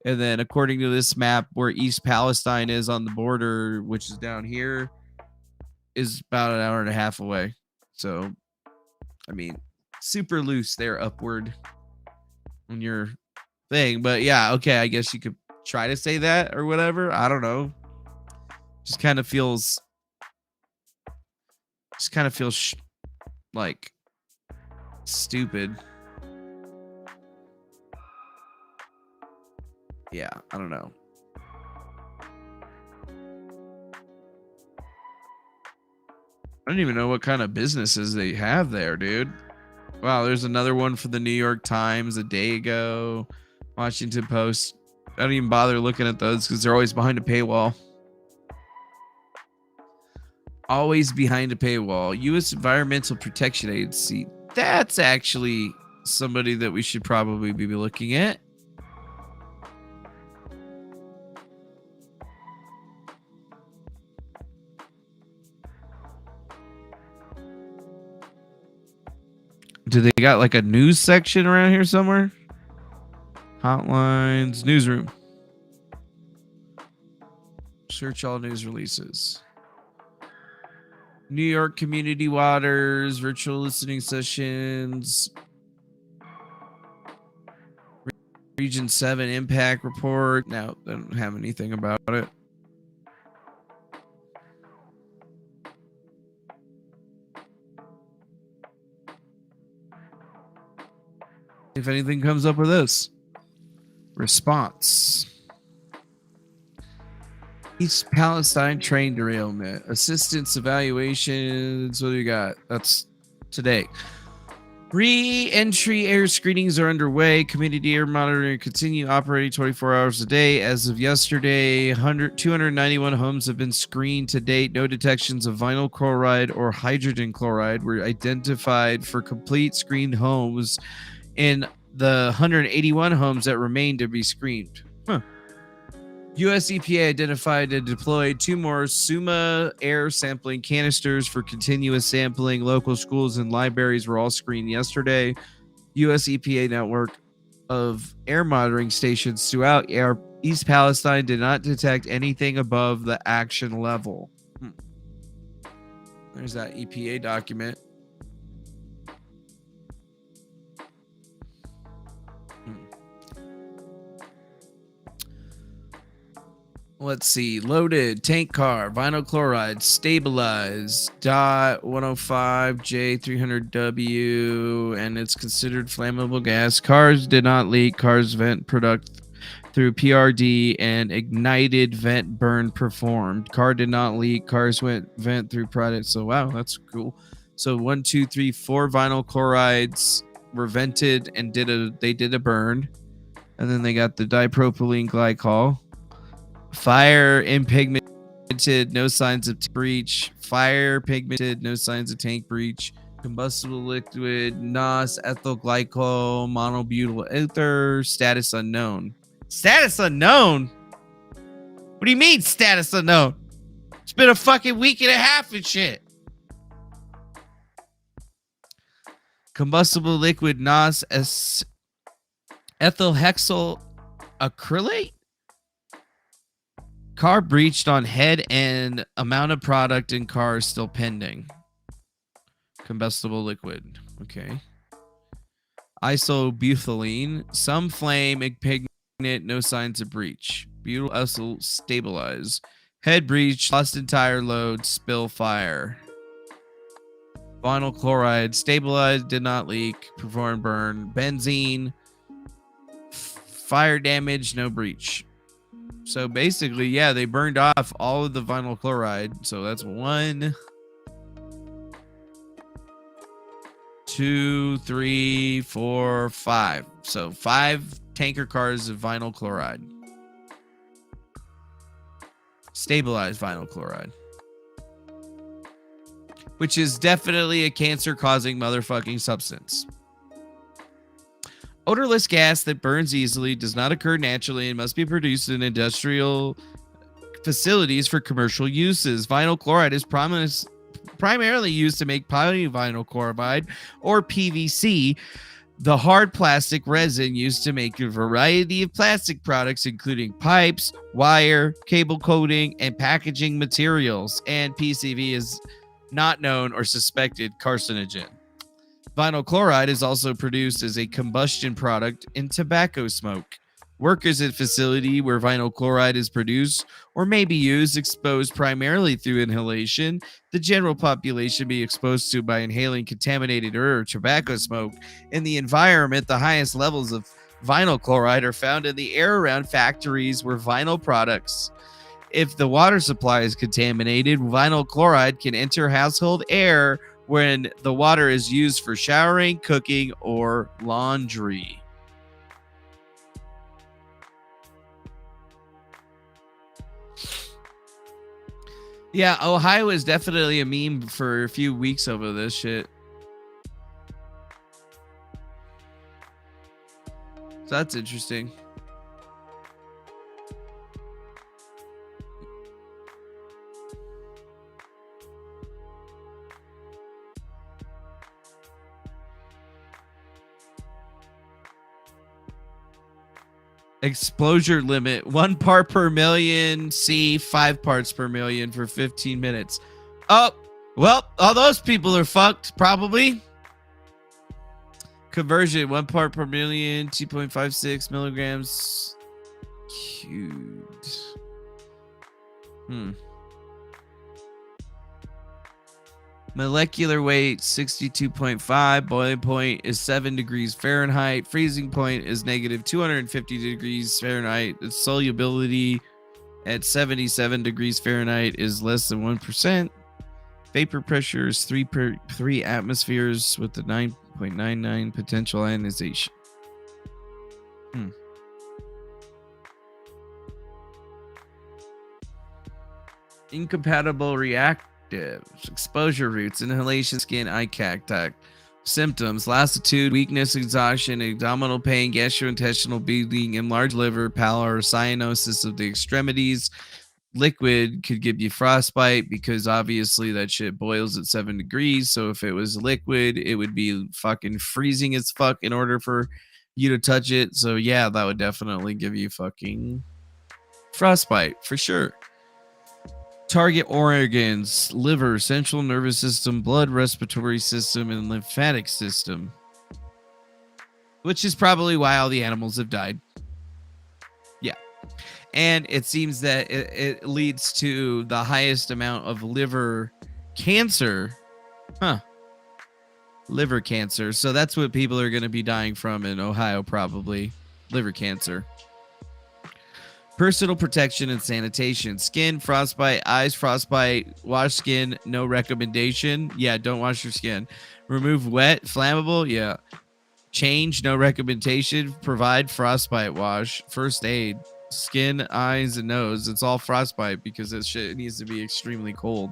And then according to this map, where East Palestine is on the border, which is down here, is about an hour and a half away. So, I mean, super loose there upward on your thing. But yeah, okay, I guess you could try to say that or whatever. I don't know. Just kind of feels like stupid. Yeah, I don't know. I don't even know what kind of businesses they have there, dude. Wow, there's another one for the New York Times a day ago. Washington Post. I don't even bother looking at those because they're always behind a paywall. Always behind a paywall. U.S. Environmental Protection Agency. That's actually somebody that we should probably be looking at. Do they got like a news section around here somewhere? Hotlines, newsroom. Search all news releases. New York Community Waters, virtual listening sessions. Region 7 impact report. No, they don't have anything about it. If anything comes up with this. Response. East Palestine train derailment. Assistance evaluations. What do you got? That's today. Re-entry air screenings are underway. Community air monitoring continue operating 24 hours a day. As of yesterday, 291 homes have been screened to date. No detections of vinyl chloride or hydrogen chloride were identified for complete screened homes in the 181 homes that remain to be screened. US EPA identified and deployed 2 more SUMA air sampling canisters for continuous sampling. Local schools and libraries were all screened yesterday. US EPA network of air monitoring stations throughout East Palestine did not detect anything above the action level. There's that EPA document. Let's see. Loaded tank car, vinyl chloride, stabilized, .105J300W, and it's considered flammable gas. Cars did not leak. Cars vent product through PRD and ignited vent burn performed. Car did not leak. Cars went vent through product. So wow, that's cool. So 1, 2, 3, 4 vinyl chlorides were vented and they did a burn, and then they got the dipropylene glycol. Fire impigmented, no signs of breach. Fire pigmented, no signs of tank breach. Combustible liquid, NOS, ethyl glycol, monobutyl ether, status unknown. Status unknown? What do you mean status unknown? It's been a fucking week and a half and shit. Combustible liquid, NOS, ethyl hexyl acrylate? Car breached on head and amount of product in car is still pending. Combustible liquid. Okay. Isobutylene. Some flame, impigment, no signs of breach. Butyl ethyl stabilize. Head breach, lost entire load, spill fire. Vinyl chloride, stabilized, did not leak, performed burn. Benzene, fire damage, no breach. So basically, yeah, they burned off all of the vinyl chloride. So that's 1, 2, 3, 4, 5. So 5 tanker cars of vinyl chloride. Stabilized vinyl chloride. Which is definitely a cancer-causing motherfucking substance. Odorless gas that burns easily, does not occur naturally, and must be produced in industrial facilities for commercial uses. Vinyl chloride is primarily used to make polyvinyl chloride, or PVC, the hard plastic resin used to make a variety of plastic products, including pipes, wire, cable coating, and packaging materials. And PCV is not known or suspected carcinogen. Vinyl chloride is also produced as a combustion product in tobacco smoke. Workers at facility where vinyl chloride is produced or may be used exposed primarily through inhalation, the general population be exposed to by inhaling contaminated air or tobacco smoke. In the environment, the highest levels of vinyl chloride are found in the air around factories where vinyl products. If the water supply is contaminated, vinyl chloride can enter household air when the water is used for showering, cooking, or laundry. Yeah, Ohio is definitely a meme for a few weeks over this shit. So that's interesting. Exposure limit 1 part per million, C 5 parts per million for 15 minutes. Oh, well, all those people are fucked, probably. Conversion 1 part per million, 2.56 milligrams cubed. Molecular weight 62.5. Boiling point is 7 degrees Fahrenheit. Freezing point is negative 250 degrees Fahrenheit. Its solubility at 77 degrees Fahrenheit is less than 1%. Vapor pressure is 3 atmospheres with a 9.99 potential ionization. Incompatible reactives. Exposure routes, inhalation, skin, eye contact. Symptoms: lassitude, weakness, exhaustion, abdominal pain, gastrointestinal bleeding, enlarged liver, pallor, or cyanosis of the extremities. Liquid could give you frostbite because obviously that shit boils at 7 degrees. So if it was liquid, it would be fucking freezing as fuck in order for you to touch it. So yeah, that would definitely give you fucking frostbite for sure. Target organs: liver, central nervous system, blood, respiratory system, and lymphatic system. Which is probably why all the animals have died. Yeah. And it seems that it leads to the highest amount of liver cancer. Liver cancer. So that's what people are going to be dying from in Ohio, probably. Liver cancer. Personal protection and sanitation. Skin, frostbite, eyes, frostbite, wash skin, no recommendation. Yeah, don't wash your skin. Remove wet, flammable. Yeah. Change, no recommendation. Provide frostbite wash. First aid. Skin, eyes, and nose. It's all frostbite because this shit needs to be extremely cold.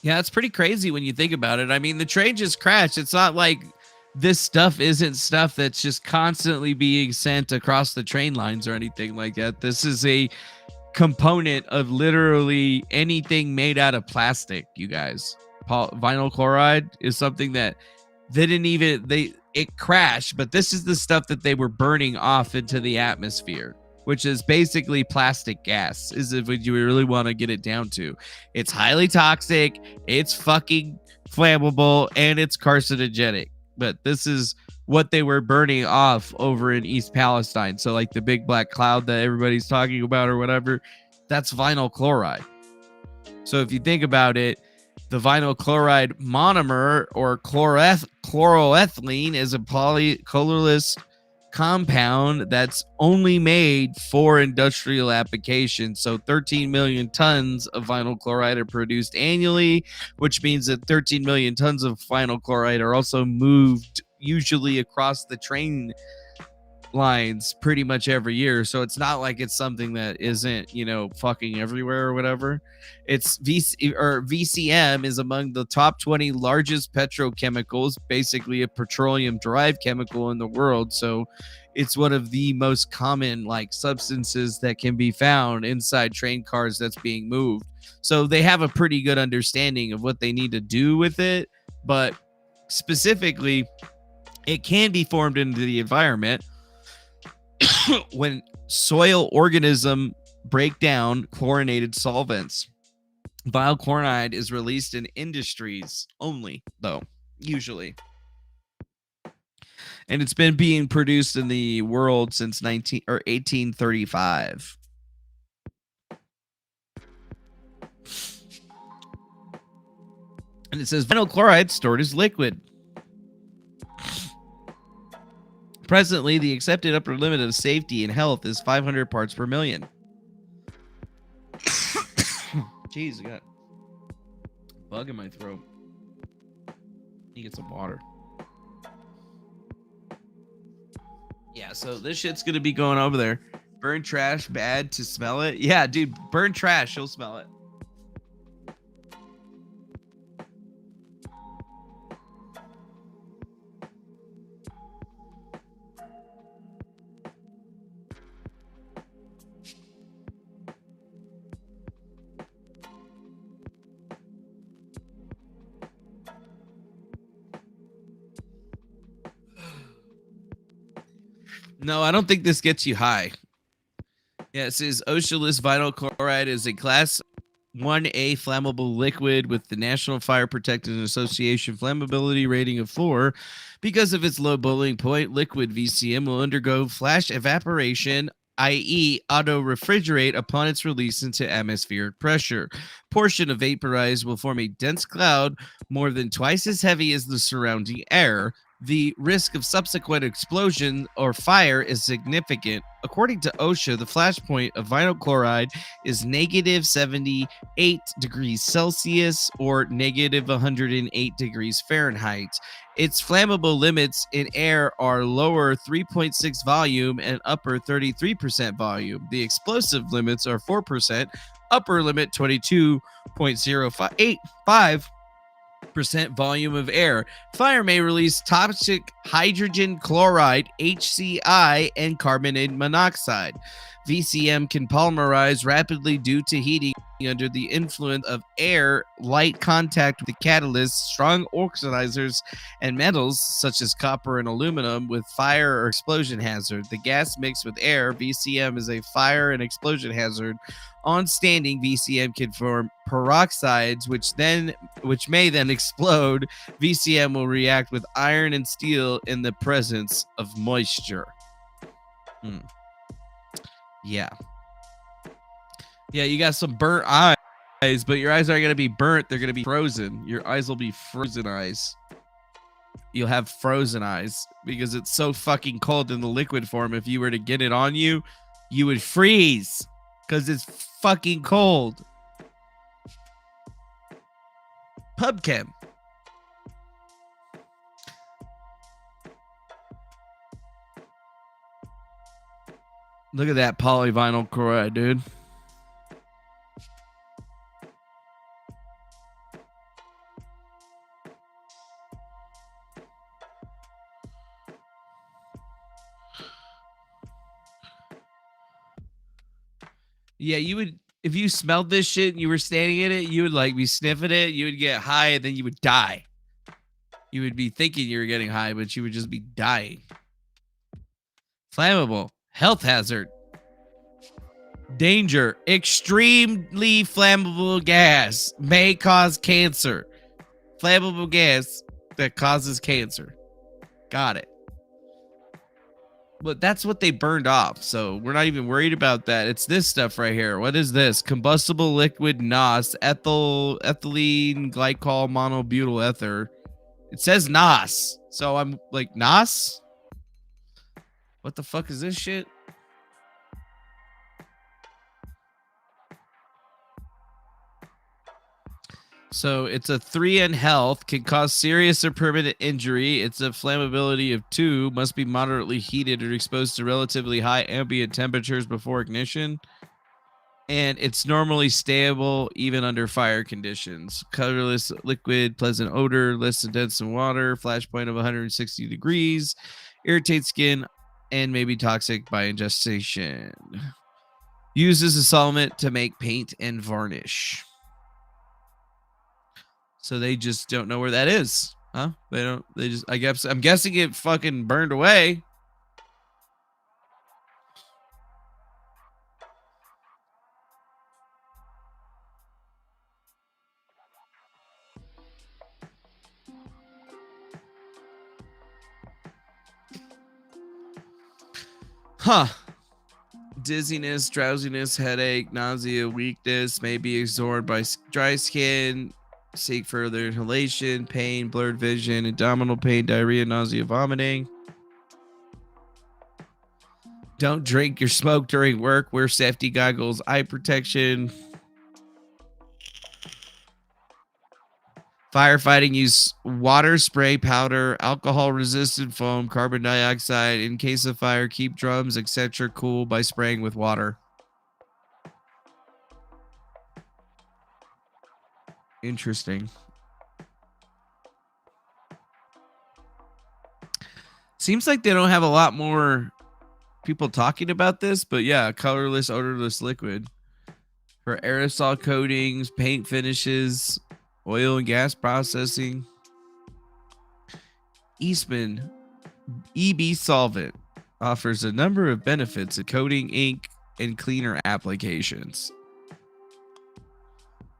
Yeah, it's pretty crazy when you think about it. I mean, the train just crashed. It's not like this stuff isn't stuff that's just constantly being sent across the train lines or anything like that. This is a component of literally anything made out of plastic, you guys. Vinyl chloride is something that it crashed, but this is the stuff that they were burning off into the atmosphere, which is basically plastic gas, is if you really want to get it down to. It's highly toxic, it's fucking flammable, and it's carcinogenic. But this is what they were burning off over in East Palestine. So like the big black cloud that everybody's talking about or whatever, that's vinyl chloride. So if you think about it, the vinyl chloride monomer or chloroethylene is a polycolorless compound that's only made for industrial applications. So 13 million tons of vinyl chloride are produced annually, which means that 13 million tons of vinyl chloride are also moved usually across the train lines pretty much every year. So it's not like it's something that isn't, fucking everywhere or whatever. It's VCM is among the top 20 largest petrochemicals, basically a petroleum derived chemical in the world. So it's one of the most common substances that can be found inside train cars that's being moved. So they have a pretty good understanding of what they need to do with it. But specifically, It can be formed into the environment when soil organisms break down chlorinated solvents. Vinyl chloride is released in industries only, though, usually. And it's been being produced in the world since 1835. And it says vinyl chloride stored as liquid. Presently, the accepted upper limit of safety and health is 500 parts per million. Jeez, I got a bug in my throat. You get some water. Yeah, so this shit's gonna be going over there. Burn trash, bad to smell it. Yeah, dude, burn trash, you'll smell it. No, I don't think this gets you high. Yeah, it says oceanless vinyl chloride is a class 1A flammable liquid with the National Fire Protection Association flammability rating of 4. Because of its low boiling point, liquid VCM will undergo flash evaporation, i.e. auto-refrigerate upon its release into atmospheric pressure. Portion of vaporized will form a dense cloud more than twice as heavy as the surrounding air. The risk of subsequent explosion or fire is significant. According to OSHA, the flash point of vinyl chloride is negative 78 degrees Celsius or negative 108 degrees Fahrenheit. Its flammable limits in air are lower 3.6 volume and upper 33% volume. The explosive limits are 4%, upper limit 22.085% volume of air. Fire may release toxic hydrogen chloride, HCl, and carbon monoxide. VCM can polymerize rapidly due to heating under the influence of air, light contact with the catalyst, strong oxidizers, and metals such as copper and aluminum with fire or explosion hazard. The gas mixed with air, VCM, is a fire and explosion hazard. On standing, VCM can form peroxides, which may then explode. VCM will react with iron and steel in the presence of moisture. Yeah. Yeah, you got some burnt eyes, but your eyes aren't going to be burnt. They're going to be frozen. Your eyes will be frozen eyes. You'll have frozen eyes because it's so fucking cold in the liquid form. If you were to get it on you, you would freeze because it's fucking cold. PubChem. Look at that polyvinyl chloride, dude. Yeah, you would, if you smelled this shit and you were standing in it, you would like be sniffing it, you would get high, and then you would die. You would be thinking you were getting high, but you would just be dying. Flammable. Health hazard. Danger. Extremely flammable gas may cause cancer. Flammable gas that causes cancer. Got it. But that's what they burned off, so we're not even worried about that. It's this stuff right here. What is this? Combustible liquid NOS, ethylene glycol monobutyl ether. It says NOS, so I'm like, NOS? What the fuck is this shit? So it's a 3 in health, can cause serious or permanent injury. It's a flammability of 2, must be moderately heated or exposed to relatively high ambient temperatures before ignition. And it's normally stable even under fire conditions. Colorless liquid, pleasant odor, less than dense in water, flash point of 160 degrees, irritate skin, and may be toxic by ingestion. Used as a solvent to make paint and varnish. So they just don't know where that is. Huh? They don't. They just. I guess. I'm guessing it fucking burned away. Huh. Dizziness, drowsiness, headache, nausea, weakness, may be absorbed by dry skin. Seek further inhalation, pain, blurred vision, abdominal pain, diarrhea, nausea, vomiting. Don't drink or smoke during work. Wear safety goggles, eye protection. Firefighting, use water, spray, powder, alcohol-resistant foam, carbon dioxide. In case of fire, keep drums, etc. cool by spraying with water. Interesting. Seems like they don't have a lot more people talking about this, but yeah, colorless, odorless liquid for aerosol coatings, paint finishes, oil and gas processing. Eastman EB solvent offers a number of benefits of coating, ink, and cleaner applications.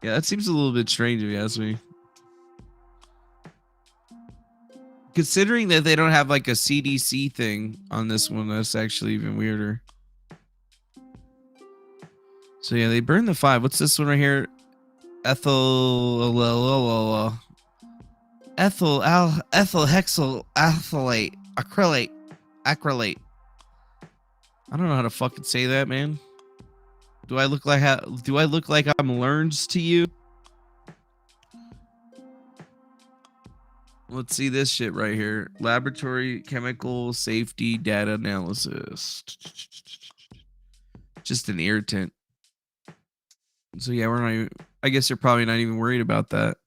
Yeah, that seems a little bit strange if you ask me. Considering that they don't have like a CDC thing on this one, that's actually even weirder. So yeah, they burned the 5. What's this one right here? Ethyl hexyl acrylate. I don't know how to fucking say that, man. Do I look like I'm learned to you? Let's see this shit right here. Laboratory chemical safety data analysis. Just an irritant. So yeah, we're not even, I guess you're probably not even worried about that.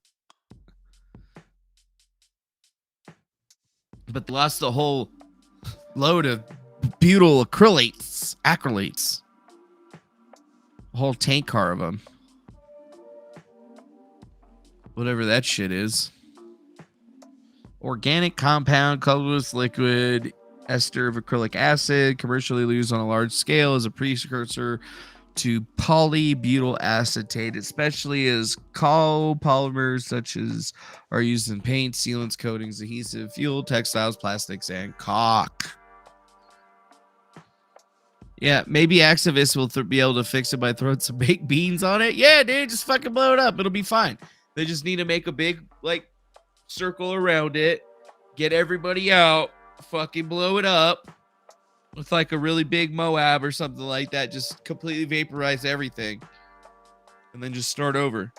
But they lost the whole load of butyl acrylates. A whole tank car of them. Whatever that shit is. Organic compound, colorless liquid, ester of acrylic acid, commercially used on a large scale as a precursor to polybutyl acetate, especially as copolymers such as are used in paint, sealants, coatings, adhesive, fuel, textiles, plastics, and caulk. Yeah, maybe activists will be able to fix it by throwing some baked beans on it. Yeah, dude, just fucking blow it up. It'll be fine. They just need to make a big, like, circle around it, get everybody out, fucking blow it up with like a really big Moab or something like that. Just completely vaporize everything and then just start over.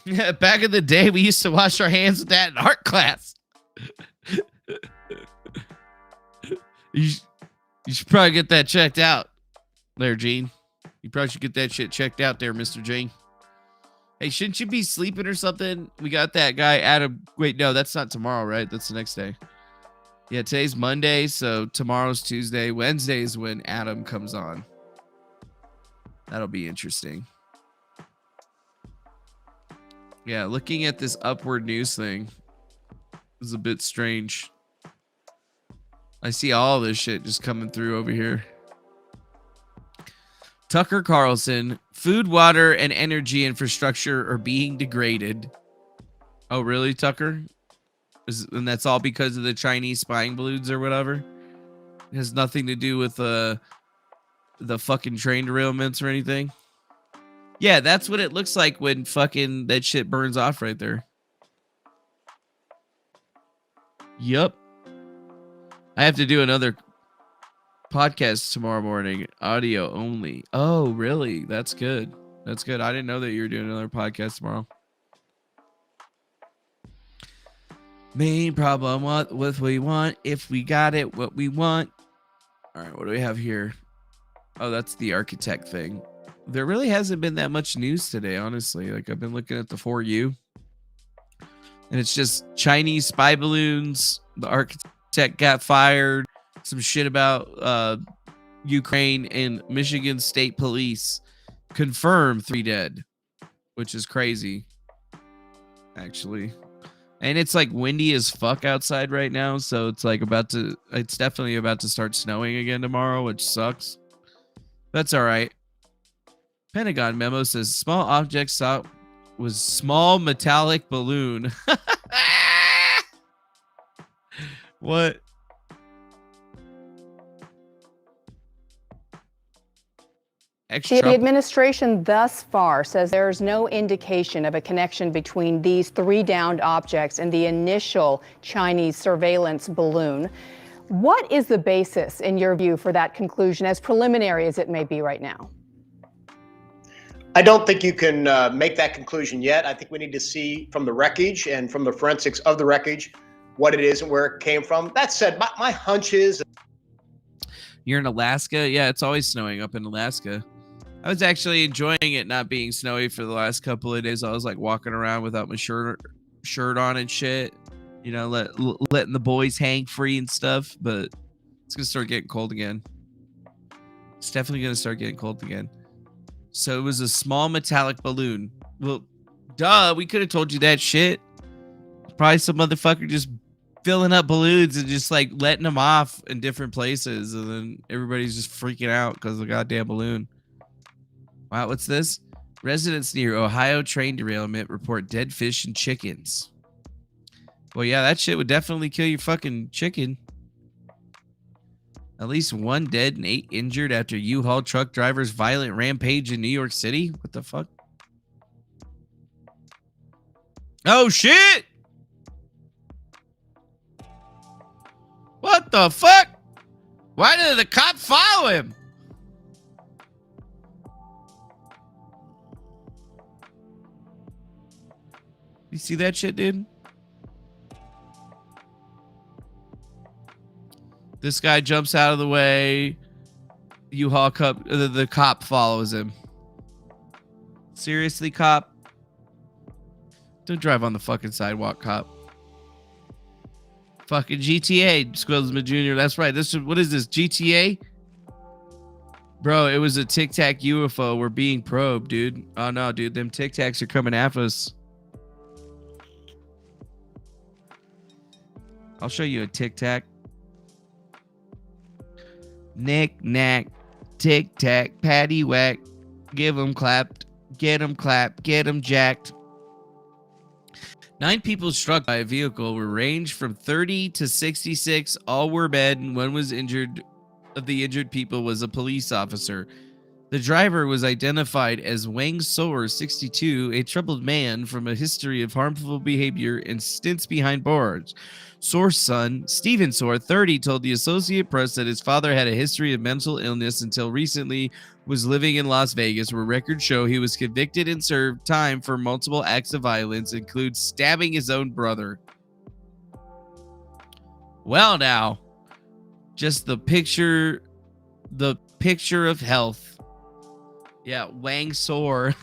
Yeah, back in the day, we used to wash our hands with that in art class. You should probably get that checked out there, Gene. You probably should get that shit checked out there, Mr. Gene. Hey, shouldn't you be sleeping or something? We got that guy, Adam. Wait, no, that's not tomorrow, right? That's the next day. Yeah, today's Monday, so tomorrow's Tuesday. Wednesday is when Adam comes on. That'll be interesting. Yeah, looking at this Upward News thing is a bit strange. I see all this shit just coming through over here. Tucker Carlson, food, water, and energy infrastructure are being degraded. Oh, really, Tucker? And that's all because of the Chinese spying balloons or whatever? It has nothing to do with the fucking train derailments or anything? Yeah, that's what it looks like when fucking that shit burns off right there. Yup. I have to do another podcast tomorrow morning, audio only. Oh, really? That's good. That's good. I didn't know that you were doing another podcast tomorrow. Main problem what we want. If we got it, what we want. All right, what do we have here? Oh, that's the architect thing. There really hasn't been that much news today, honestly. Like, I've been looking at the For You, and it's just Chinese spy balloons. The architect got fired. Some shit about Ukraine and Michigan State Police confirmed 3 dead. which is crazy, actually. And it's like windy as fuck outside right now, so it's like it's definitely about to start snowing again tomorrow, which sucks. That's all right. Pentagon memo says small object saw was small metallic balloon. What? The administration thus far says there is no indication of a connection between these 3 downed objects and the initial Chinese surveillance balloon. What is the basis, in your view, for that conclusion, as preliminary as it may be right now? I don't think you can make that conclusion yet. I think we need to see from the wreckage and from the forensics of the wreckage what it is and where it came from. That said, my hunch is... You're in Alaska? Yeah, it's always snowing up in Alaska. I was actually enjoying it not being snowy for the last couple of days. I was like walking around without my shirt on and shit. You know, letting the boys hang free and stuff. But it's going to start getting cold again. It's definitely going to start getting cold again. So it was a small metallic balloon. Well, duh, we could have told you that shit. Probably some motherfucker just filling up balloons and just like letting them off in different places. And then everybody's just freaking out because of the goddamn balloon. Wow, what's this? Residents near Ohio train derailment report dead fish and chickens. Well, yeah, that shit would definitely kill your fucking chicken. At least 1 dead and 8 injured after U-Haul truck driver's violent rampage in New York City. What the fuck? Oh, shit! What the fuck? Why did the cop follow him? You see that shit, dude? This guy jumps out of the way. U-Haul cup. The cop follows him. Seriously, cop? Don't drive on the fucking sidewalk, cop. Fucking GTA, Squillsman Jr. That's right. What is this? GTA? Bro, it was a Tic Tac UFO. We're being probed, dude. Oh no, dude. Them Tic Tacs are coming after us. I'll show you a Tic Tac. Knick knack, tic tac, patty whack. Give 'em clapped, get 'em clapped, get 'em jacked. 9 people struck by a vehicle were ranged from 30 to 66. All were dead, and one was injured. Of the injured people was a police officer. The driver was identified as Wang Soer, 62, a troubled man from a history of harmful behavior and stints behind bars. Soer's son, Stephen Soer, 30, told the Associated Press that his father had a history of mental illness until recently was living in Las Vegas, where records show he was convicted and served time for multiple acts of violence, including stabbing his own brother. Well, now, just the picture of health. Yeah, Wang Soer.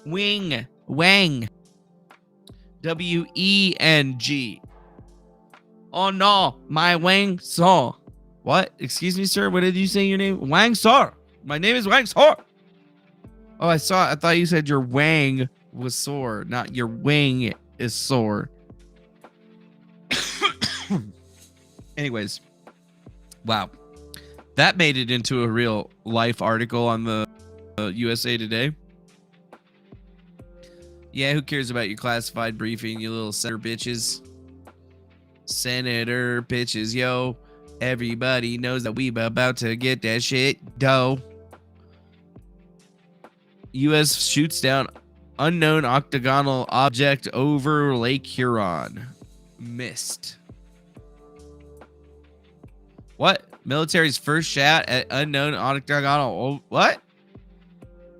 Wang. W-E-N-G. Oh no, my Wang Soer. What? Excuse me, sir? What did you say your name? Wang Soer. My name is Wang Soer. Oh, I thought you said your wang was sore, not your wing is sore. Anyways. Wow. That made it into a real life article on the USA Today. Yeah, who cares about your classified briefing, you little senator bitches? Senator bitches, yo. Everybody knows that we about to get that shit dough. U.S. shoots down unknown octagonal object over Lake Huron. Missed. What? Military's first shot at unknown octagonal. What?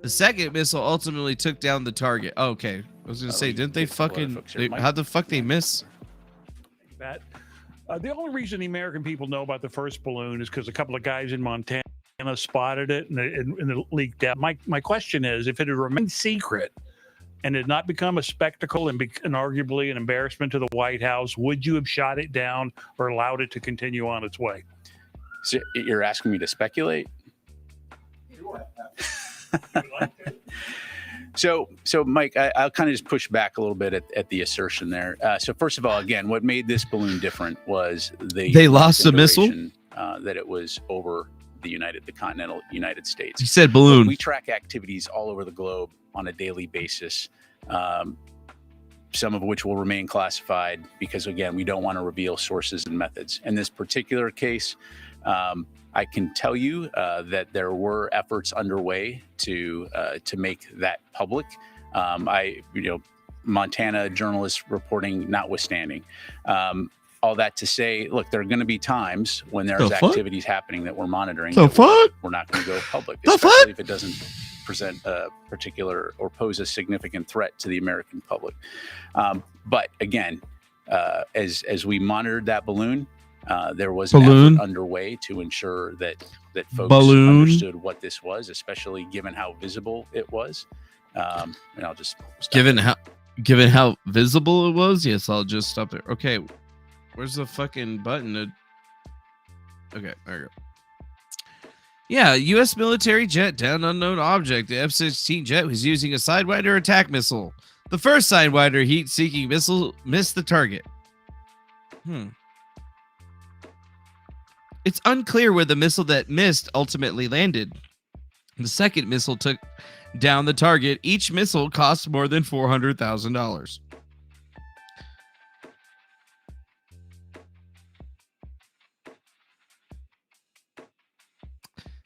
The second missile ultimately took down the target. Oh, okay. I was going to say, didn't they fucking... how the fuck they miss? That. The only reason the American people know about the first balloon is because a couple of guys in Montana spotted it and it leaked out. My question is, if it had remained secret and had not become a spectacle and arguably an embarrassment to the White House, would you have shot it down or allowed it to continue on its way? So you're asking me to speculate? So Mike, I'll kind of just push back a little bit at the assertion there. So first of all, again, what made this balloon different was they lost the missile, that it was over the continental United States. You said balloon. Look, we track activities all over the globe on a daily basis, some of which will remain classified because, again, we don't want to reveal sources and methods. In this particular case, I can tell you that there were efforts underway to make that public. Montana journalists reporting notwithstanding. All that to say, look, there are going to be times when there's activities happening that we're monitoring. We're not going to go public, especially if it doesn't present a particular or pose a significant threat to the American public. But again, as we monitored that balloon, there was an effort underway to ensure that folks understood what this was, especially given how visible it was. And I'll just given how visible it was. Yes, I'll just stop there. Okay. Where's the fucking button? Okay, there you go. Yeah, U.S. military jet down unknown object. The F-16 jet was using a Sidewinder attack missile. The first Sidewinder heat-seeking missile missed the target. It's unclear where the missile that missed ultimately landed. The second missile took down the target. Each missile cost more than $400,000.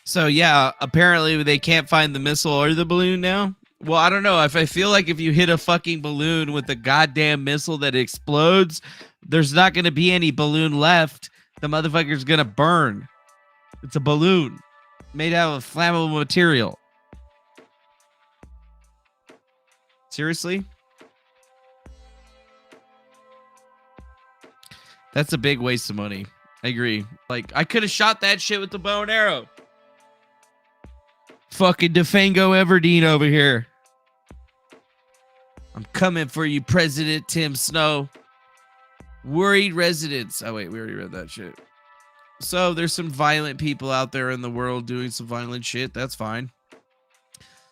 So yeah, apparently they can't find the missile or the balloon now. Well, I don't know. I feel like if you hit a fucking balloon with a goddamn missile that explodes, there's not going to be any balloon left. The motherfucker's going to burn. It's a balloon made out of flammable material. Seriously? That's a big waste of money. I agree. Like, I could have shot that shit with the bow and arrow. Fucking DeFango Everdeen over here. I'm coming for you, President Tim Snow. Worried residents. Oh, wait, we already read that shit. So there's some violent people out there in the world doing some violent shit. That's fine.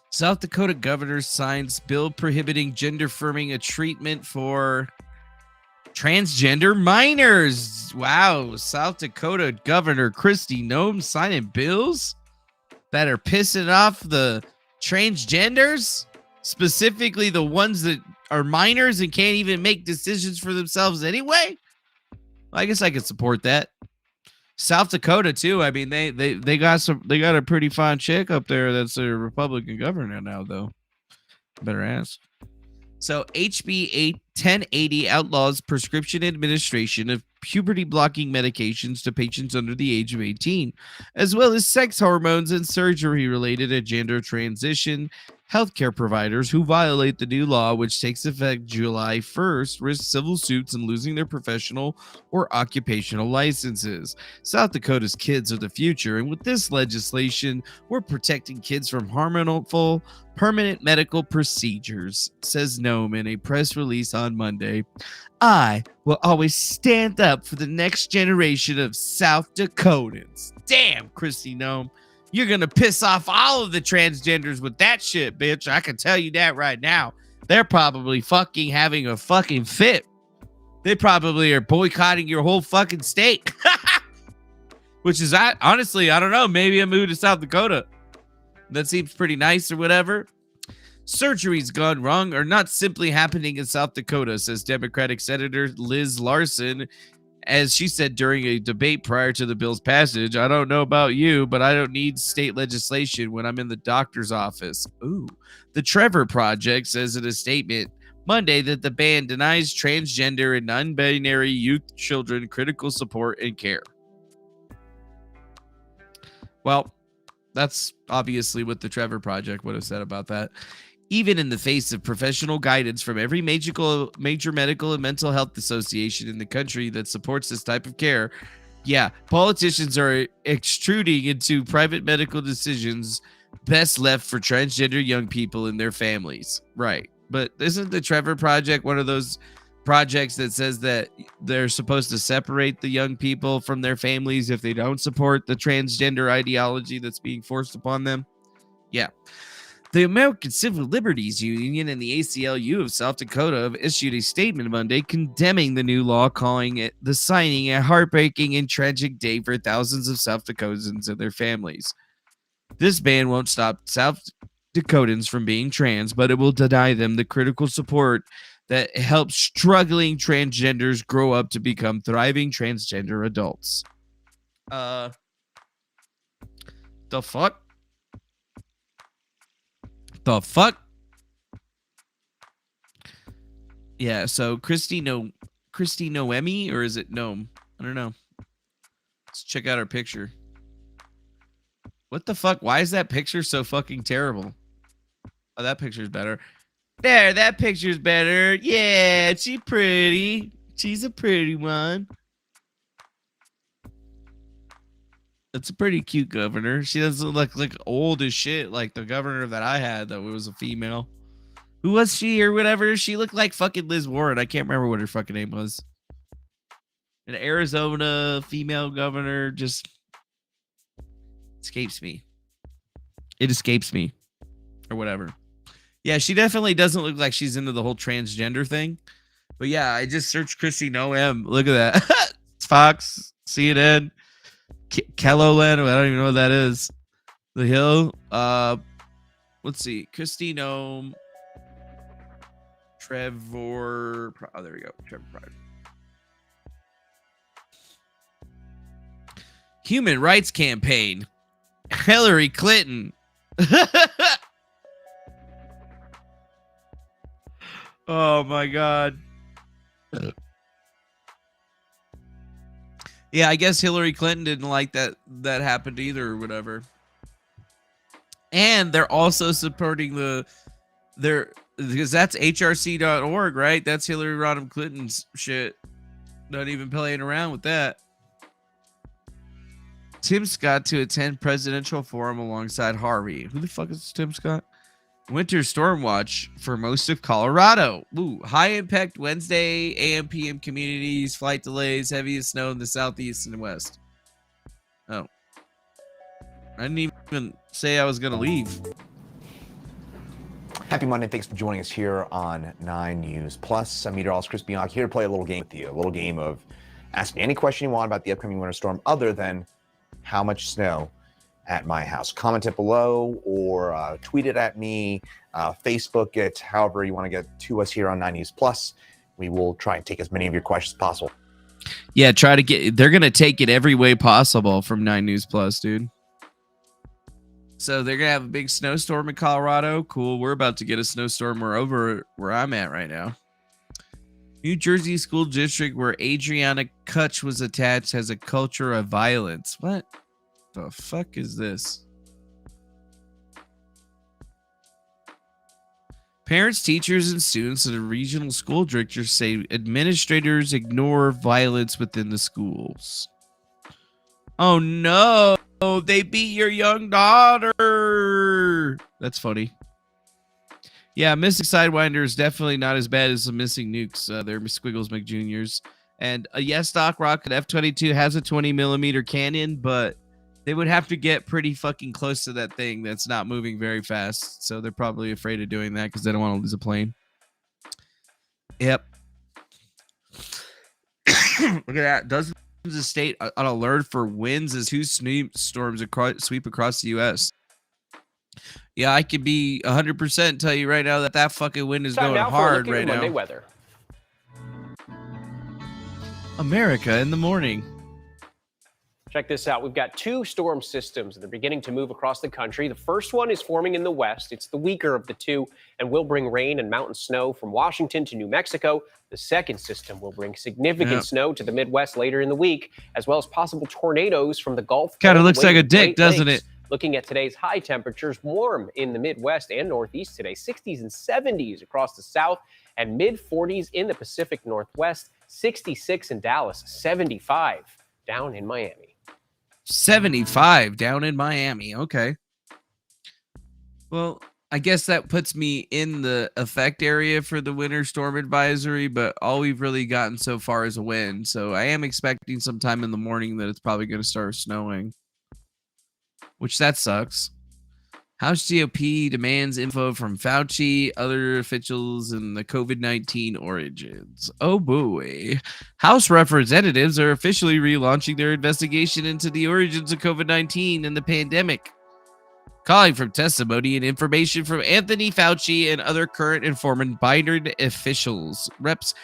South Dakota governor signs bill prohibiting gender affirming a treatment for transgender minors. Wow. South Dakota Governor Kristi Noem signing bills that are pissing off the transgenders, specifically the ones that are minors and can't even make decisions for themselves anyway. I guess I could support that. South Dakota too. I mean, they got a pretty fine chick up there that's a Republican governor now, though. Better ask. So HB 1080 outlaws prescription administration of puberty blocking medications to patients under the age of 18, as well as sex hormones and surgery related to gender transition. Healthcare providers who violate the new law, which takes effect July 1st, risk civil suits and losing their professional or occupational licenses. South Dakota's kids are the future, and with this legislation, we're protecting kids from harmful permanent medical procedures, says Noem in a press release on Monday. I will always stand up for the next generation of South Dakotans. Damn, Kristi Noem. You're going to piss off all of the transgenders with that shit, bitch. I can tell you that right now. They're probably fucking having a fucking fit. They probably are boycotting your whole fucking state. Which is, honestly, I don't know. Maybe I moved to South Dakota. That seems pretty nice or whatever. Surgeries gone wrong are not simply happening in South Dakota, says Democratic Senator Liz Larson, as she said during a debate prior to the bill's passage. I don't know about you, but I don't need state legislation when I'm in the doctor's office. Ooh. The Trevor Project says in a statement Monday that the ban denies transgender and non-binary youth children critical support and care. Well, that's obviously what the Trevor Project would have said about that. Even in the face of professional guidance from every major medical and mental health association in the country that supports this type of care, yeah, politicians are extruding into private medical decisions best left for transgender young people and their families. Right. But isn't the Trevor Project one of those projects that says that they're supposed to separate the young people from their families if they don't support the transgender ideology that's being forced upon them? Yeah. The American Civil Liberties Union and the ACLU of South Dakota have issued a statement Monday condemning the new law, calling it the signing a heartbreaking and tragic day for thousands of South Dakotans and their families. This ban won't stop South Dakotans from being trans, but it will deny them the critical support that helps struggling transgenders grow up to become thriving transgender adults. The fuck? The fuck? Yeah, so Christy Noemi, or is it Gnome? I don't know. Let's check out her picture. What the fuck? Why is that picture so fucking terrible? Oh, that picture's better. There, that picture's better. Yeah, she's pretty. She's a pretty one. That's a pretty cute governor. She doesn't look like old as shit like the governor that I had that was a female. Who was she or whatever? She looked like fucking Liz Warren. I can't remember what her fucking name was. An Arizona female governor just escapes me. It escapes me. Or whatever. Yeah, she definitely doesn't look like she's into the whole transgender thing. But yeah, I just searched Christy Noem. Look at that. It's Fox, CNN, Kelloland. I don't even know what that is. The Hill. Let's see. Christy Noem. Trevor. Oh, there we go. Trevor Pride. Human Rights Campaign. Hillary Clinton. Oh my God. Yeah, I guess Hillary Clinton didn't like that happened either or whatever. And they're also supporting because that's hrc.org, right? That's Hillary Rodham Clinton's shit. Not even playing around with that. Tim Scott to attend presidential forum alongside Harvey. Who the fuck is Tim Scott? Winter storm watch for most of Colorado. Ooh, high impact Wednesday, AM, PM communities, flight delays, heaviest snow in the southeast and west. Oh. I didn't even say I was going to leave. Happy Monday. Thanks for joining us here on 9 News Plus. I'm meteorologist Chris Bianchi here to play a little game with you. A little game of ask me any question you want about the upcoming winter storm other than how much snow at my house. Comment it below or tweet it at me, Facebook it, however you want to get to us here on 9 News Plus. We will try and take as many of your questions as possible. Yeah, they're going to take it every way possible from 9 News Plus, dude. So they're going to have a big snowstorm in Colorado. Cool. We're about to get a snowstorm where I'm at right now. New Jersey school district where Adriana Kutch was attached has a culture of violence. What the fuck is this? Parents, teachers, and students at a regional school district say administrators ignore violence within the schools. Oh no, they beat your young daughter. That's funny. Yeah, missing Sidewinder is definitely not as bad as the missing nukes. They're Squiggles McJuniors. And yes, Doc Rocket F-22 has a 20mm cannon, but they would have to get pretty fucking close to that thing that's not moving very fast. So they're probably afraid of doing that because they don't want to lose a plane. Yep. Look at that. Dozens of state on alert for winds as 2 storms sweep across the U.S. Yeah, I could be 100% tell you right now that fucking wind is going hard right now. Monday weather. America in the morning. Check this out. We've got 2 storm systems that are beginning to move across the country. The first one is forming in the west. It's the weaker of the 2 and will bring rain and mountain snow from Washington to New Mexico. The second system will bring significant snow to the Midwest later in the week, as well as possible tornadoes from the Gulf. Kind of looks like a dick, doesn't it? Looking at today's high temperatures, warm in the Midwest and Northeast today, 60s and 70s across the South, and mid-40s in the Pacific Northwest, 66 in Dallas, 75 down in Miami. 75 down in Miami. Okay. Well, I guess that puts me in the effect area for the winter storm advisory, but all we've really gotten so far is a wind. So I am expecting sometime in the morning that it's probably going to start snowing, which that sucks. House GOP demands info from Fauci, other officials, and the COVID-19 origins. Oh boy. House representatives are officially relaunching their investigation into the origins of COVID-19 and the pandemic, calling for testimony and information from Anthony Fauci and other current and former Biden officials. Reps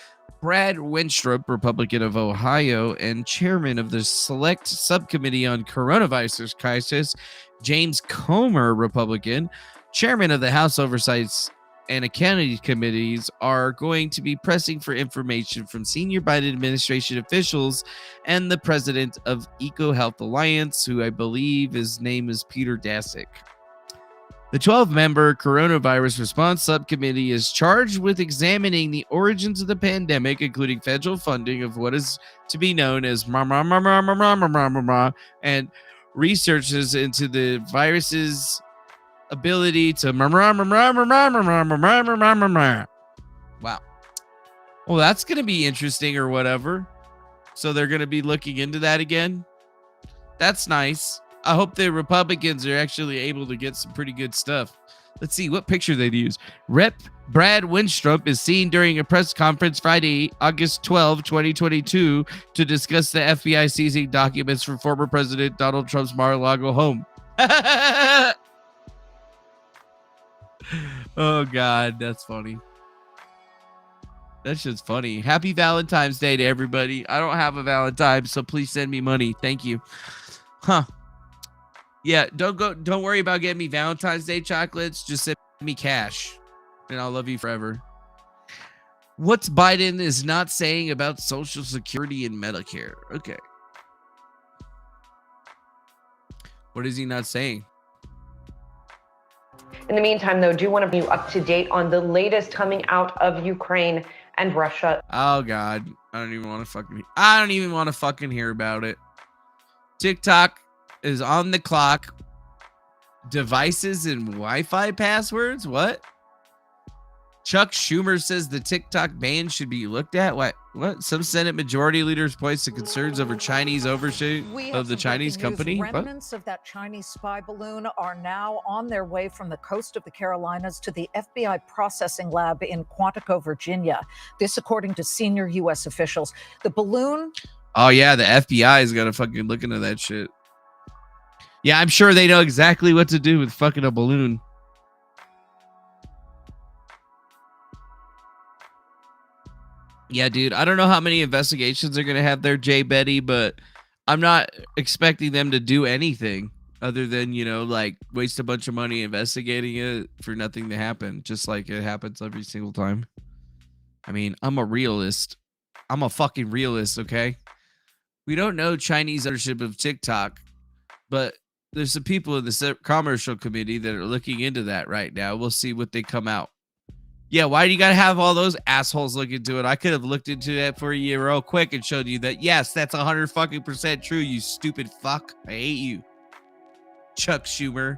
Brad Wenstrup, Republican of Ohio, and chairman of the Select Subcommittee on Coronavirus Crisis, James Comer, Republican, chairman of the House Oversight and Accounting Committees, are going to be pressing for information from senior Biden administration officials and the president of EcoHealth Alliance, who I believe his name is Peter Daszak. The 12-member Coronavirus Response Subcommittee is charged with examining the origins of the pandemic, including federal funding of what is to be known as and researches into the virus's ability to wow. Well, that's going to be interesting or whatever. So they're going to be looking into that again. That's nice. I hope the Republicans are actually able to get some pretty good stuff. Let's see what picture they'd use. Rep. Brad Wenstrup is seen during a press conference Friday, August 12, 2022, to discuss the FBI seizing documents from former President Donald Trump's Mar-a-Lago home. Oh, God, that's funny. That shit's funny. Happy Valentine's Day to everybody. I don't have a Valentine, so please send me money. Thank you. Huh. Yeah, don't worry about getting me Valentine's Day chocolates. Just send me cash, and I'll love you forever. What's Biden is not saying about Social Security and Medicare? Okay. What is he not saying? In the meantime, though, do want to be up to date on the latest coming out of Ukraine and Russia. Oh, God. I don't even want to fucking hear about it. TikTok is on the clock. Devices and Wi-Fi passwords? What? Chuck Schumer says the TikTok ban should be looked at. What? Some Senate majority leaders points to concerns over Chinese overshoot of the Chinese company. Remnants of that Chinese spy balloon are now on their way from the coast of the Carolinas to the FBI processing lab in Quantico, Virginia. This, according to senior U.S. officials. The balloon. Oh, yeah. The FBI is going to fucking look into that shit. Yeah, I'm sure they know exactly what to do with fucking a balloon. Yeah, dude, I don't know how many investigations they're going to have there, Jay Betty, but I'm not expecting them to do anything other than, like waste a bunch of money investigating it for nothing to happen, just like it happens every single time. I mean, I'm a realist. I'm a fucking realist, okay? We don't know Chinese ownership of TikTok, but there's some people in the commercial committee that are looking into that right now. We'll see what they come out. Yeah, why do you got to have all those assholes look into it? I could have looked into that for a year real quick and showed you that, yes, that's 100% true, you stupid fuck. I hate you. Chuck Schumer.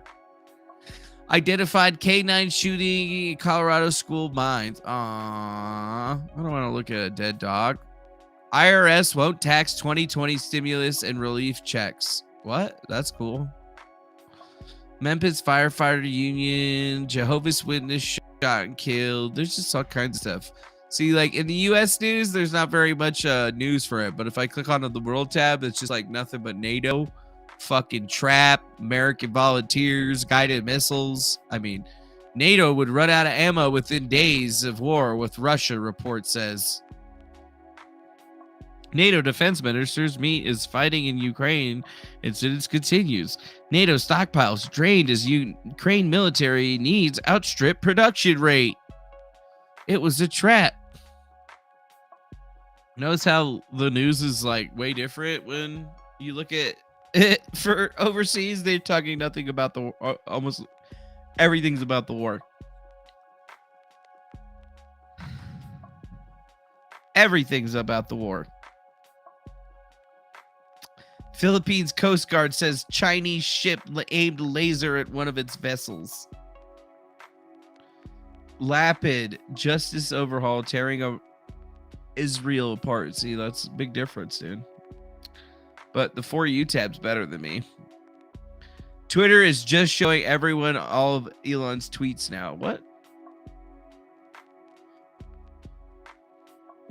Identified K9 shooting in Colorado school mines. Aww. I don't want to look at a dead dog. IRS won't tax 2020 stimulus and relief checks. What? That's cool. Memphis Firefighter Union, Jehovah's Witness shot and killed. There's just all kinds of stuff. See, like in the U.S. news, there's not very much news for it. But if I click onto the world tab, it's just like nothing but NATO, fucking trap, American volunteers, guided missiles. I mean, NATO would run out of ammo within days of war with Russia, report says. NATO defense ministers meet as fighting in Ukraine incidents continues. NATO stockpiles drained as Ukraine military needs outstrip production rate. It was a trap. Notice how the news is like way different when you look at it for overseas. They're talking nothing about the almost everything's about the war. Everything's about the war. Philippines Coast Guard says Chinese ship aimed laser at one of its vessels. Lapid justice overhaul tearing Israel apart. See, that's a big difference, dude. But the For You tab's better than me. Twitter is just showing everyone all of Elon's tweets now. What?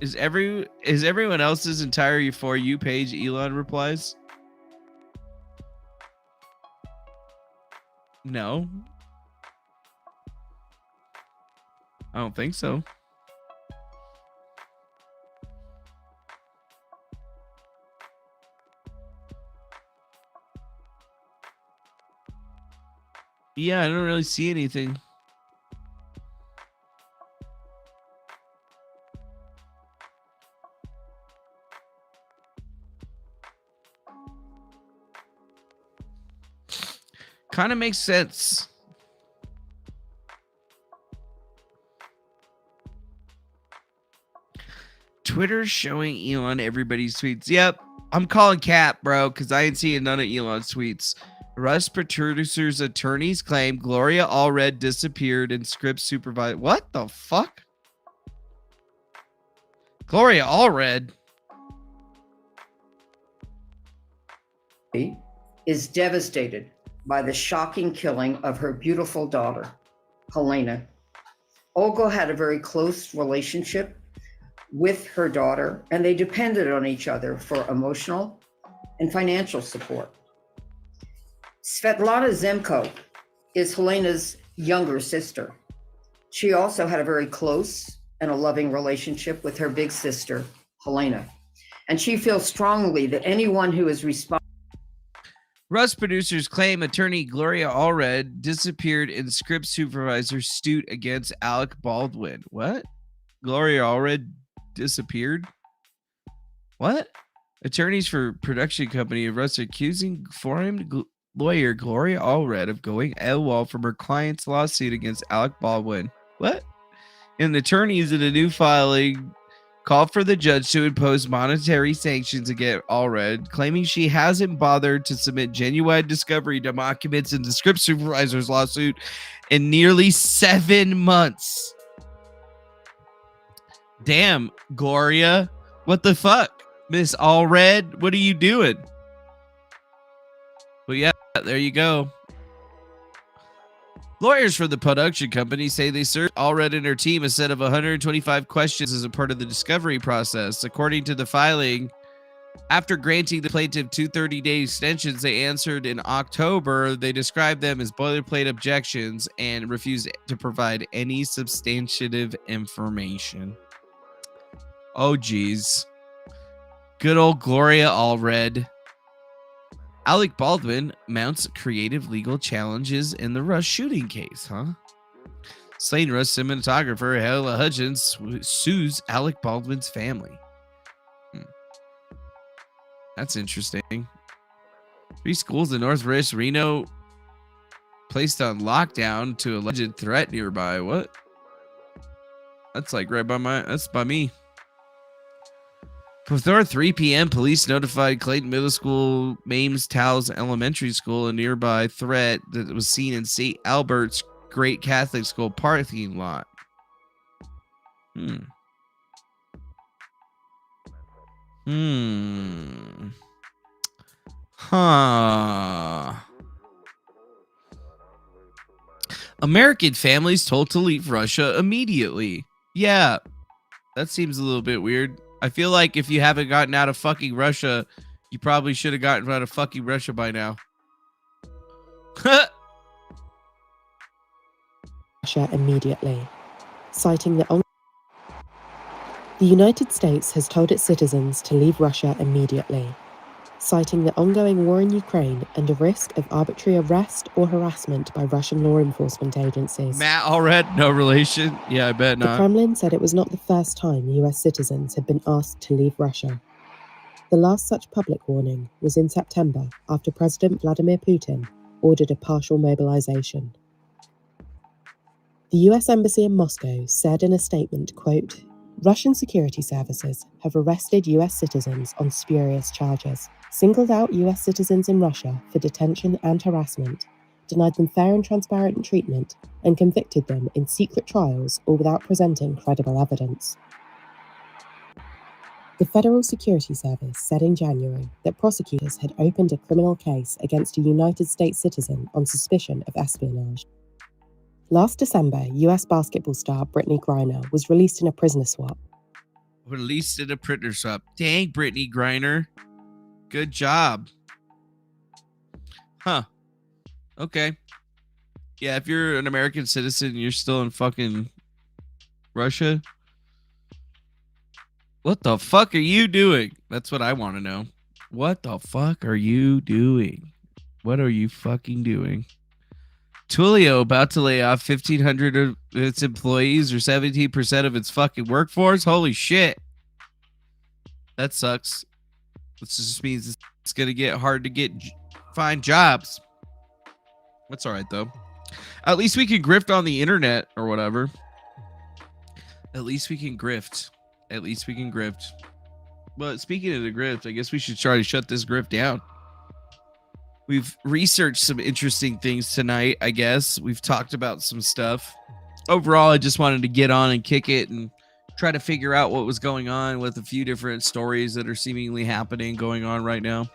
Is everyone else's entire For You page Elon replies? No. I don't think so. Yeah, I don't really see anything. Kind of makes sense. Twitter's showing Elon everybody's tweets. Yep, I'm calling cap, bro, because I ain't seeing none of Elon's tweets. Rust producer's attorneys claim Gloria Allred disappeared and script supervised. What the fuck? Gloria Allred is devastated by the shocking killing of her beautiful daughter, Helena. Olga had a very close relationship with her daughter, and they depended on each other for emotional and financial support. Svetlana Zemko is Helena's younger sister. She also had a very close and a loving relationship with her big sister, Helena. And she feels strongly that anyone who is responsible. Rust producers claim attorney Gloria Allred disappeared in script supervisor suit against Alec Baldwin. What? Gloria Allred disappeared? What? Attorneys for production company of Rust accusing foreign lawyer Gloria Allred of going AWOL from her client's lawsuit against Alec Baldwin. What? And the attorneys in a new filing called for the judge to impose monetary sanctions against Allred, claiming she hasn't bothered to submit genuine discovery documents in the script supervisor's lawsuit in nearly 7 months. Damn, Gloria. What the fuck? Miss Allred, what are you doing? Well, yeah, there you go. Lawyers for the production company say they served Allred and her team a set of 125 questions as a part of the discovery process. According to the filing, after granting the plaintiff 230-day extensions they answered in October, they described them as boilerplate objections and refused to provide any substantive information. Oh, geez. Good old Gloria Allred. Alec Baldwin mounts creative legal challenges in the Rush shooting case, huh? Slain Rush cinematographer Hella Hutchins sues Alec Baldwin's family. That's interesting. 3 schools in Northwest Reno placed on lockdown to alleged threat nearby. What? That's like right by that's by me. Before 3 p.m., police notified Clayton Middle School, Mames Towles Elementary School, a nearby threat that was seen in St. Albert's Great Catholic School parking lot. Huh. American families told to leave Russia immediately. Yeah, that seems a little bit weird. I feel like if you haven't gotten out of fucking Russia, you probably should have gotten out of fucking Russia by now. Russia immediately, citing the United States has told its citizens to leave Russia immediately, citing the ongoing war in Ukraine and a risk of arbitrary arrest or harassment by Russian law enforcement agencies. Matt Allred, no relation? Yeah, I bet not. The Kremlin said it was not the first time US citizens had been asked to leave Russia. The last such public warning was in September after President Vladimir Putin ordered a partial mobilization. The US Embassy in Moscow said in a statement, quote, Russian security services have arrested US citizens on spurious charges, singled out US citizens in Russia for detention and harassment, denied them fair and transparent treatment, and convicted them in secret trials or without presenting credible evidence. The The Federal Security Service said in January that prosecutors had opened a criminal case against a United States citizen on suspicion of espionage. Last December, US basketball star Brittany Griner was released in a prisoner swap. Released in a prisoner swap. Dang, Brittany Griner. Good job. Huh. Okay. Yeah, if you're an American citizen and you're still in fucking Russia, what the fuck are you doing? That's what I want to know. What the fuck are you doing? What are you fucking doing? Twilio about to lay off 1,500 of its employees, or 17% of its fucking workforce. Holy shit. That sucks. This just means it's going to get hard to find jobs. That's all right, though. At least we can grift on the internet or whatever. At least we can grift. At least we can grift. But speaking of the grift, I guess we should try to shut this grift down. We've researched some interesting things tonight, I guess. We've talked about some stuff. Overall, I just wanted to get on and kick it and try to figure out what was going on with a few different stories that are seemingly going on right now.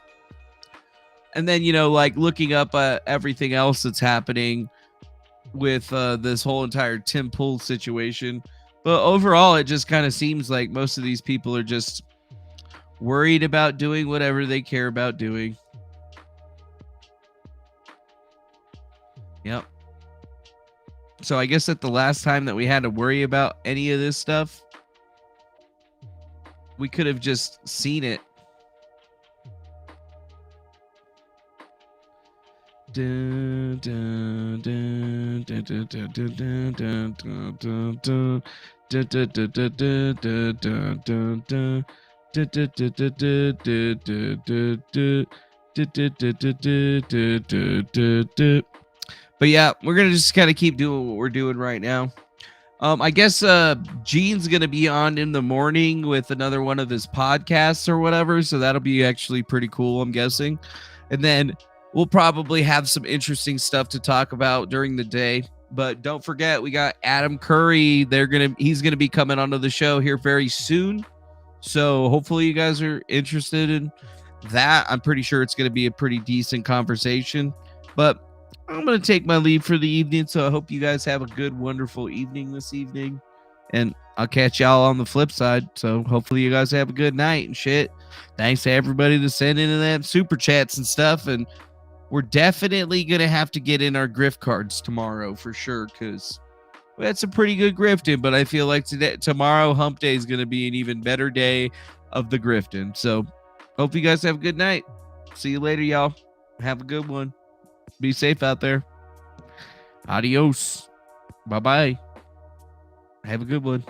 And then, like looking up everything else that's happening with this whole entire Tim Pool situation. But overall, it just kind of seems like most of these people are just worried about doing whatever they care about doing. Yep. So I guess that the last time that we had to worry about any of this stuff, we could have just seen it. But yeah, we're going to just kind of keep doing what we're doing right now. I guess Gene's going to be on in the morning with another one of his podcasts or whatever. So that'll be actually pretty cool, I'm guessing. And then we'll probably have some interesting stuff to talk about during the day. But don't forget, we got Adam Curry. He's going to be coming onto the show here very soon. So hopefully you guys are interested in that. I'm pretty sure it's going to be a pretty decent conversation. But I'm going to take my leave for the evening, so I hope you guys have a good, wonderful evening this evening, and I'll catch y'all on the flip side, so hopefully you guys have a good night and shit. Thanks to everybody that sent in them super chats and stuff, and we're definitely going to have to get in our grift cards tomorrow for sure, because we had some pretty good grifting, but I feel like tomorrow, hump day, is going to be an even better day of the grifting, so hope you guys have a good night. See you later, y'all. Have a good one. Be safe out there. Adios. Bye-bye. Have a good one.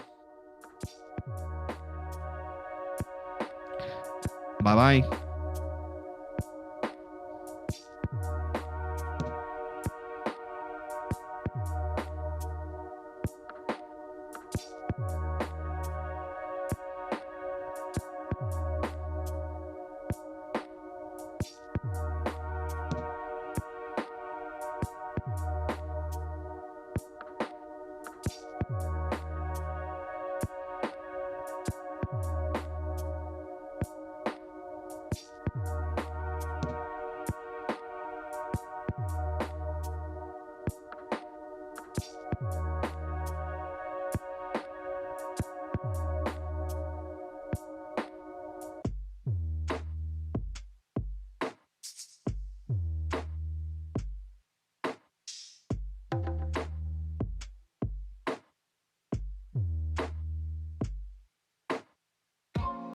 Bye-bye.